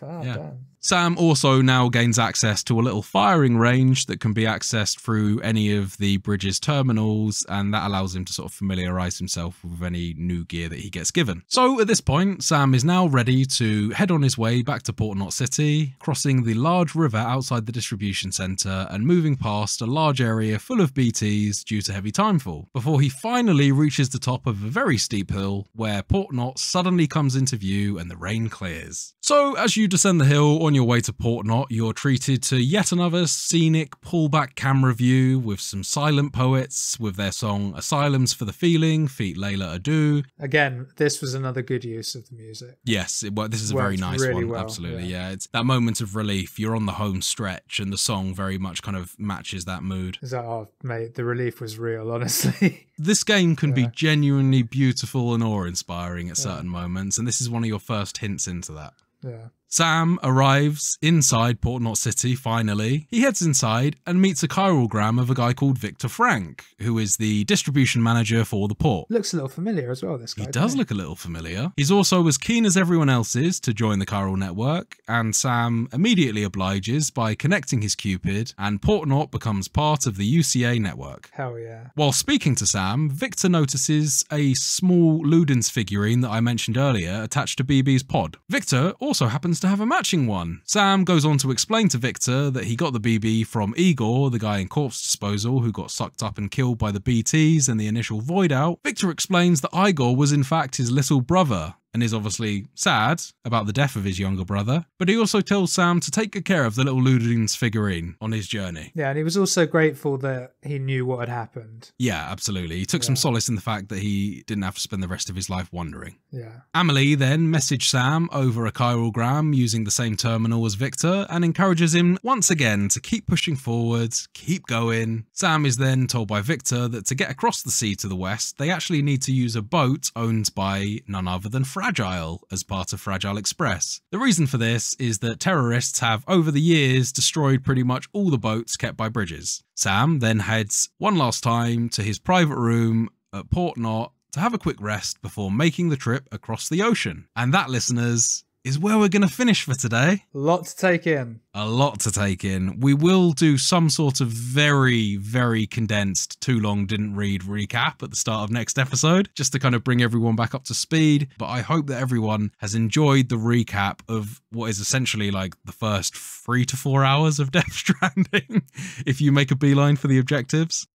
Speaker 2: Damn.
Speaker 1: Sam also now gains access to a little firing range that can be accessed through any of the bridge's terminals, and that allows him to sort of familiarize himself with any new gear that he gets given. So at this point, Sam is now ready to head on his way back to Port Knot City, crossing the large river outside the distribution centre and moving past a large area full of BTs due to heavy timefall, before he finally reaches the top of a very steep hill where Port Knot suddenly comes into view and the rain clears. So as you descend the hill on your way to Port Knot, you're treated to yet another scenic pullback camera view with some silent poets with their song Asylums for the Feeling, feat Layla Adu.
Speaker 2: Again, this was another good use of the music.
Speaker 1: Yes, this is a very nice
Speaker 2: really
Speaker 1: one,
Speaker 2: well,
Speaker 1: absolutely, yeah. It's that moment of relief, you're on the home stretch and the song very much kind of matches that mood.
Speaker 2: Is that, oh mate, the relief was real, honestly.
Speaker 1: This game can be genuinely beautiful and awe-inspiring at certain moments, and this is one of your first hints into that.
Speaker 2: Yeah.
Speaker 1: Sam arrives inside Port Knot City, finally. He heads inside and meets a chiralgram of a guy called Victor Frank, who is the distribution manager for the port.
Speaker 2: Looks a little familiar as well, this guy.
Speaker 1: He does look a little familiar. He's also as keen as everyone else is to join the chiral network, and Sam immediately obliges by connecting his Cupid, and Port Knot becomes part of the UCA network.
Speaker 2: Hell yeah.
Speaker 1: While speaking to Sam, Victor notices a small Ludens figurine that I mentioned earlier attached to BB's pod. Victor also happens to have a matching one. Sam goes on to explain to Victor that he got the BB from Igor, the guy in corpse disposal who got sucked up and killed by the BTs in the initial void out. Victor explains that Igor was in fact his little brother, and is obviously sad about the death of his younger brother, but he also tells Sam to take good care of the little Ludens figurine on his journey.
Speaker 2: Yeah, and he was also grateful that he knew what had happened.
Speaker 1: Yeah, absolutely. He took some solace in the fact that he didn't have to spend the rest of his life wondering.
Speaker 2: Yeah.
Speaker 1: Amelie then messaged Sam over a chiralgram using the same terminal as Victor and encourages him once again to keep pushing forward, keep going. Sam is then told by Victor that to get across the sea to the west, they actually need to use a boat owned by none other than Fragile as part of Fragile Express. The reason for this is that terrorists have over the years destroyed pretty much all the boats kept by bridges. Sam then heads one last time to his private room at Port Knot to have a quick rest before making the trip across the ocean. And that, listeners, is where we're going to finish for today.
Speaker 2: A lot to take in.
Speaker 1: A lot to take in. We will do some sort of very, very condensed, too long didn't read recap at the start of next episode, just to kind of bring everyone back up to speed. But I hope that everyone has enjoyed the recap of what is essentially like the first 3 to 4 hours of Death Stranding, if you make a beeline for the objectives.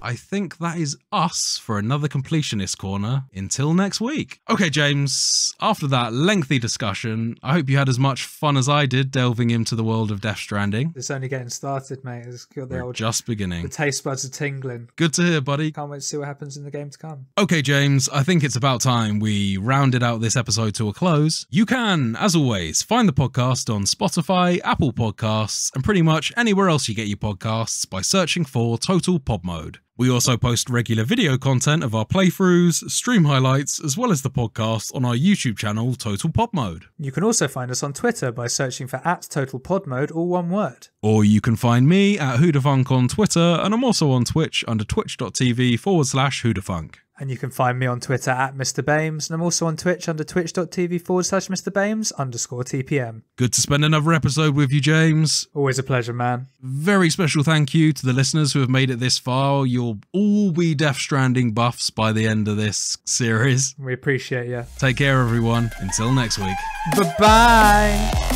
Speaker 1: I think that is us for another Completionist Corner until next week. Okay, James, after that lengthy discussion, I hope you had as much fun as I did delving into the world of Death Stranding.
Speaker 2: It's only getting started, mate. It's got the
Speaker 1: We're just beginning.
Speaker 2: The taste buds are tingling.
Speaker 1: Good to hear, buddy.
Speaker 2: Can't wait to see what happens in the game to come.
Speaker 1: Okay, James, I think it's about time we rounded out this episode to a close. You can, as always, find the podcast on Spotify, Apple Podcasts, and pretty much anywhere else you get your podcasts by searching for Total Pod Mode. We also post regular video content of our playthroughs, stream highlights, as well as the podcast on our YouTube channel, Total Pod Mode.
Speaker 2: You can also find us on Twitter by searching for @TotalPodMode, all one word.
Speaker 1: Or you can find me at whodahfunk on Twitter, and I'm also on Twitch under twitch.tv/whodahfunk.
Speaker 2: And you can find me on Twitter @MrBames, and I'm also on Twitch under twitch.tv/MrBames_TPM.
Speaker 1: Good to spend another episode with you, James.
Speaker 2: Always a pleasure, man.
Speaker 1: Very special thank you to the listeners who have made it this far. You'll all be Death Stranding buffs by the end of this series.
Speaker 2: We appreciate you.
Speaker 1: Take care, everyone. Until next week.
Speaker 2: Bye-bye.